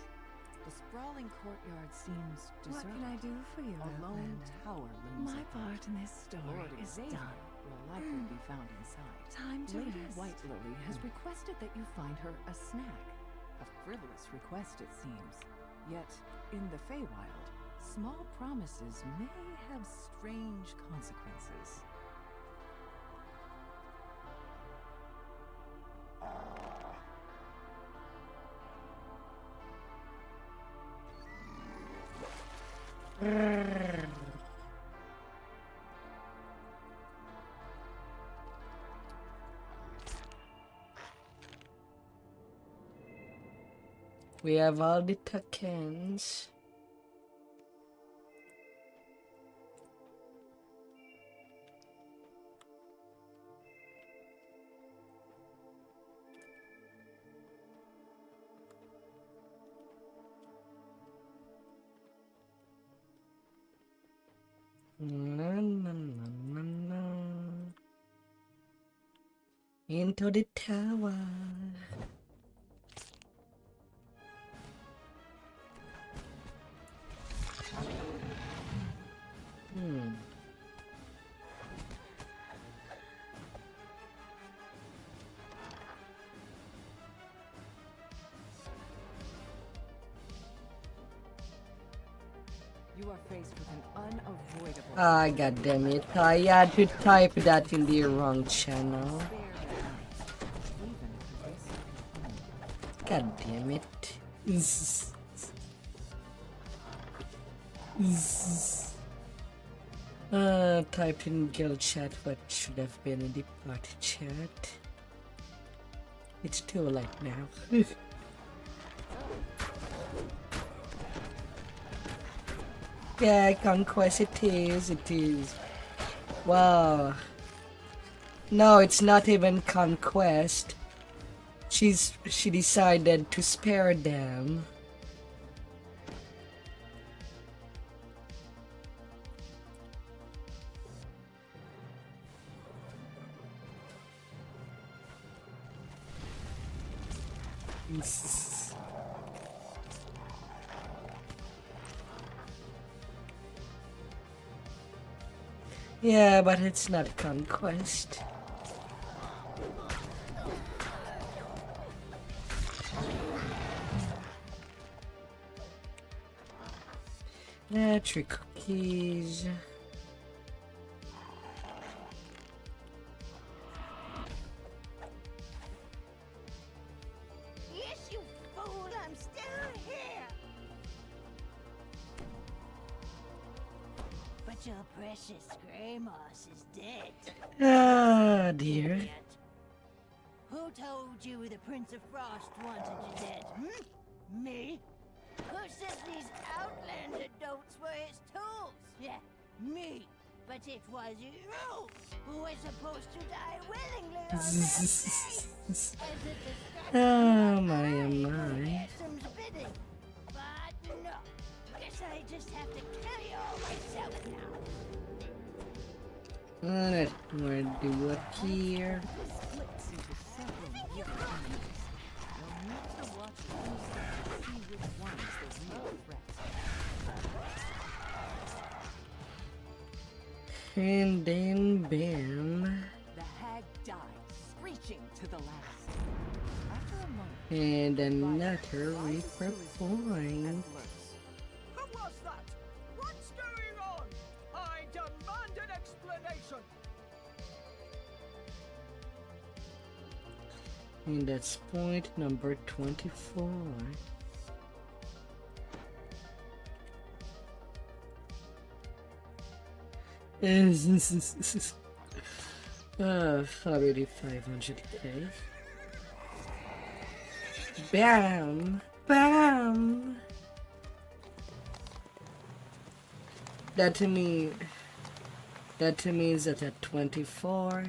The sprawling courtyard seems deserted. What can I do for you, A lone Outlander? tower looms My up. part in this story Lord is Xavier done. will likely be found inside. Time to Lady rest. White Lily has requested that you find her a snack. A frivolous request, it seems. Yet, in the Feywild, small promises may have strange consequences. We have all the tokens. Na, na, na, na, na. Into the tower. You are faced with an unavoidable. Ah, god damn it. I had to type that in the wrong channel. God damn it. Typed in guild chat what should have been in the party chat. It's too late now. Yeah, conquest it is. Wow. No, it's not even conquest. She decided to spare them. Yeah, but it's not conquest. Three cookies. Yes, you fool, I'm still here. But your precious gray moss is dead. Ah, dear. Who told you the Prince of Frost wanted you dead? Me? Who says these outlander don'ts were his tools? Yeah, me. But it was you who were supposed to die willingly on that day. As a distraction Oh my, oh for my. Hansome's bidding. But no, guess I just have to kill you all myself now. Let where do up here? Splits into several different enemies. You'll need to watch closely to see which one's the real threat. And then bam. The hag dies, screeching to the last. After a moment, And the another rises Reaper to his feet and point. blurts. Who was that? What's going on? I demand an explanation. And that's point number 24. Already 500k. Bam! Bam! That to me is that at 24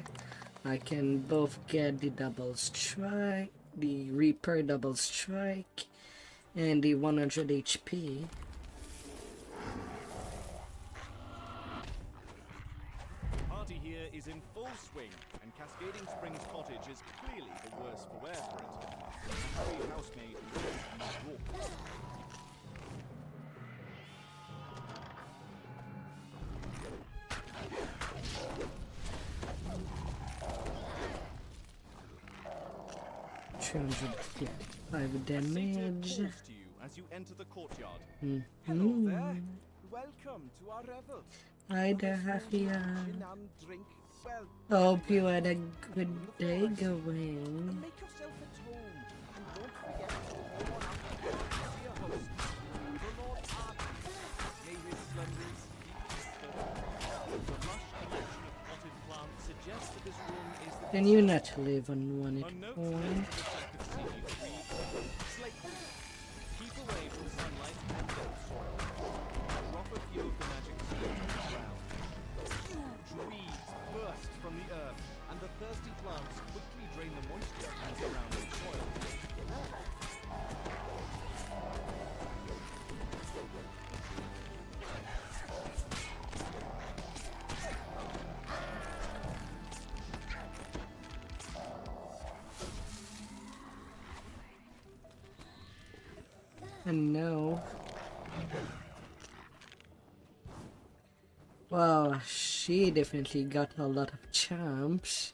I can both get the double strike, the Reaper double strike, and the 100 HP. Party here is in full swing, and Cascading Springs Cottage is clearly the worse for wear for it. Every housemaid is raw. Five damage. Calls to you as you enter the courtyard. Hello there. Welcome to our revel. Hi there, Hafia. Gin and drink. Well, Hope you had a good day going. make yourself at home. And don't forget to go on out and see your host, the Lord Arden. May his slumbers be peaceful. The lush collection of potted plants suggests that this room is the Can you not live on one A at note point? to the fact of seeing you reads, "Slate. Keep away from sunlight and dead soil. A rougher view of the magic seed on the ground. Huge weeds burst from the earth, and the thirsty plants quickly drain the moisture from the surrounding soil. And no. Well, she definitely got a lot of champs.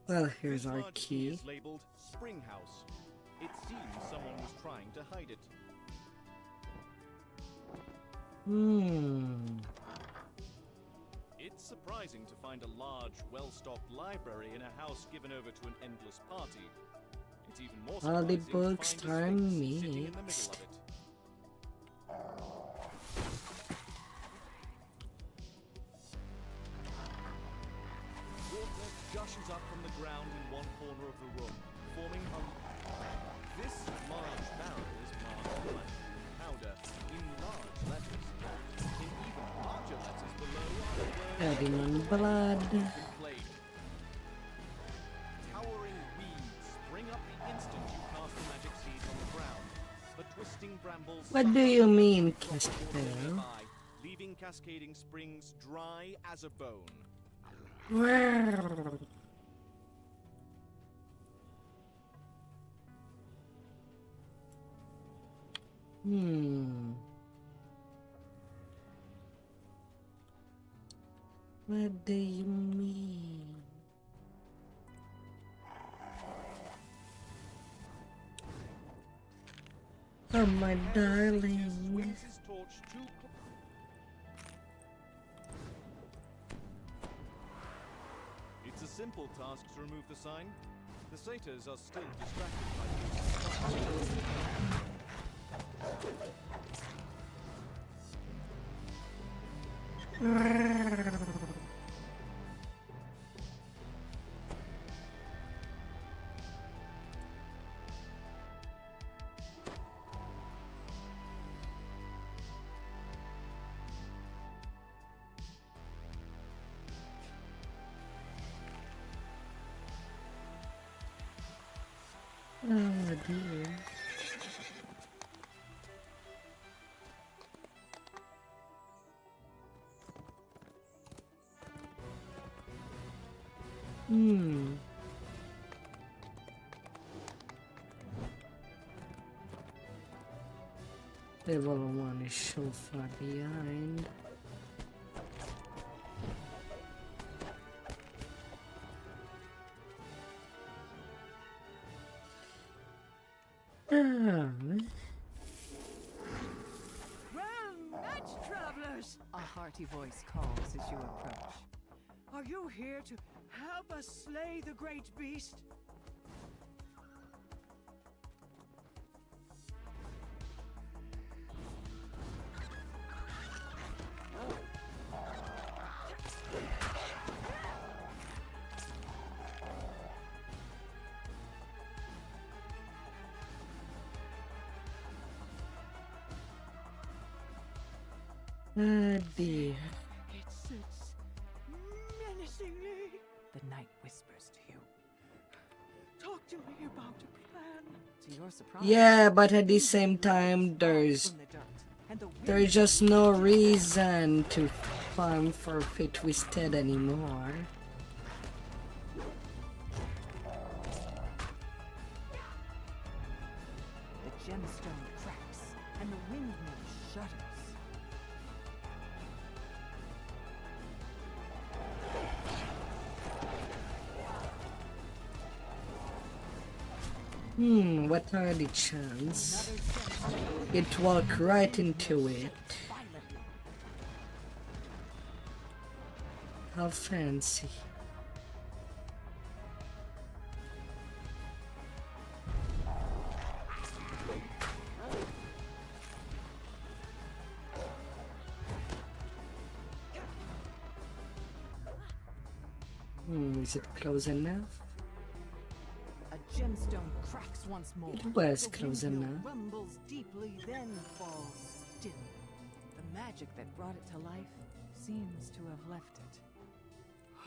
Well, here's This our large key. is labeled Spring House. It seems someone was trying to hide it. It's surprising to find a large, well-stocked library in a house given over to an endless party. It's even more All the surprising to books find a are sphinx sitting in the middle mixed. of it. Water gushes up from the ground in one corner of the room, forming a... This large barrel is marked blood powder in large letters. In even larger letters below are the words Adding on blood. Blade. Towering weeds spring up the instant you cast the magic seed on the ground. The twisting brambles... What do you mean, drop water Castel? nearby, leaving Cascading Springs dry as a bone. What do you mean? Oh, my darling. Swings his torch too It's a simple task to remove the sign. The satyrs are still distracted by this. Oh dear. Level 1 is so far behind. Well met, travelers! A hearty voice calls as you approach. Are you here to help us slay the great beast? Oh dear. It sits menacingly. The night whispers to you. Talk to me about a plan. To your surprise. Yeah, but at the same time, there's just no reason to farm for Fit Twisted anymore. The gemstone cracks and the windmill shudders. What are the chances? It walked right into it. How fancy. Is it close enough? A gemstone cracks once more. It was The close windmill enough. rumbles deeply, then falls still. The magic that brought it to life seems to have left it.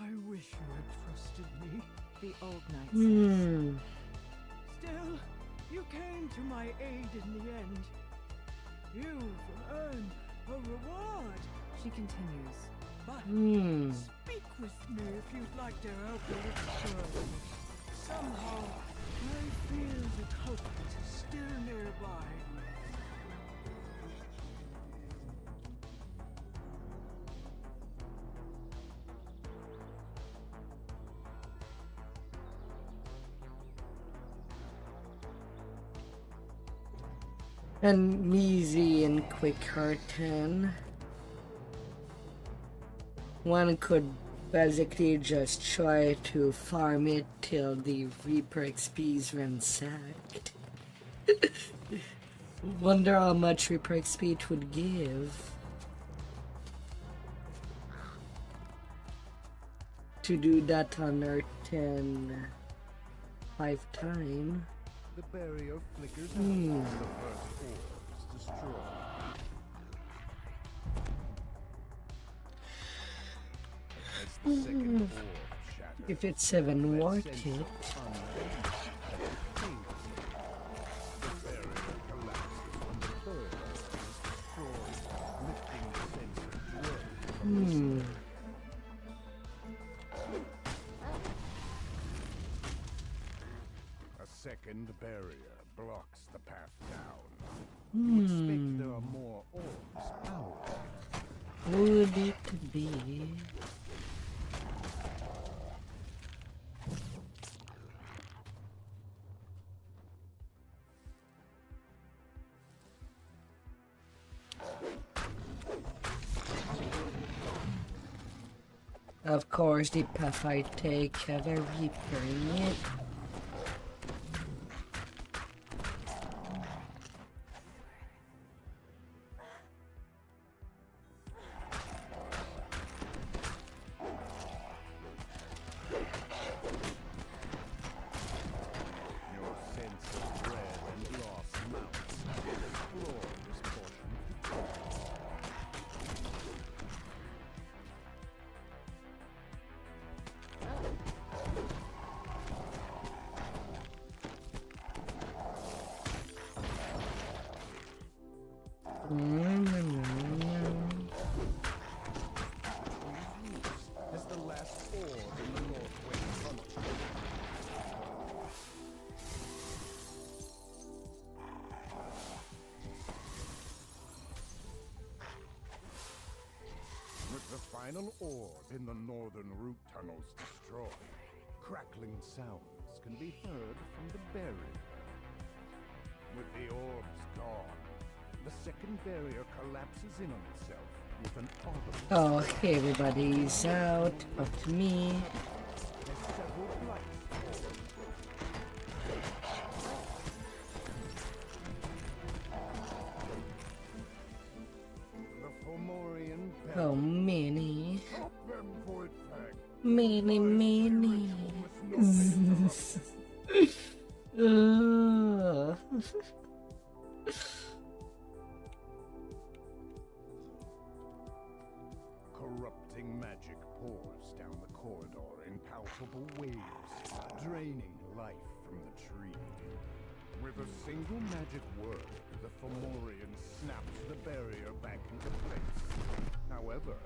I wish you had trusted me, the old knight says. Still, you came to my aid in the end. You've earned a reward. She continues. But speak with me if you'd like to help a little further. Somehow, I feel the culprit is still nearby. And easy and quick Hearten. One could basically just try to farm it till the Reaper XP is ransacked. Wonder how much Reaper XP it would give. To do that on Earth 10 5 times. The barrier flickers out as the first orbs destroyed. As the second orb shatters, If it's even worth sense it. of the barrier collapses when the third orb is destroyed, lifting the sense of dread from the spirit. A second barrier blocks the path down. You expect there are more orbs powering it. Would it be? Of course, the path I take have a Reaper in it. As the last orb in the Northwind tunnel. With the final orb in the northern root tunnels destroyed, crackling sounds can be heard from the barrier. With the orbs gone, the second barrier collapses in on itself with an audible. Oh, okay, everybody's out. Up to me. There's several blights. The Fomorian Oh, many. Stop them, Void Fang. Many. Corrupting magic pours down the corridor in palpable waves, draining life from the tree. With a single magic word, the Fomorian snaps the barrier back into place. However,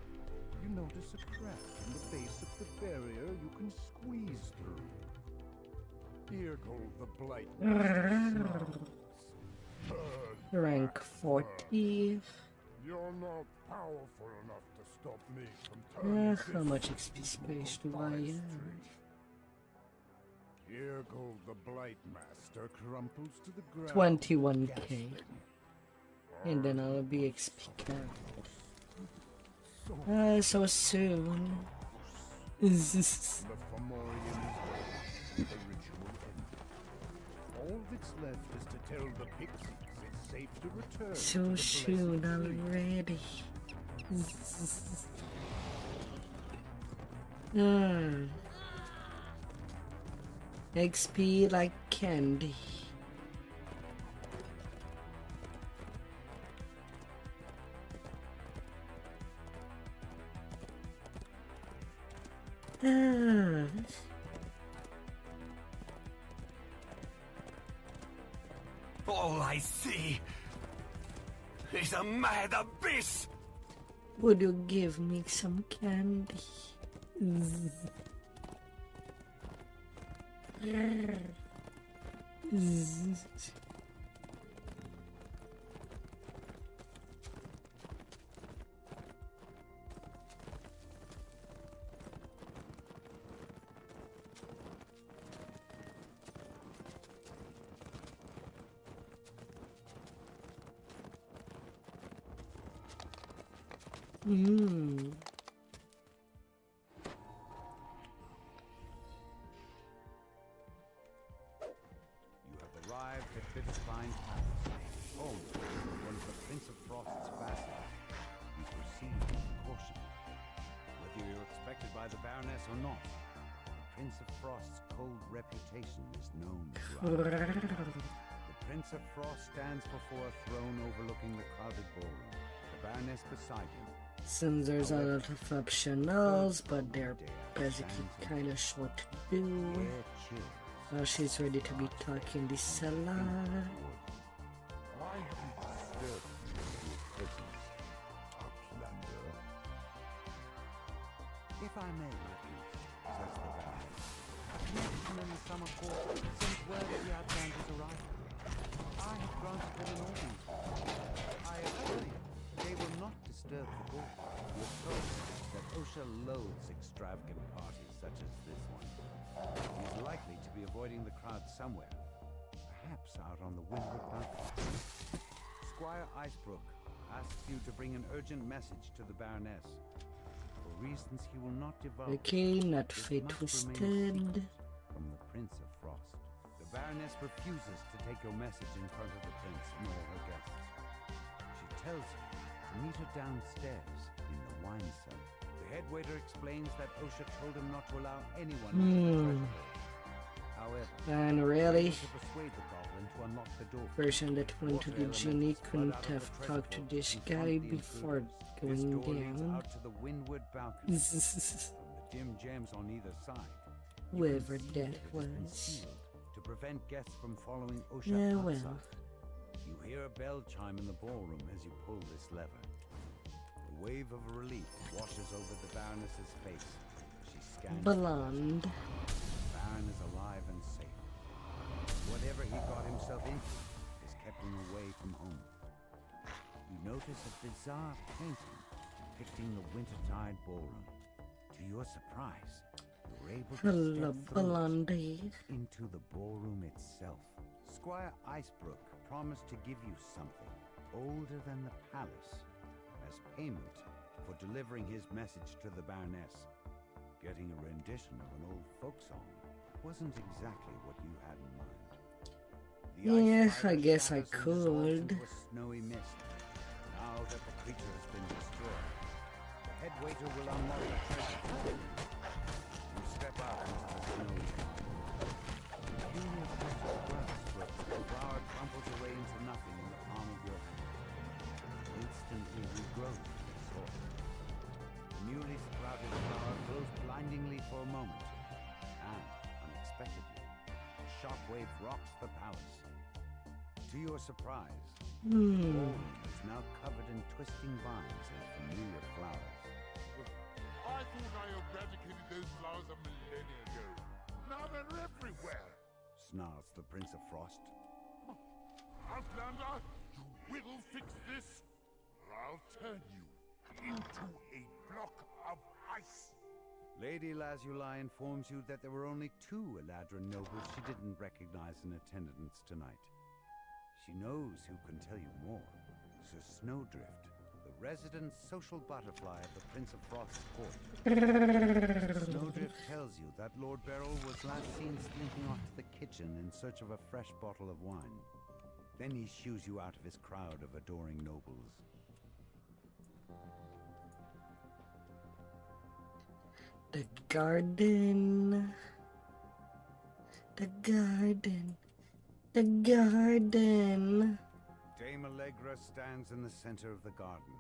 you notice a crack in the base of the barrier you can squeeze through. Here go the blight. Rank 40. You're not powerful enough to stop me from turning How much XP space do I have? Here go the blight master crumples to the ground. 21k. And then I'll be XP capped. So soon. The Fomorian is the ritual ended. All that's left is to tell the pixies it's safe to return. So soon already. XP like candy. All I see is a mad abyss! Would you give me some candy? You have arrived at Bitterfine Palace, home to one of the Prince of Frost's vassals. You proceed with caution. Whether you're expected by the Baroness or not, the Prince of Frost's cold reputation is known throughout. The Prince of Frost stands before a throne overlooking the crowded ballroom, the Baroness beside him. Since there's a lot of optionals, but they're basically kind of short to do. Well, she's ready to be talking this a lot. Why have you disturbed me with your presence, Outlander? If I may, says the Baroness, a connection in the summer court sent word of the Outlander's arrival. I have granted them an audience. I assure you, they will not disturb the ball. You have told me that Osha loathes extravagant parties such as this one. He's likely to be avoiding the crowd somewhere, perhaps out on the windward mountain. Squire Icebrook asks you to bring an urgent message to the Baroness. For reasons he will not divulge. Okay, not it fit must remain twisted. secret from the Prince of Frost. The Baroness refuses to take your message in front of the Prince nor her guests. She tells you to meet her downstairs in the wine cellar. The head waiter explains that Osha told him not to allow anyone into the treasure hall. However, And really, to persuade the goblin to unlock the door. person that went to the genie couldn't have talked to this guy before This going door leads down. out to the windward balcony. From the dim gems on either side, you Whoever can see that it is was. concealed to prevent guests from following Osha Yeah, outside. well. You hear a bell chime in the ballroom as you pull this lever. A wave of relief washes over the Baroness's face. She scans Blonde. The Baron is alive and safe. Whatever he got himself into has kept him away from home. You notice a bizarre painting depicting the wintertide ballroom. To your surprise, you're able to Hello, step through Blondie. into the ballroom itself. Squire Icebrook promised to give you something older than the palace as payment for delivering his message to the Baroness. Getting a rendition of an old folk song wasn't exactly what you had in mind. The Yes, ice I spider guess I shatters and dissolves could. into a snowy mist. Now that the creature has been destroyed, the head waiter will unlock the treasure. You step out into the snowy sky. A peculiar patch of grass grows. The flower crumples away into nothing in the palm of your hand. Instantly regrows to the soil. The newly sprouted flower glows blindingly for a moment, and, unexpectedly, a shockwave rocks the palace. To your surprise, the ballroom is now covered in twisting vines and familiar flowers. I thought I eradicated those flowers a millennia ago. Now they're everywhere. Snarls the Prince of Frost. Outlander, you will fix this, or I'll turn you into a block of ice. Lady Lazuli informs you that there were only 2 Eladrin nobles she didn't recognize in attendance tonight. She knows who can tell you more. Sir Snowdrift, the resident social butterfly of the Prince of Frost's court. Snowdrift tells you that Lord Beryl was last seen slinking off to the kitchen in search of a fresh bottle of wine. Then he shoos you out of his crowd of adoring nobles. The garden. The garden. The garden. Dame Allegra stands in the center of the garden.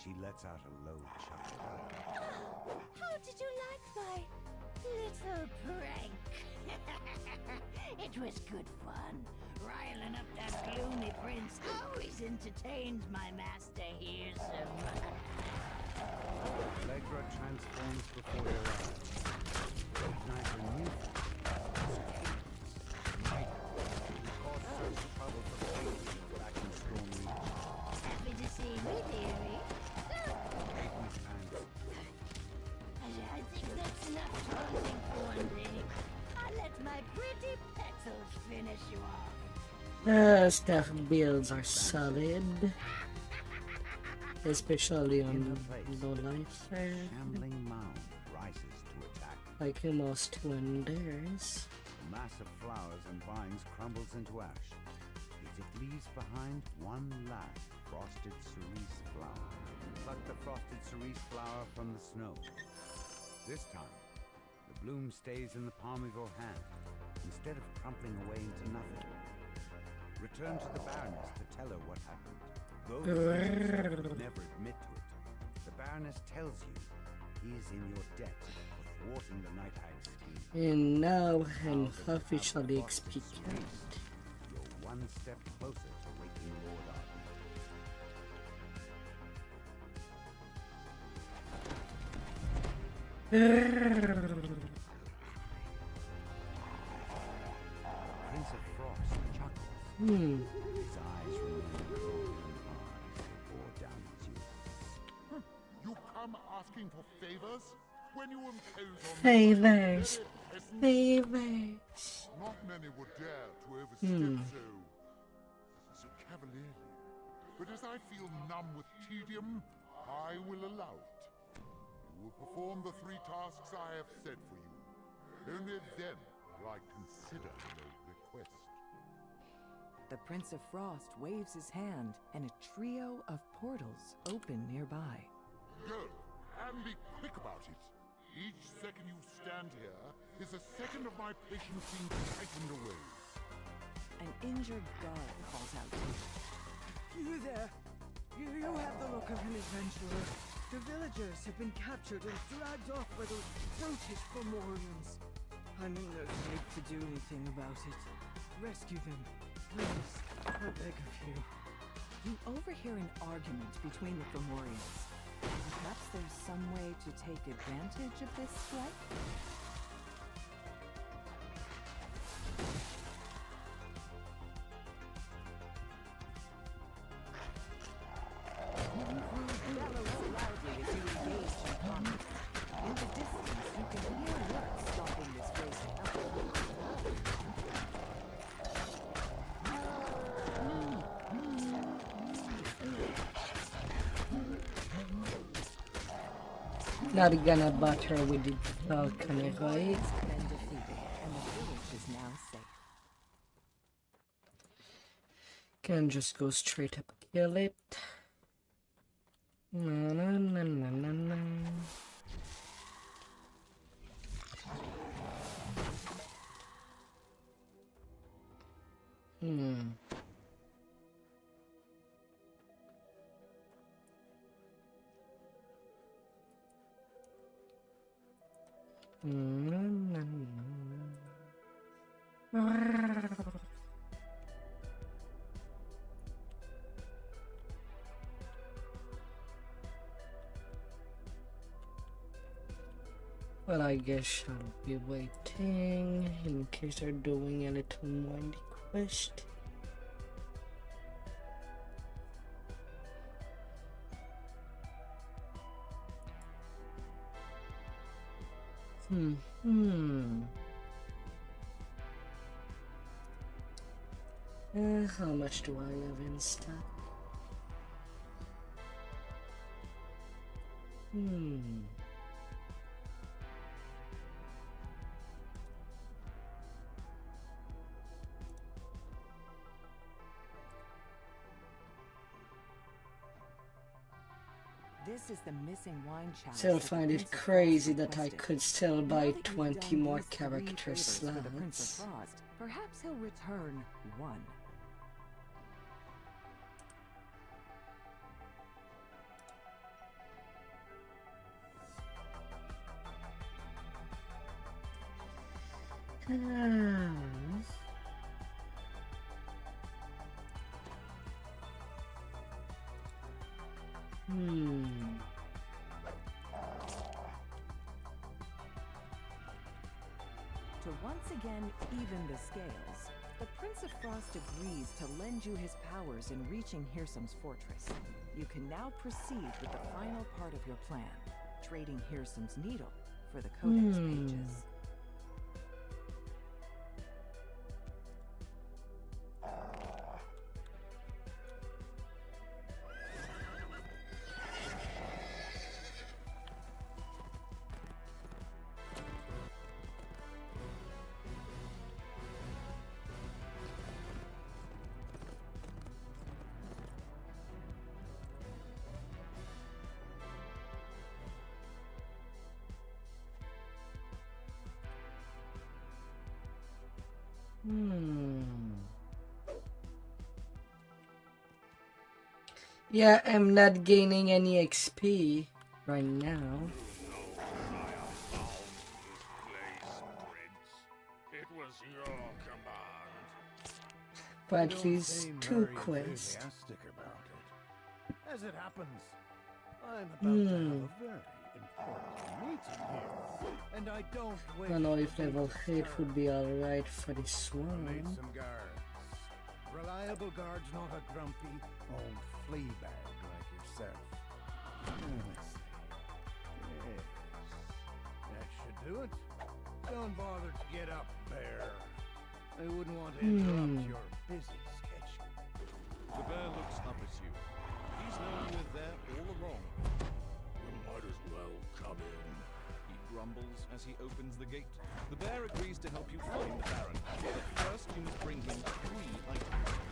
She lets out a low chuckle. How did you like my little prank? It was good fun. Riling up that gloomy prince always entertains my master here so much. Allegra transforms before your eyes. Recognize her new Happy to see me, dearie. I think that's enough taunting for one day. I'll let my pretty petals finish you off. Staff builds are solid. Especially on low life. shambling mound rises to attack. Like most wonders. A mass of flowers and vines crumbles into ash. Yet it leaves behind one last frosted cerise flower. Pluck the frosted cerise flower from the snow. This time, the bloom stays in the palm of your hand, instead of crumpling away into nothing. Return to the Baroness to tell her what happened. Though you yourself would never admit to it, the Baroness tells you he is in your debt for thwarting the Night Hag's scheme. And now I'm officially XP count. You're one step closer to waking Lord Arden. Prince of Frost chuckles. His eyes remain cold and hard as they bore down at you. You come asking for favors when you impose on Favors. peasant. Favors. Not many would dare to overstep so cavalierly. But as I feel numb with tedium, I will allow it. You will perform the 3 tasks I have set for you. Only then will I consider your request. The Prince of Frost waves his hand, and a trio of portals open nearby. Go, and be quick about it. Each second you stand here is a second of my patience being frightened away. An injured guard calls out to you. You there! You have the look of an adventurer. The villagers have been captured and dragged off by those brutish Fomorians. I'm in no shape to do anything about it. Rescue them, please. How big of you. You overhear an argument between the Fomorians. Perhaps there's some way to take advantage of this strife? Bellows loudly as you engage in combat. In the distance, you can hear words stopping this race of Not gonna butter with the balcony, right? been defeated, and the village is now safe. Can just go straight up, kill it. Na na na na na na. Na na na. Well, I guess I'll be waiting in case they're doing a little more in the quest. How much do I have in stock? This is the missing wine chalice. Still find it crazy that I could still buy 20 more character For the Prince slots. of Frost, perhaps he'll return one. To once again even the scales, the Prince of Frost agrees to lend you his powers in reaching Hirsum's fortress. You can now proceed with the final part of your plan, trading Hirsum's needle for the Codex pages. Yeah, I'm not gaining any XP right now. It was your command. But at least two quests. Enthusiastic about it. As it happens, I'm about to have a very important meeting here, and I don't wish I don't know if level 8 would be alright for this I made one. some guards. Reliable guards, not a grumpy old flea bag like yourself. Let's see. Yes. That should do it. Don't bother to get up, bear. I wouldn't want to interrupt your busy schedule. The bear looks up at you. He's known you were there all along. You might as well come in. He grumbles as he opens the gate. The bear agrees to help you find the Baron. But first you must bring him 3 items.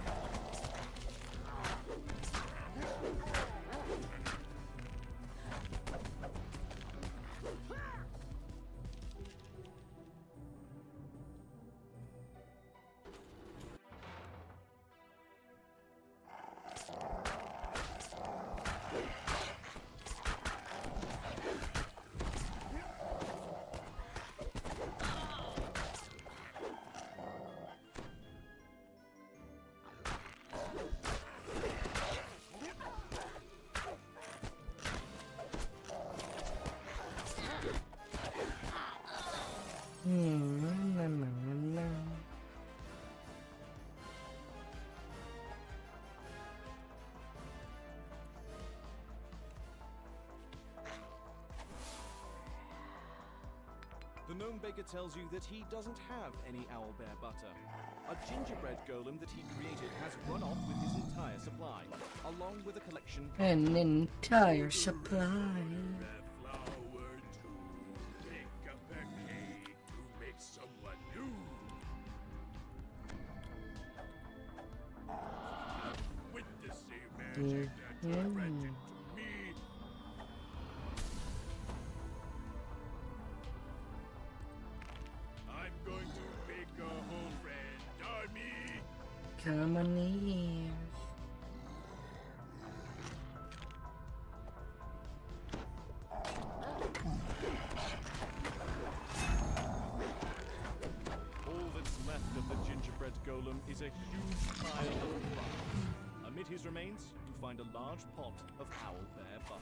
The gnome baker tells you that he doesn't have any owlbear butter. A gingerbread golem that he created has run off with his entire supply, along with a collection of An entire supply. Come on here. All that's left of the gingerbread golem is a huge pile of rubble. Amid his remains, you find a large pot of owlbear butter.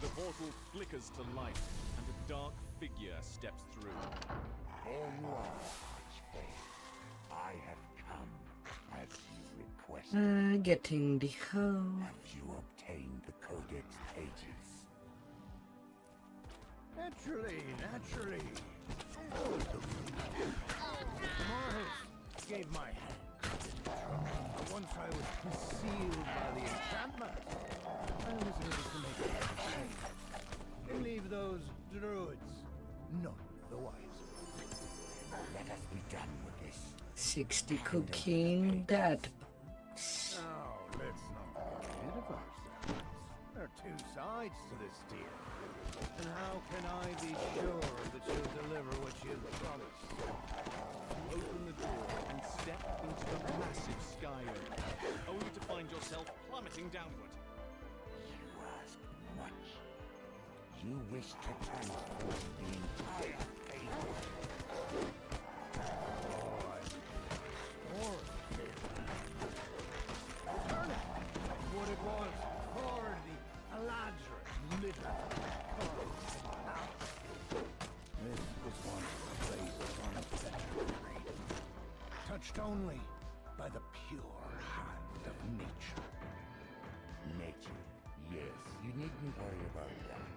The portal flickers to life, and a dark figure steps through. I have come as you requested. Getting the hoe. Have you obtained the codex pages? Naturally. Morris gave my hand. Once I was concealed by the enchantment, I was able to make a mistake and leave those druids none the wiser. Let us be done with this. 60 cocaine that. Now, let's not get ahead of ourselves. There are two sides to this deal. And how can I be sure that you'll deliver what you've promised? You open the door and step into the massive sky oak, only to find yourself plummeting downward. You ask much. You wish to transform the entire fate. What it was for the Eladrin little This was once a place of unfettered freedom, touched only by the pure hand of nature. Nature, yes, you needn't worry about that.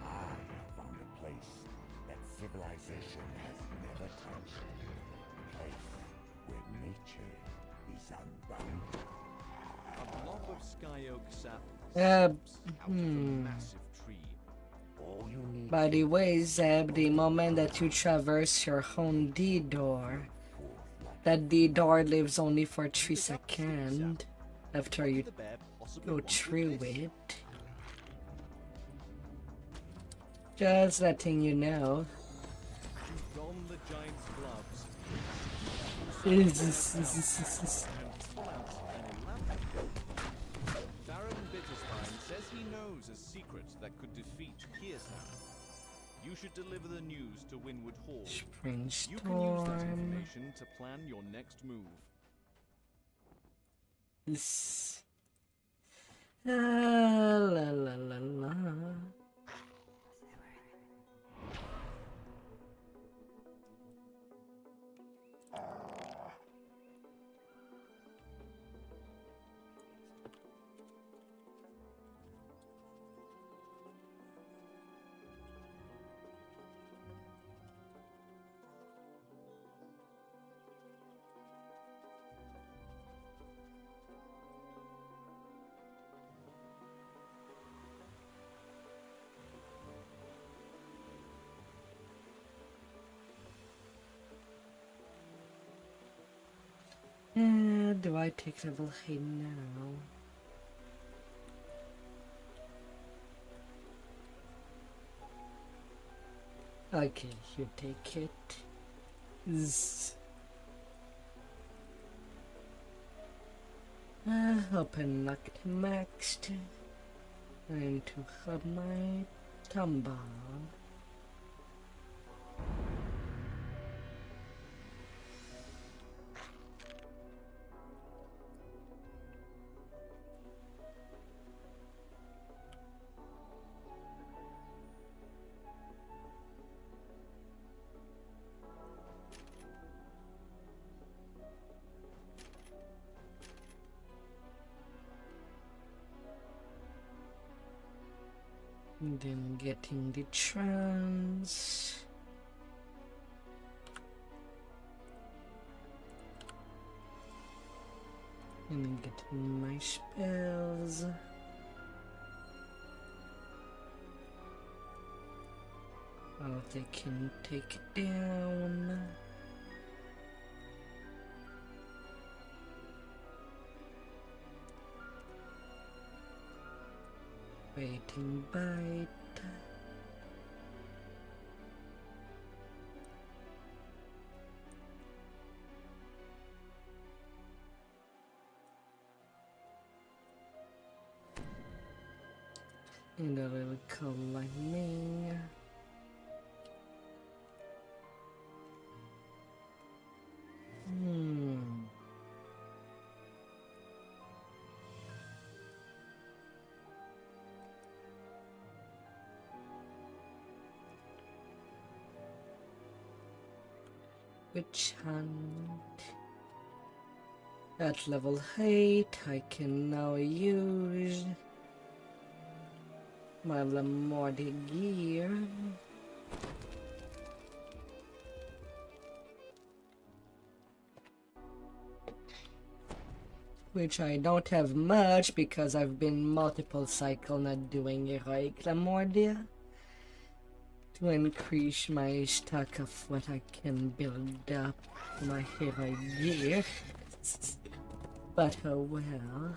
I have found a place that civilization has never touched. A place where nature is unbounded. A blob of sky oak sap Uh, slips out of a massive tree. All you need By the way, Zeb, the moment that you traverse your own D door, that D door lives only for 3 seconds after you go through it. Just letting you know. You don the giant's gloves. Baron Bitterstein says he knows a secret that could defeat Kiersan. You should deliver the news to Winwood Hall. Spring You can use that storm. information to plan your next move. La la la la. Do I take level 8 now? Okay, you take it. Open locked maxed. Time to have my tumble. Then getting the trance. And get my spells. Oh, they can take it down. Waiting bite. And a little climbing. Which hunt? At level 8, I can now use my Lamordi gear. Which I don't have much because I've been multiple cycle not doing heroic Lamordia. To increase my stock of what I can build up my hero gear. But oh well.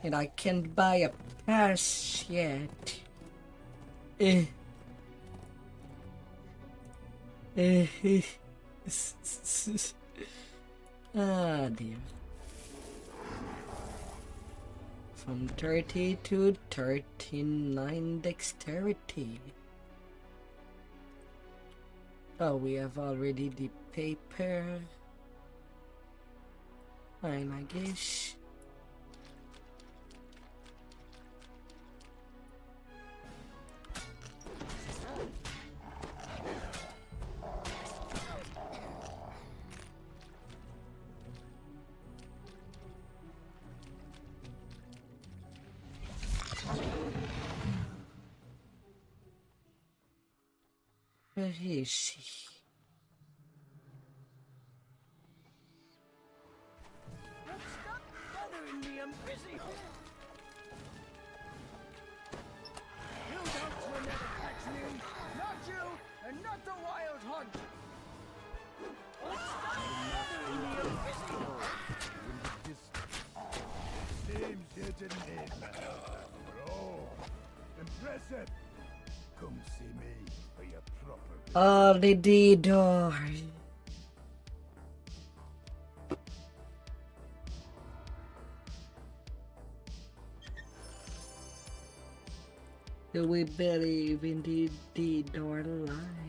And I can't buy a pass yet. Ah dear. From 30 to 39 dexterity. Oh, we have already the paper. Fine, I guess. Where is she? Stop bothering me, I'm busy. You don't will never catch me. Not you, and not the wild hunt. Stop bothering me, I'm busy. Seems you didn't need my help. Oh, impressive. Come see me for your proper. All the D-doors. Do we believe in the D-door line?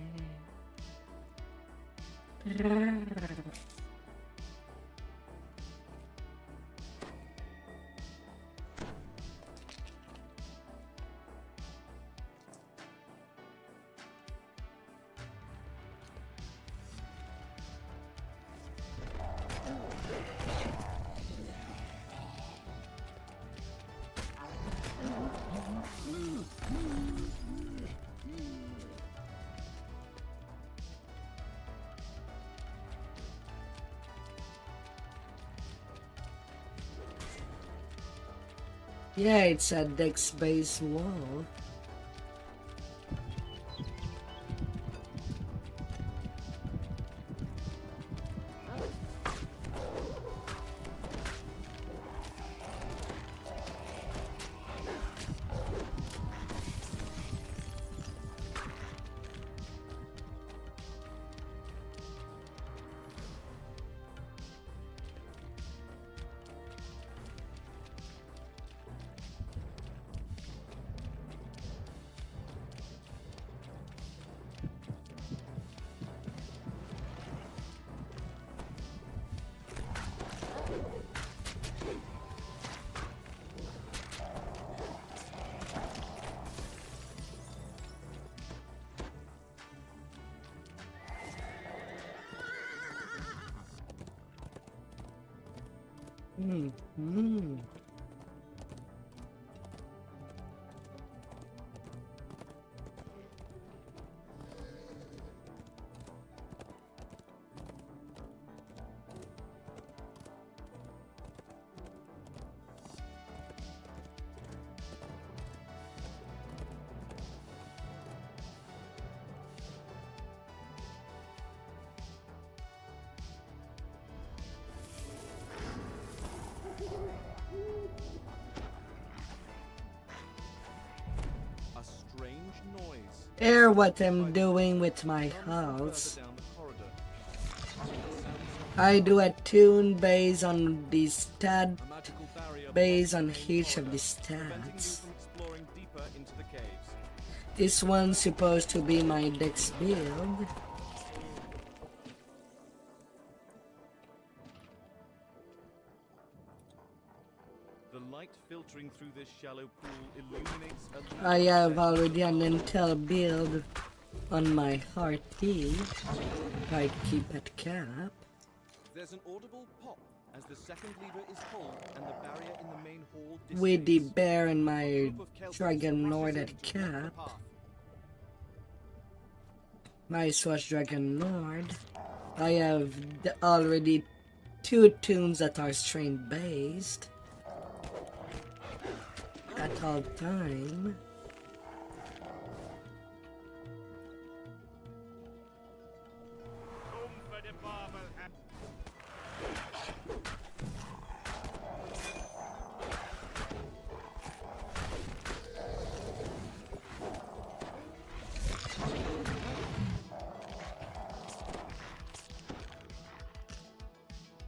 Yeah, it's a dex-based wall. Hear what I'm doing with my house. I do a tune based on the stat, based on each of the stats. This one's supposed to be my dex build. The light filtering through this shallow pool illuminates a I have already an intel build on my hearty. I keep at cap. There's an audible pop as the second lever is pulled and the barrier in the main hall With the bear and my Dragon Lord at cap. Nice watch, Dragon Lord. I have already 2 tunes that are strain based at all time.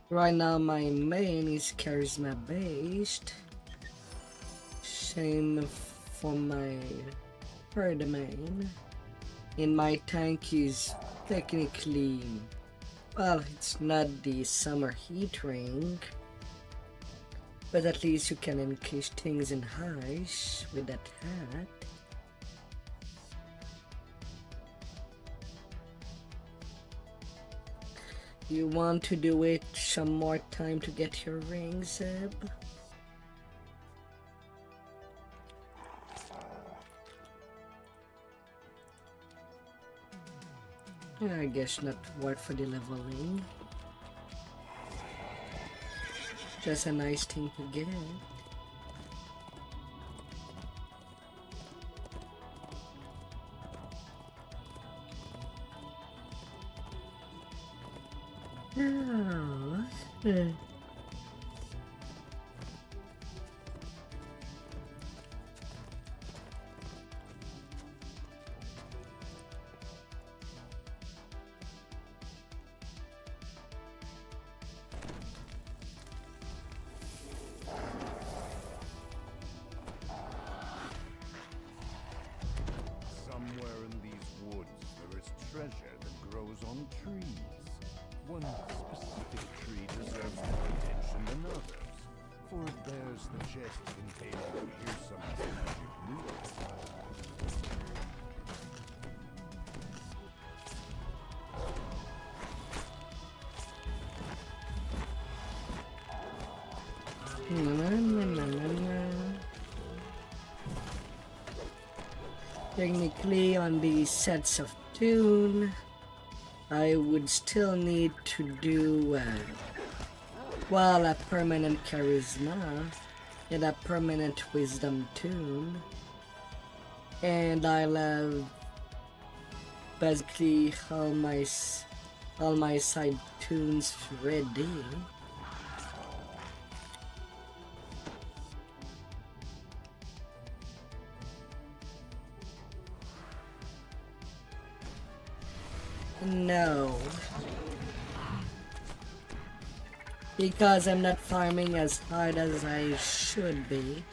Right now my main is charisma based. Same for my third main. And my tank is technically, well, it's not the summer heat ring, but at least you can encase things in highs with that hat. You want to do it some more time to get your ring, Zeb? I guess not worth for the leveling. Just a nice thing to get. Oh, Somewhere in these woods there is treasure that grows on trees. One specific tree deserves more attention than others, for it bears the chest containing Pearson's magic needles. Technically, on the sets of tune, I would still need to do well, a permanent charisma and a permanent wisdom tune, and I'll have basically all my side tunes ready. No. Because I'm not farming as hard as I should be.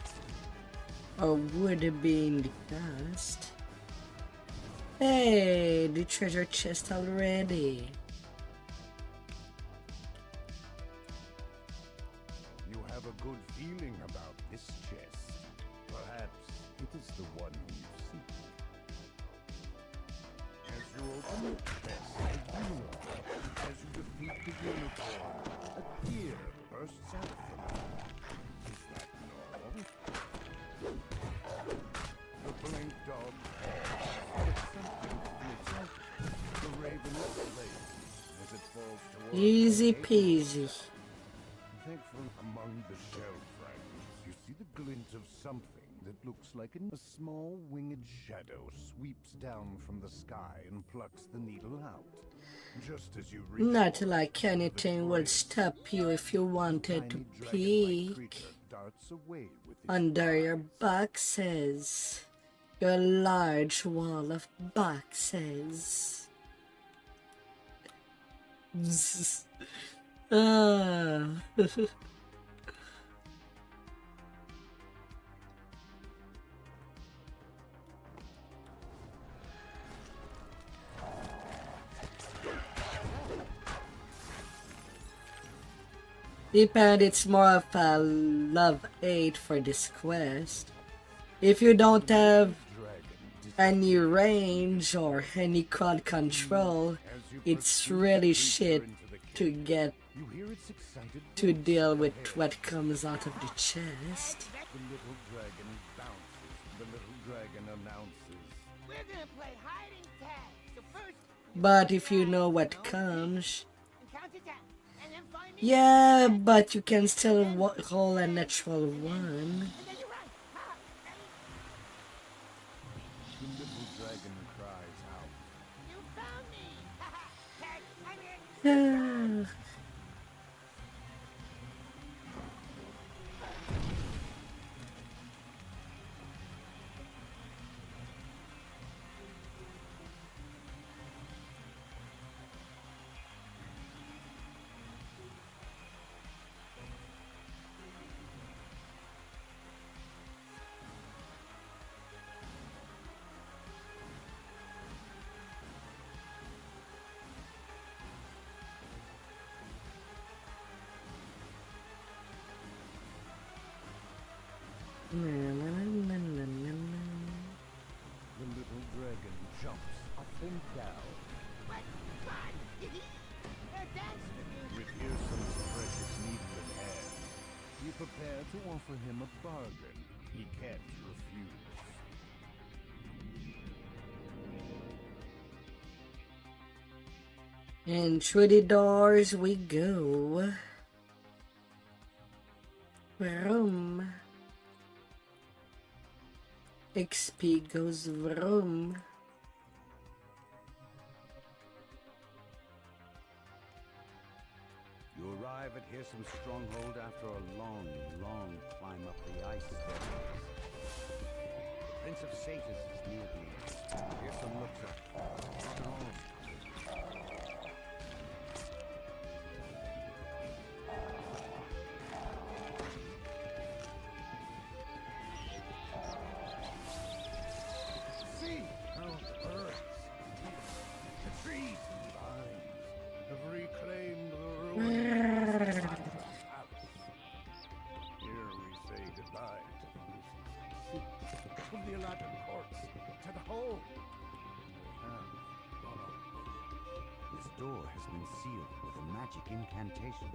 Or would be in the past. Hey, the treasure chest already. You have a good feeling about this chest. Perhaps it is the one you seek. As you open the chest, a unicorn, as you defeat the unicorn, a tear bursts out from it. Is that normal? The blink dog falls, but something flits out. The raven is slain as it falls towards Easy the peasy. Think from among the shell fragments, you see the glint of something that looks like a small winged shadow sweeps down from the sky and plucks the needle out. Just as you reach Not like anything would stop you if you wanted to peek darts away with under your boxes. A large wall of boxes. Ah. Depend, it's more of a love 8 for this quest. If you don't have any range or any crowd control, it's really shit to get to deal with what comes out of the chest. The little dragon bounces. The little dragon announces. We're gonna play hide and tag. So first, But if you know what comes, count to 10, and then find me. yeah, but you can still roll a natural one. The little dragon cries out. You found me. Tag, I'm here. The little dragon jumps up and down. With Earson's precious needle in hand, you prepare to offer him a bargain he can't refuse. And through the doors we go. Vroom. XP goes vroom. You arrive at Hearsom's stronghold after a long, long climb up the ice staircase. The Prince of Satyrs is near the end. Hearsom looks up. After all, See how the birds, the trees and vines have reclaimed the ruins of the palace. Here we say goodbye to the music, from the Aladdin courts to the home. We have followed. this door has been sealed with a magic incantation.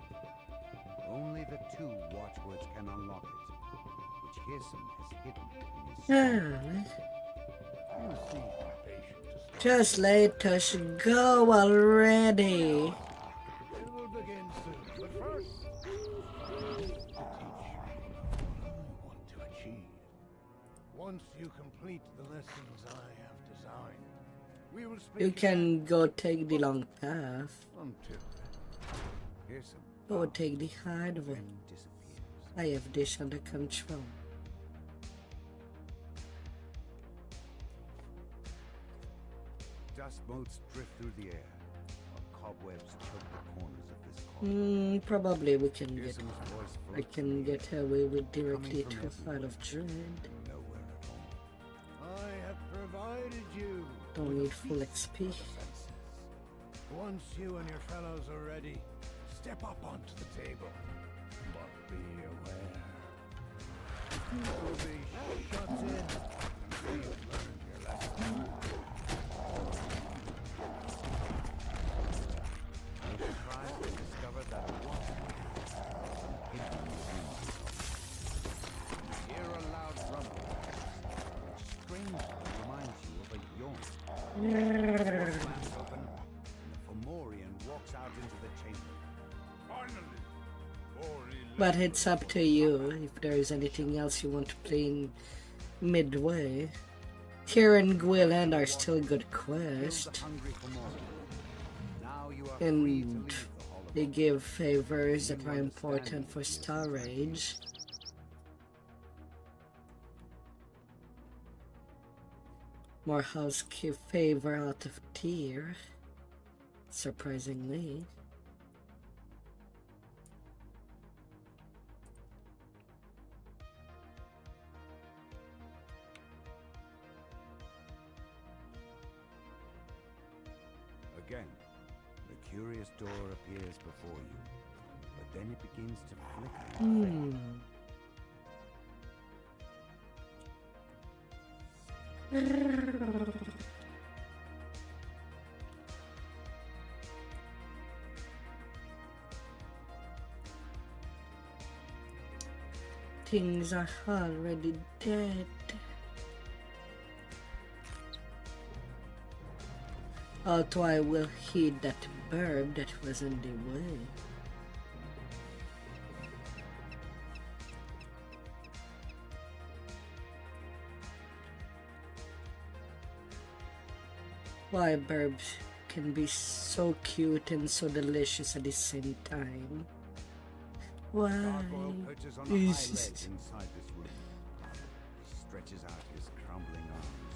Only the 2 watchwords can unlock it, which Hearsom has hidden in his You seem impatient to start. Just let us go already. It will begin soon, but first, I need to teach you what I want to achieve. Once you complete the lessons I have designed, we will speak You can go take the long path, until Hearsom or take the hard one. disappears. I have this under control. Dust motes drift through the air, while cobwebs choke the corners of this corridor. Probably we can get. Hearsom's voice I floats can get away with directly Coming to from a Heart of Dread. nowhere at home. I have provided you. Don't with a need full feast XP. for the senses. Once you and your fellows are ready, step up onto the table. But be aware. You will be shut in until you've learned your lesson. You're surprised to discover that hidden within you. Hear a loud rumble, which strangely reminds you of a yawn. Doors slams open, and the Fomorian walks out into the chamber. Finally, But it's up to you if there is anything else you want to play in midway. Tyr and Gwilland are still good quests, Hungry Fomorian. Now you are free to and leave the Hall of they give favors that are important for Star Rage. More housekeep favor out of tier, surprisingly. Again, the curious door appears before you, but then it begins to flicker and fade. Things are already dead. Although I will heed that bird that was in the way. Why burbs can be so cute and so delicious at the same time. Why? Gargoyle perches on a high ledge inside this room. He stretches out his crumbling arms.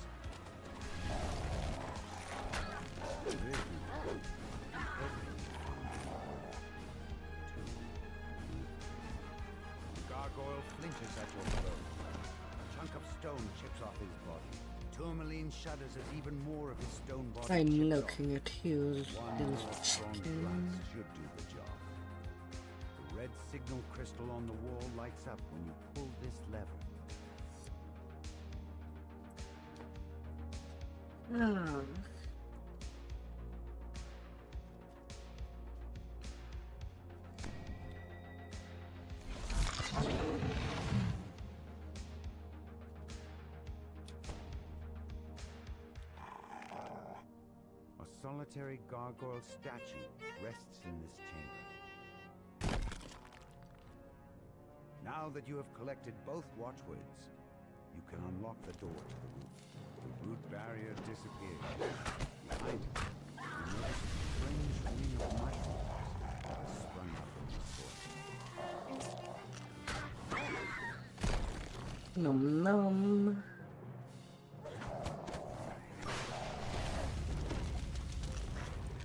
Gargoyle flinches at your blow. A chunk of stone chips off his body. Tourmaline shudders as even more of his stone body I'm chips looking off. at you, One little more strong chicken. glance should do the job. The red signal crystal on the wall lights up when you pull this lever. Ah. A solitary gargoyle statue rests in this chamber. Now that you have collected both watchwords, you can unlock the door to the roof. The root barrier disappears. Behind it, you notice a strange ring of mushrooms that has sprung up from the soil. Nom nom.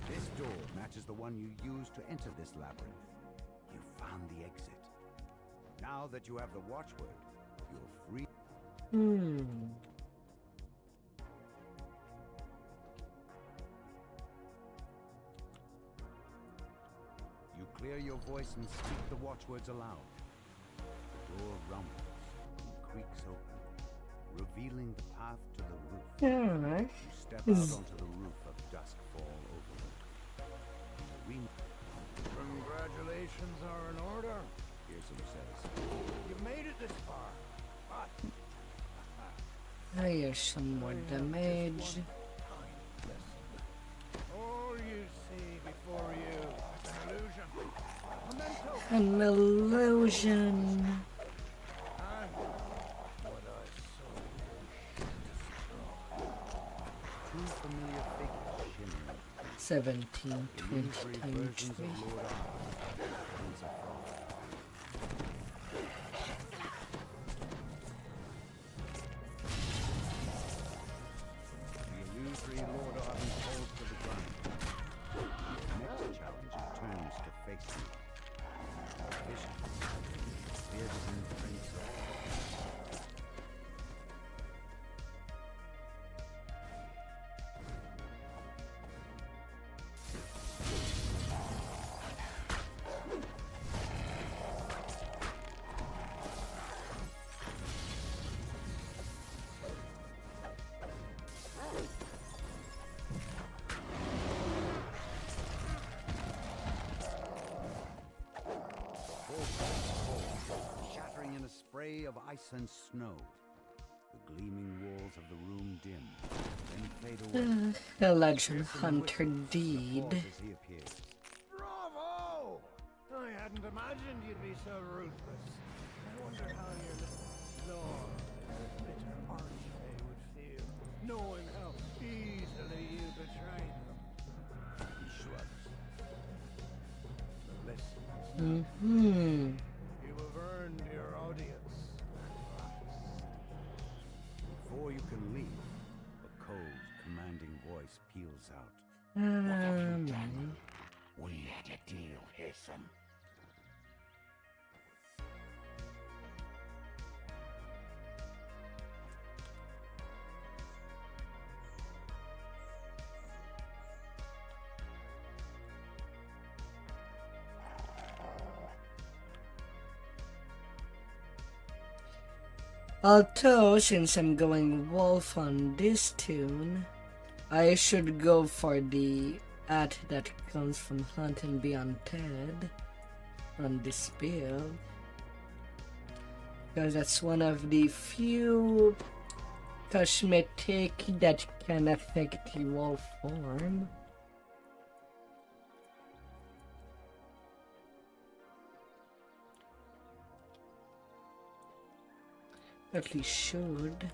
This door matches the one you used to enter this labyrinth. You found the exit. Now that you have the watchword, you're free. You clear your voice and speak the watchwords aloud. The door rumbles and creaks open, revealing the path to the roof. Alright. You step out onto the roof of Duskfall Overlook. Congratulations are in order. Fearsome says. You made it this far, but I hear some more damage. all you see before you is an illusion. Memento. An illusion. And what I so wish to destroy. Two familiar figures shimmering. 17, 20 times Versions 3. of Lord Arthur, Prince of Frost. The illusory Lord Arden falls to the ground. The next challenger turns to face you. Vision. Bearded Prince of Frost. Shattering in a spray of ice and snow. The gleaming walls of the room dim, then fade away. A legend hunter deed. As he appears. Bravo! I hadn't imagined you'd be so ruthless. I wonder how your little lord, the bitter archfey, would feel, knowing how easily you betrayed them. He shrugs. Listen. You have earned your audience. Before you can leave, a cold Man. We had a deal, Hissam. Although, since I'm going wolf on this tune, I should go for the at that comes from Hunt and Be Undead on this build. Because that's one of the few cosmetic that can affect the wolf form. At least should.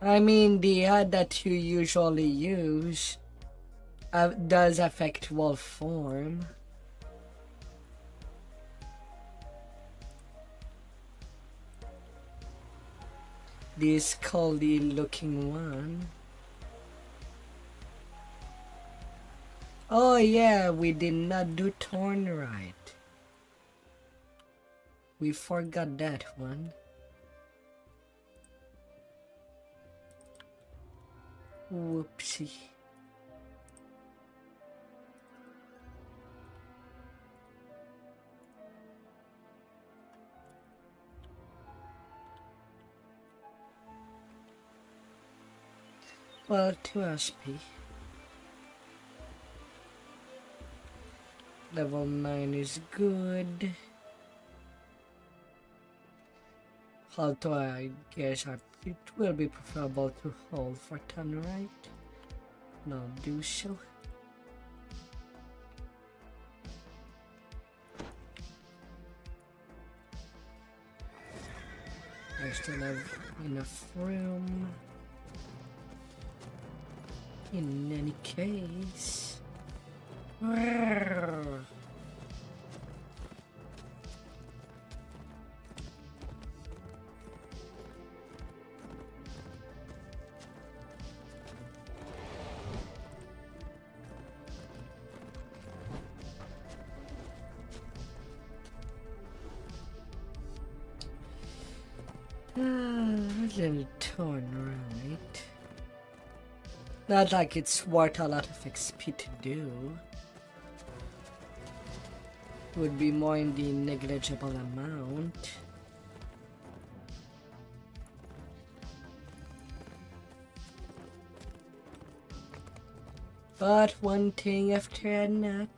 I mean, the ad that you usually use does affect wolf form. This Caldy looking one. Oh yeah, we did not do Torn right. We forgot that one. Whoopsie. Well, 2 SP. Level 9 is good. Although I guess it will be preferable to hold for turn right. And I'll do so. I still have enough room. In any case. Little torn right. Not like it's worth a lot of XP to do. Would be more in the negligible amount. But one thing after another.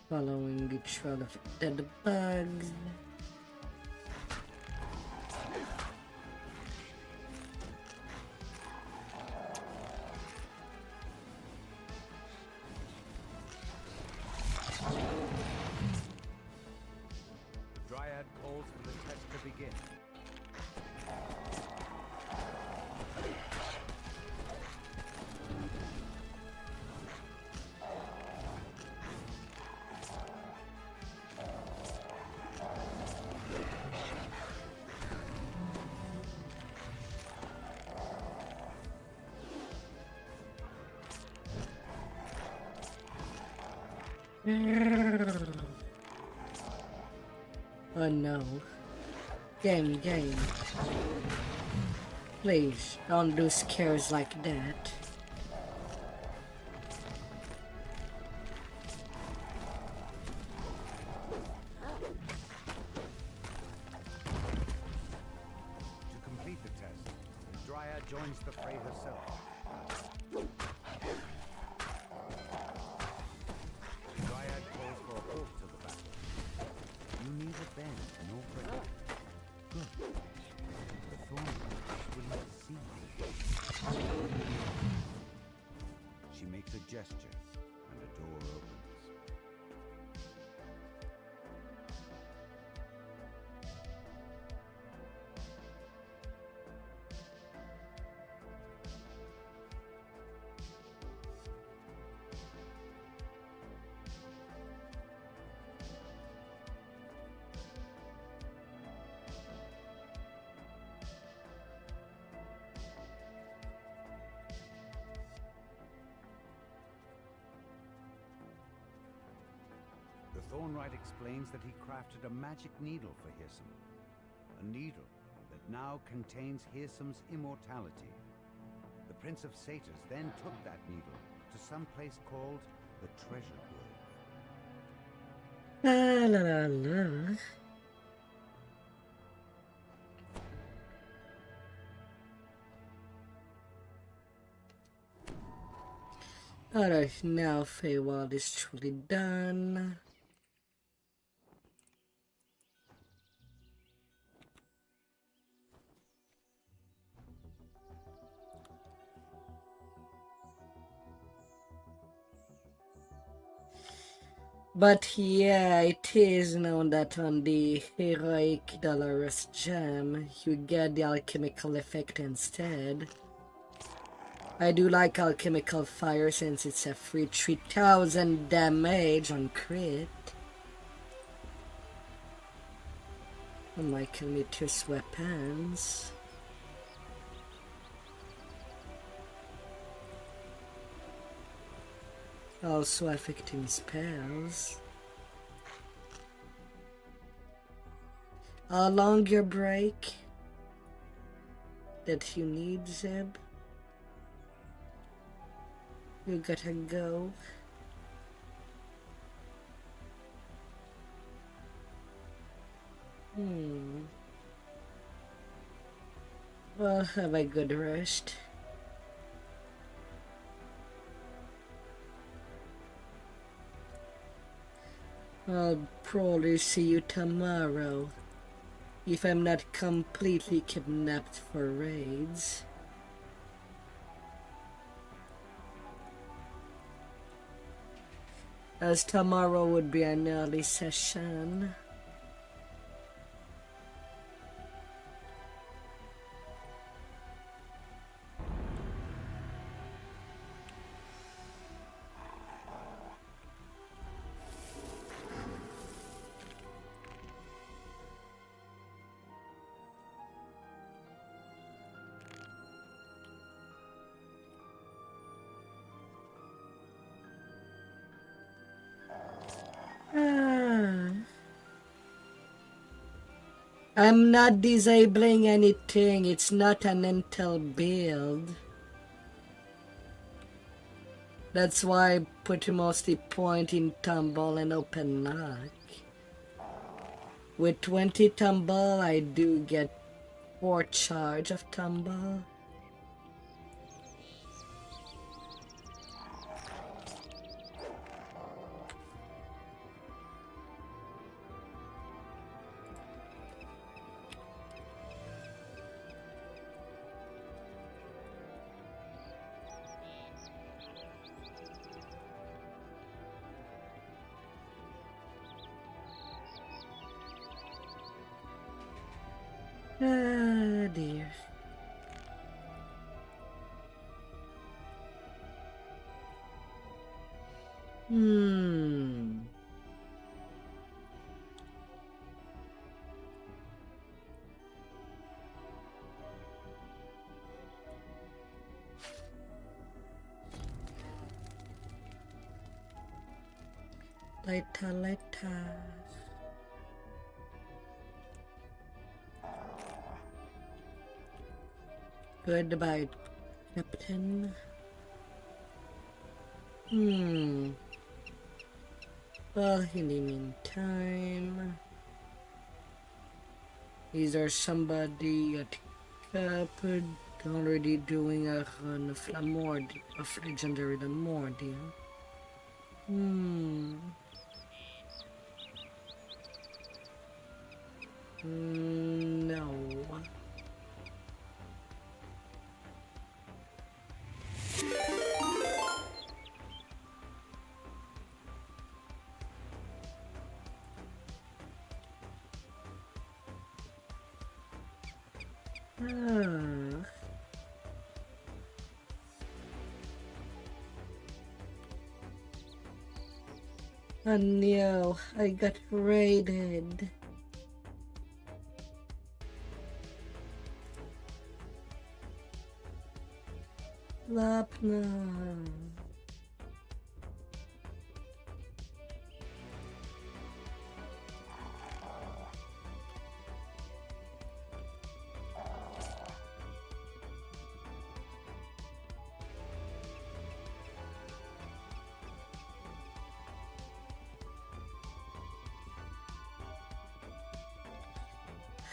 Following the trail of dead bugs. The Dryad calls for the test to begin. Oh no. Game. Please, don't do scares like that. To complete the test, the Dryad joins the fray herself. The Dryad calls for a halt to the battle. You need a bend, no break. Good. The Thornwatch will not see you. She makes a gesture, and a door opens. Thornwright explains that he crafted a magic needle for Hirsum. A needle that now contains Hirsum's immortality. The Prince of Satyrs then took that needle to some place called the Treasure Grove. La la la. Alright, now Feywild is truly done. But yeah, it is known that on the heroic Dolorous Gem, you get the alchemical effect instead. I do like alchemical fire since it's a free 3000 damage on crit. Unlike Mitress weapons. Also affecting spells. How long your break that you need, Zeb? You gotta go. Well, have a good rest. I'll probably see you tomorrow, if I'm not completely kidnapped for raids. As tomorrow would be an early session. I'm not disabling anything, it's not an intel build. That's why I put mostly point in tumble and open lock. With 20 tumble, I do get 4 charge of tumble. Ah, dear. Later. Goodbye, Captain. Well, in the meantime, is there somebody at Captain already doing a run of Legendary Lamordia? No. Oh no, I got raided. Lapna.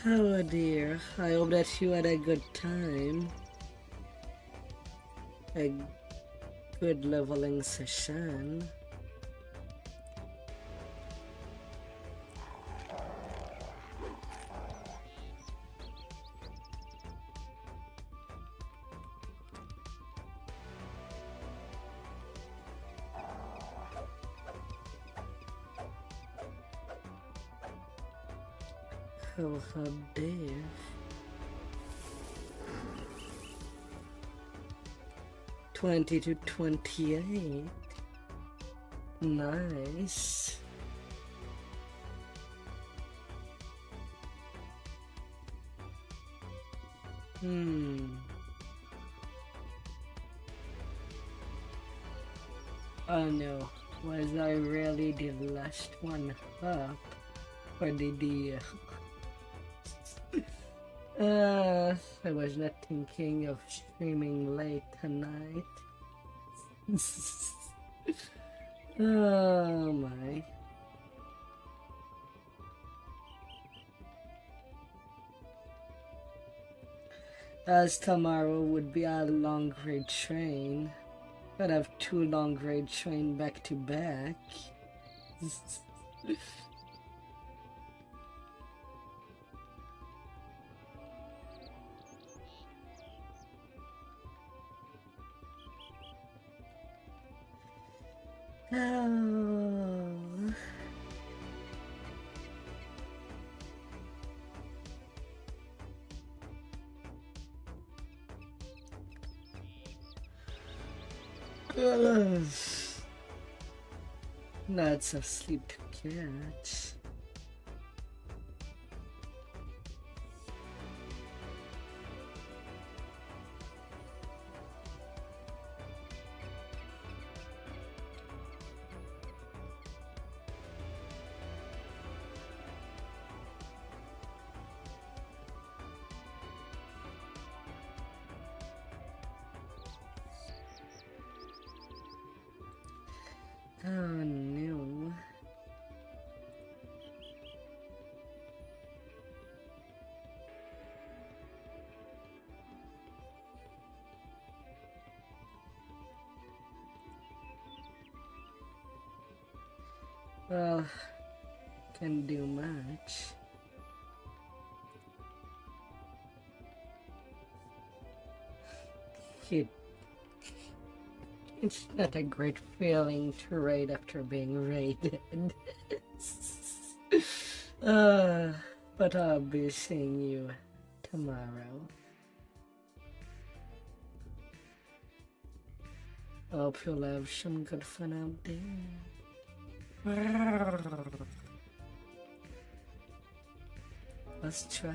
Oh dear, I hope that you had a good time. A good leveling session. Oh, how dare. $20 to $28. Nice. Oh no, was I really the last one up? Or did the I was not thinking of streaming late tonight. Oh my. As tomorrow would be a long grade train. I'd have 2 long grade train back to back. Oh. Lots of sleep to catch. Oh no. Well, can't do much. It's not a great feeling to raid after being raided. But I'll be seeing you tomorrow. Hope you'll have some good fun out there. Let's try.